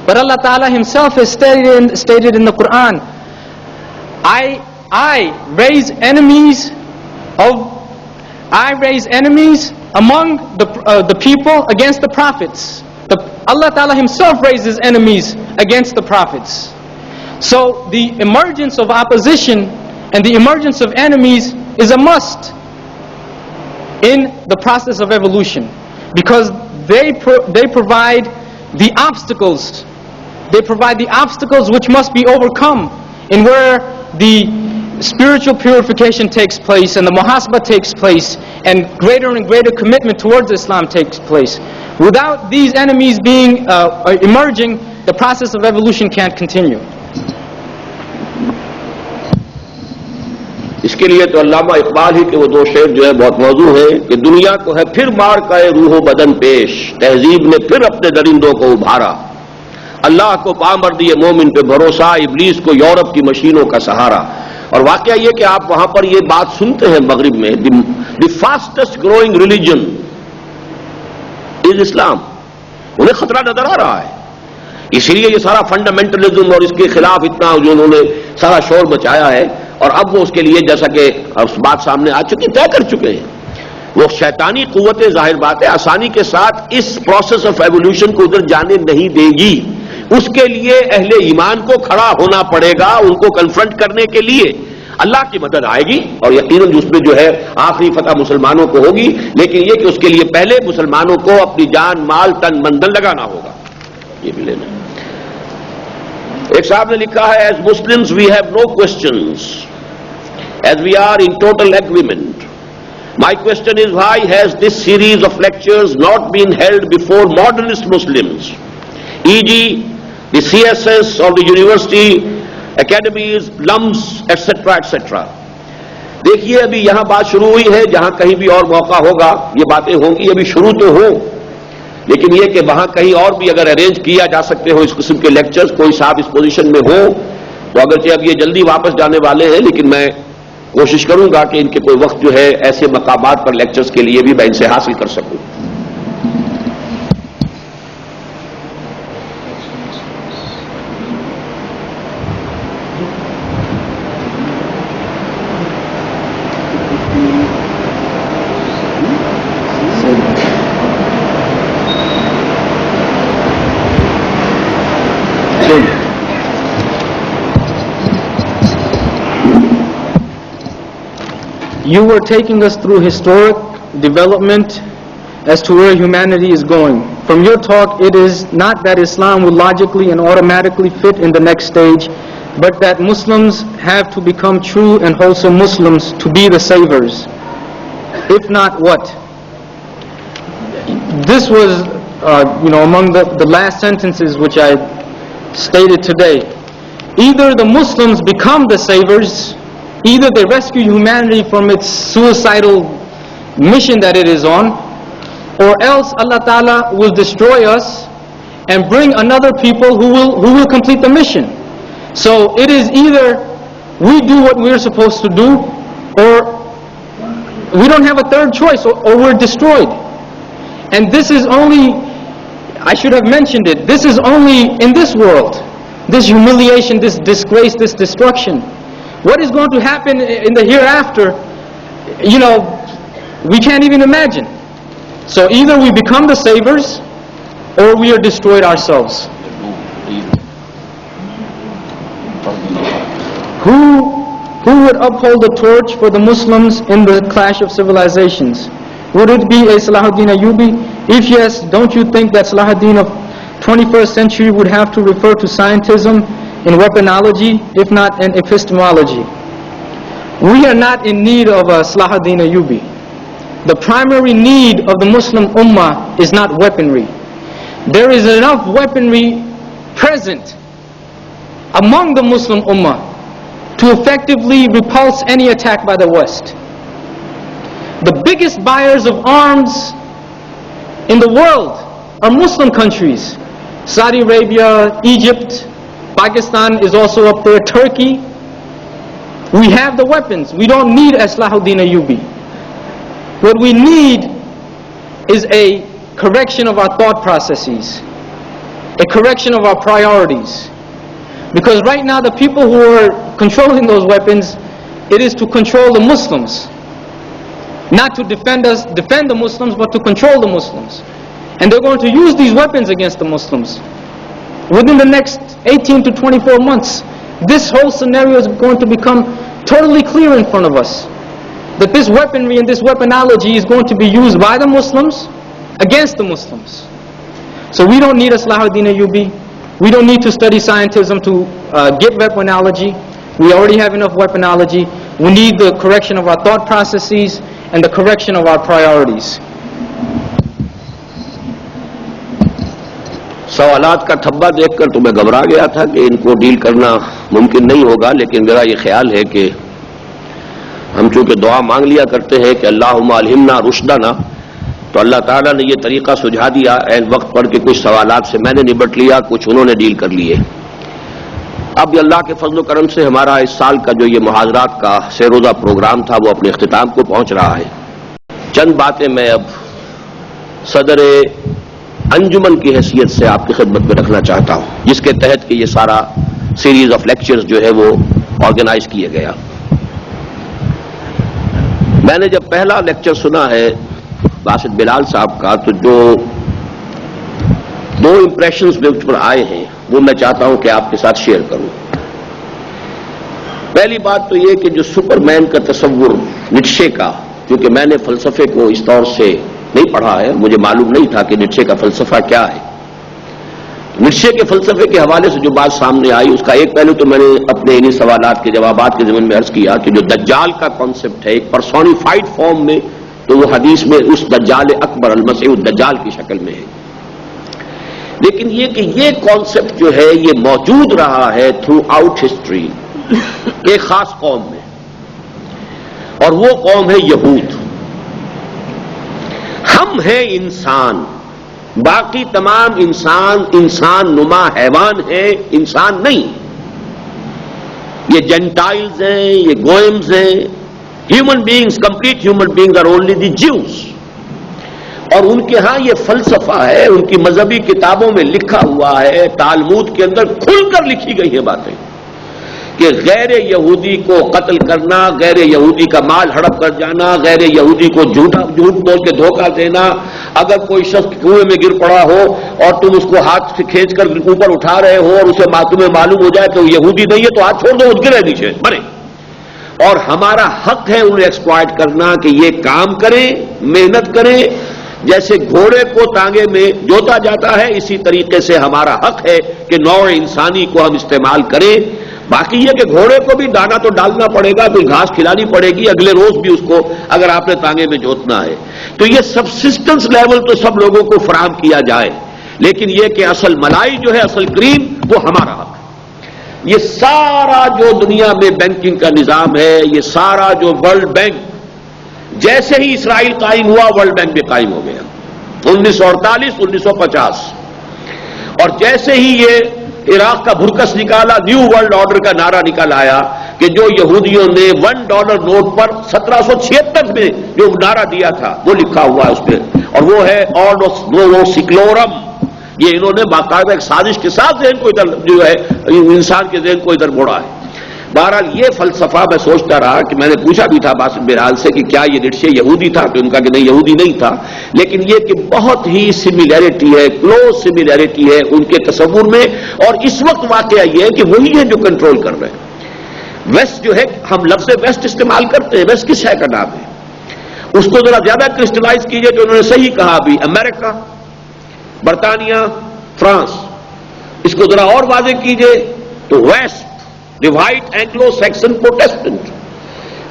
But Allah Ta'ala Himself has stated in the Quran, I raise enemies among the people against the prophets. Allah Ta'ala Himself raises enemies against the prophets. So the emergence of opposition and the emergence of enemies is a must in the process of evolution, because they provide the obstacles. They provide the obstacles which must be overcome, in where the spiritual purification takes place and the muhasabah takes place and greater commitment towards Islam takes place. Without these enemies being emerging, the process of evolution can't continue. इसके लिए तो अल्लामा इकबाल ही के वो दो शेर जो है बहुत मौजू है कि दुनिया को है फिर मार का रूह बदन पेश, तहजीब ने फिर अपने दरिंदों को उभारा, अल्लाह को पामर्दी मोमिन पे भरोसा, इब्लीस को यूरोप की मशीनों का सहारा। और वाकया ये कि आप वहां पर ये बात सुनते हैं मगरिब में, the fastest growing religion is इस्लाम। उन्हें खतरा नजर आ रहा है, इसीलिए ये सारा फंडामेंटलिज्म और इसके खिलाफ इतना जो उन्होंने सारा शोर मचाया है। और अब वो उसके लिए जैसा कि बात सामने आ चुकी, तय कर चुके हैं, वो शैतानी कुव्वतें जाहिर बात है आसानी के साथ इस प्रोसेस ऑफ एवोल्यूशन को उधर जाने नहीं देगी। उसके लिए अहले ईमान को खड़ा होना पड़ेगा, उनको कन्फ्रंट करने के लिए अल्लाह की मदद आएगी और यकीनन उसमें जो है आखिरी फतह मुसलमानों को होगी। लेकिन ये कि उसके लिए पहले मुसलमानों को अपनी जान माल तन मन धन लगाना होगा, ये भी लेना। एक साहब ने लिखा है, as Muslims we have no questions as we are in total agreement. My question is, why has this series of lectures not been held before modernist Muslims, e.g. the CSS or the university academies, LUMS, etc., etc. देखिए अभी यहां बात शुरू हुई है, जहां कहीं भी और मौका होगा ये बातें होंगी, अभी शुरू तो हो, लेकिन ये कि वहां कहीं और भी अगर अरेंज किया जा सकते हो इस किस्म के लेक्चर्स, कोई साहब इस पोजीशन में हो तो, अगरचे अब ये जल्दी वापस जाने वाले हैं, लेकिन मैं कोशिश करूंगा कि इनके कोई वक्त जो है ऐसे मकामात पर लेक्चर्स के लिए भी मैं इनसे हासिल कर सकूं। You were taking us through historic development as to where humanity is going. From your talk, it is not that Islam will logically and automatically fit in the next stage, but that Muslims have to become true and wholesome Muslims to be the savers. If not, what? This was, among the last sentences which I stated today. Either the Muslims become the savers, either they rescue humanity from its suicidal mission that it is on, or else Allah Ta'ala will destroy us and bring another people who will complete the mission. So it is either we do what we're supposed to do, or we don't have a third choice, or we're destroyed. And this is only, I should have mentioned it, this is only in this world. this humiliation, this disgrace, this destruction. What is going to happen in the hereafter, we can't even imagine. So either we become the savers or we are destroyed ourselves. Who would uphold the torch for the Muslims in the clash of civilizations? Would it be a Salahuddin Ayyubi? If yes, don't you think that Salahuddin of 21st century would have to refer to scientism in weaponology, if not in epistemology? We are not in need of a Salahuddin Ayyubi. The primary need of the Muslim Ummah is not weaponry. There is enough weaponry present among the Muslim Ummah to effectively repulse any attack by the West. The biggest buyers of arms in the world are Muslim countries. Saudi Arabia, Egypt, Pakistan is also up there, Turkey. We have the weapons. We don't need a Salahuddin Ayyubi. What we need is a correction of our thought processes, a correction of our priorities. Because right now the people who are controlling those weapons, it is to control the Muslims. Not to defend the Muslims, but to control the Muslims. And they're going to use these weapons against the Muslims. Within the next 18 to 24 months, this whole scenario is going to become totally clear in front of us. That this weaponry and this weaponology is going to be used by the Muslims against the Muslims. So we don't need a Salahuddin Ayyubi. We don't need to study scientism to get weaponology. We already have enough weaponology. We need the correction of our thought processes and the correction of our priorities. سوالات کا تھبا دیکھ کر تو میں گھبرا گیا تھا کہ ان کو ڈیل کرنا ممکن نہیں ہوگا، لیکن میرا یہ خیال ہے کہ ہم چونکہ دعا مانگ لیا کرتے ہیں کہ اللہم الہمنا رشدنا، تو اللہ تعالیٰ نے یہ طریقہ سجھا دیا عین وقت پر کہ کچھ سوالات سے میں نے نبٹ لیا، کچھ انہوں نے ڈیل کر لیے. اب اللہ کے فضل و کرم سے ہمارا اس سال کا جو یہ محاضرات کا سہ روزہ پروگرام تھا وہ اپنے اختتام کو پہنچ رہا ہے. چند باتیں میں اب صدر انجمن کی حیثیت سے آپ کی خدمت میں رکھنا چاہتا ہوں، جس کے تحت کہ یہ سارا سیریز آف لیکچرز جو ہے وہ آرگنائز کیے گیا. میں نے جب پہلا لیکچر سنا ہے باسط بلال صاحب کا، تو جو دو امپریشنز مجھ پر آئے ہیں وہ میں چاہتا ہوں کہ آپ کے ساتھ شیئر کروں. پہلی بات تو یہ کہ جو سپر مین کا تصور نیٹشے کا، کیونکہ میں نے فلسفے کو اس طور سے نہیں پڑھا ہے، مجھے معلوم نہیں تھا کہ نیٹشے کا فلسفہ کیا ہے. نیٹشے کے فلسفے کے حوالے سے جو بات سامنے آئی، اس کا ایک پہلو تو میں نے اپنے انہی سوالات کے جوابات کے ضمن میں عرض کیا کہ جو دجال کا کانسیپٹ ہے ایک پرسونیفائڈ فارم میں، تو وہ حدیث میں اس دجال اکبر المسیح الدجال کی شکل میں ہے. لیکن یہ کہ یہ کانسیپٹ جو ہے یہ موجود رہا ہے تھرو آؤٹ ہسٹری ایک خاص قوم میں، اور وہ قوم ہے یہود. ہم ہیں انسان، باقی تمام انسان نما حیوان ہیں، انسان نہیں. یہ جینٹائلز ہیں، یہ گوئمز ہیں. Human beings, complete human beings are only the Jews. اور ان کے ہاں یہ فلسفہ ہے، ان کی مذہبی کتابوں میں لکھا ہوا ہے، تالمود کے اندر کھل کر لکھی گئی ہیں باتیں کہ غیر یہودی کو قتل کرنا، غیر یہودی کا مال ہڑپ کر جانا، غیر یہودی کو جھوٹ بول کے دھوکہ دینا. اگر کوئی شخص کنویں میں گر پڑا ہو اور تم اس کو ہاتھ سے کھینچ کر اوپر اٹھا رہے ہو اور اسے تمہیں معلوم ہو جائے کہ وہ یہودی نہیں ہے تو ہاتھ چھوڑ دو، اس گرے نیچے مرے. اور ہمارا حق ہے انہیں ایکسپلائٹ کرنا کہ یہ کام کریں، محنت کریں. جیسے گھوڑے کو تانگے میں جوتا جاتا ہے، اسی طریقے سے ہمارا حق ہے کہ نوع انسانی کو ہم استعمال کریں. باقی یہ کہ گھوڑے کو بھی دانا تو ڈالنا پڑے گا، کوئی گھاس کھلانی پڑے گی اگلے روز بھی اس کو، اگر آپ نے تانگے میں جوتنا ہے. تو یہ سبسسٹنس لیول تو سب لوگوں کو فراہم کیا جائے، لیکن یہ کہ اصل ملائی جو ہے، اصل کریم، وہ ہمارا حق. یہ سارا جو دنیا میں بینکنگ کا نظام ہے، یہ سارا جو ورلڈ بینک، جیسے ہی اسرائیل قائم ہوا ورلڈ بینک بھی قائم ہو گیا 1948 1950. اور جیسے ہی یہ عراق کا بھرکس نکالا، نیو ورلڈ آرڈر کا نعرہ نکل آیا کہ جو یہودیوں نے $1 نوٹ پر 1776 میں جو نعرہ دیا تھا وہ لکھا ہوا ہے اس پہ، اور وہ ہے آرڈوس نوو سیکلورم، یہ انہوں نے باقاعدہ ایک سازش کے ساتھ ذہن کو ادھر جو ہے انسان کے ذہن کو ادھر موڑا ہے. بہرحال یہ فلسفہ میں سوچتا رہا کہ میں نے پوچھا بھی تھا باسط بلال سے کہ کیا یہ نیٹشے یہودی تھا، تو ان کا کہ نہیں یہودی نہیں تھا، لیکن یہ کہ بہت ہی سملیرٹی ہے، کلوز سملیرٹی ہے ان کے تصور میں. اور اس وقت واقعہ یہ ہے کہ وہی ہے جو کنٹرول کر رہے ہیں. ویسٹ جو ہے، ہم لفظ ویسٹ استعمال کرتے ہیں، ویسٹ کس ہے کا نام ہے؟ اس کو ذرا زیادہ کرسٹلائز کیجئے تو انہوں نے صحیح کہا بھی امریکہ، برطانیہ، فرانس. اس کو ذرا اور واضح کیجئے تو ویسٹ the white Anglo Saxon Protestant.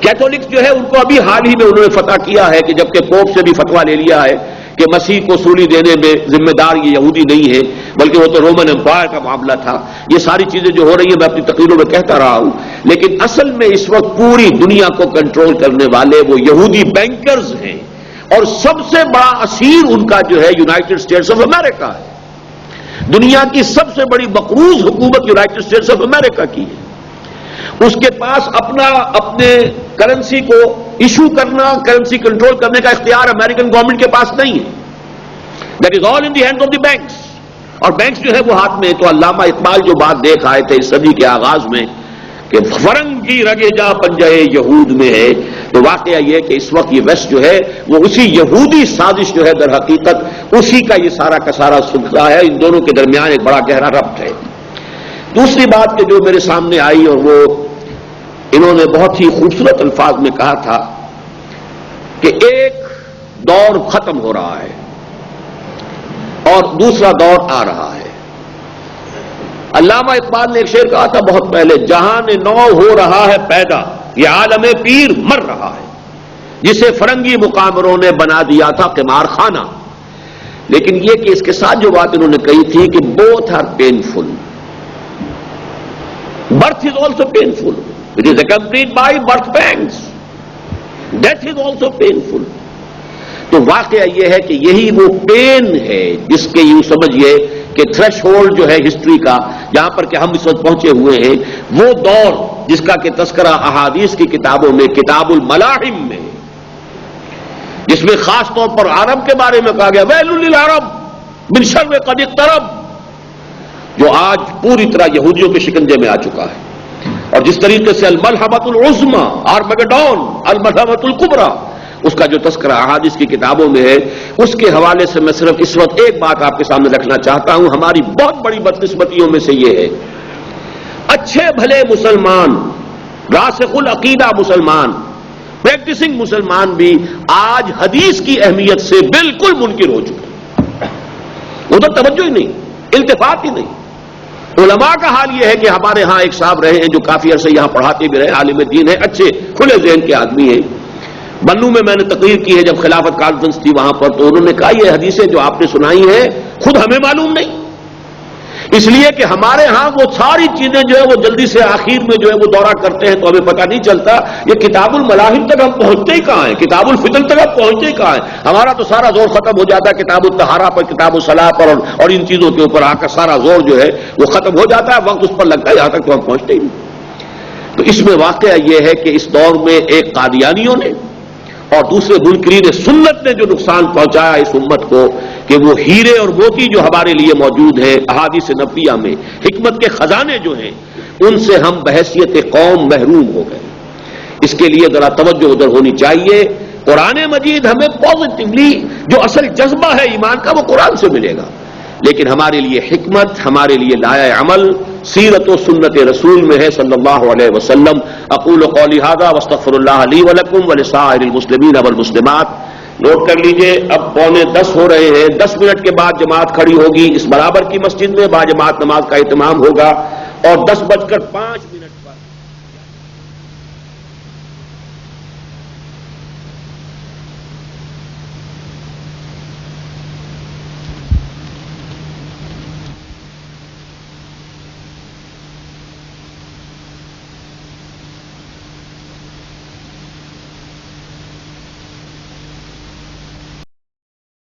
Catholics جو ہے ان کو ابھی حال ہی میں انہوں نے فتح کیا ہے کہ جبکہ پوپ سے بھی فتویٰ لے لیا ہے کہ مسیح کو سولی دینے میں ذمہ دار یہ یہودی نہیں ہے بلکہ وہ تو رومن امپائر کا معاملہ تھا. یہ ساری چیزیں جو ہو رہی ہیں میں اپنی تقریروں میں کہتا رہا ہوں، لیکن اصل میں اس وقت پوری دنیا کو کنٹرول کرنے والے وہ یہودی بینکرز ہیں، اور سب سے بڑا اسیر ان کا جو ہے یونائٹڈ اسٹیٹس آف امریکہ ہے. دنیا کی سب سے بڑی مقروض حکومت یونائٹڈ اسٹیٹس آف امریکہ کی ہے. اس کے پاس اپنے کرنسی کو ایشو کرنا، کرنسی کنٹرول کرنے کا اختیار امریکن گورنمنٹ کے پاس نہیں ہے. That is all in the hands of the banks, اور بینکس جو ہے وہ ہاتھ میں. تو علامہ اقبال جو بات دیکھ آئے تھے اس صدی کے آغاز میں کہ فرنگی رگے جا پنجے یہود میں ہے، تو واقعہ یہ کہ اس وقت یہ ویسٹ جو ہے وہ اسی یہودی سازش جو ہے در حقیقت اسی کا یہ سارا کا سارا سلسلہ ہے. ان دونوں کے درمیان ایک بڑا گہرا ربط ہے. دوسری بات کہ جو میرے سامنے آئی اور وہ انہوں نے بہت ہی خوبصورت الفاظ میں کہا تھا کہ ایک دور ختم ہو رہا ہے اور دوسرا دور آ رہا ہے. علامہ اقبال نے ایک شعر کہا تھا بہت پہلے، جہان نو ہو رہا ہے پیدا، یہ عالم پیر مر رہا ہے، جسے فرنگی مقامروں نے بنا دیا تھا قمار خانہ. لیکن یہ کہ اس کے ساتھ جو بات انہوں نے کہی تھی کہ both are painful. Birth is also painful. It is accompanied by birth pangs. Death is also painful. تو واقعہ یہ ہے کہ یہی وہ پین ہے جس کے یوں سمجھئے کہ تھریش ہولڈ جو ہے ہسٹری کا، جہاں پر کہ ہم اس وقت پہنچے ہوئے ہیں، وہ دور جس کا کہ تذکرہ احادیث کی کتابوں میں کتاب الملاحم میں، جس میں خاص طور پر عرب کے بارے میں کہا گیا ویل للعرب من شر قد اقترب، جو آج پوری طرح یہودیوں کے شکنجے میں آ چکا ہے. اور جس طریقے سے الملحمۃ العظمی، آرمگڈون، الملحمۃ الکبریٰ، اس کا جو تذکرہ احادیث کی کتابوں میں ہے، اس کے حوالے سے میں صرف اس وقت ایک بات آپ کے سامنے رکھنا چاہتا ہوں. ہماری بہت بڑی بدقسمتیوں میں سے یہ ہے، اچھے بھلے مسلمان، راسخ العقیدہ مسلمان، پریکٹسنگ مسلمان بھی آج حدیث کی اہمیت سے بالکل منکر ہو چکے. ادھر توجہ ہی نہیں، التفات ہی نہیں. علماء کا حال یہ ہے کہ ہمارے ہاں ایک صاحب رہے ہیں جو کافی عرصے یہاں پڑھاتے بھی رہے، عالم دین ہے، اچھے کھلے ذہن کے آدمی ہیں. بنو میں نے تقریر کی ہے جب خلافت کانفرنس تھی وہاں پر، تو انہوں نے کہا یہ حدیثیں جو آپ نے سنائی ہیں خود ہمیں معلوم نہیں، اس لیے کہ ہمارے ہاں وہ ساری چیزیں جو ہے وہ جلدی سے آخر میں جو ہے وہ دورہ کرتے ہیں تو ہمیں پتہ نہیں چلتا. یہ کتاب الملاحم تک ہم پہنچتے ہی کہاں ہیں، کتاب الفتن تک ہم پہنچتے ہی کہاں ہیں. ہمارا تو سارا زور ختم ہو جاتا ہے کتاب الطہارہ پر، کتاب الصلاۃ پر، اور ان چیزوں کے اوپر آ کر سارا زور جو ہے وہ ختم ہو جاتا ہے، وقت اس پر لگتا ہے، یہاں تک تو ہم پہنچتے ہی نہیں. تو اس میں واقعہ یہ ہے کہ اس دور میں ایک قادیانیوں نے اور دوسرے منکرین سنت نے جو نقصان پہنچایا اس امت کو کہ وہ ہیرے اور موتی جو ہمارے لیے موجود ہیں احادیث نبویہ میں، حکمت کے خزانے جو ہیں، ان سے ہم بحیثیت قوم محروم ہو گئے. اس کے لیے ذرا توجہ ادھر ہونی چاہیے. قرآن مجید ہمیں پازیٹیولی جو اصل جذبہ ہے ایمان کا وہ قرآن سے ملے گا، لیکن ہمارے لیے حکمت، ہمارے لیے لائحہ عمل سیرت و سنت رسول میں ہے صلی اللہ علیہ وسلم. اقول قولی ھذا واستغفر اللہ لی ولکم ولسائر المسلمین والمسلمات. نوٹ کر لیجئے اب 9:45 ہو رہے ہیں، 10 منٹ کے بعد جماعت کھڑی ہوگی اس برابر کی مسجد میں، با جماعت نماز کا اہتمام ہوگا، اور 10:05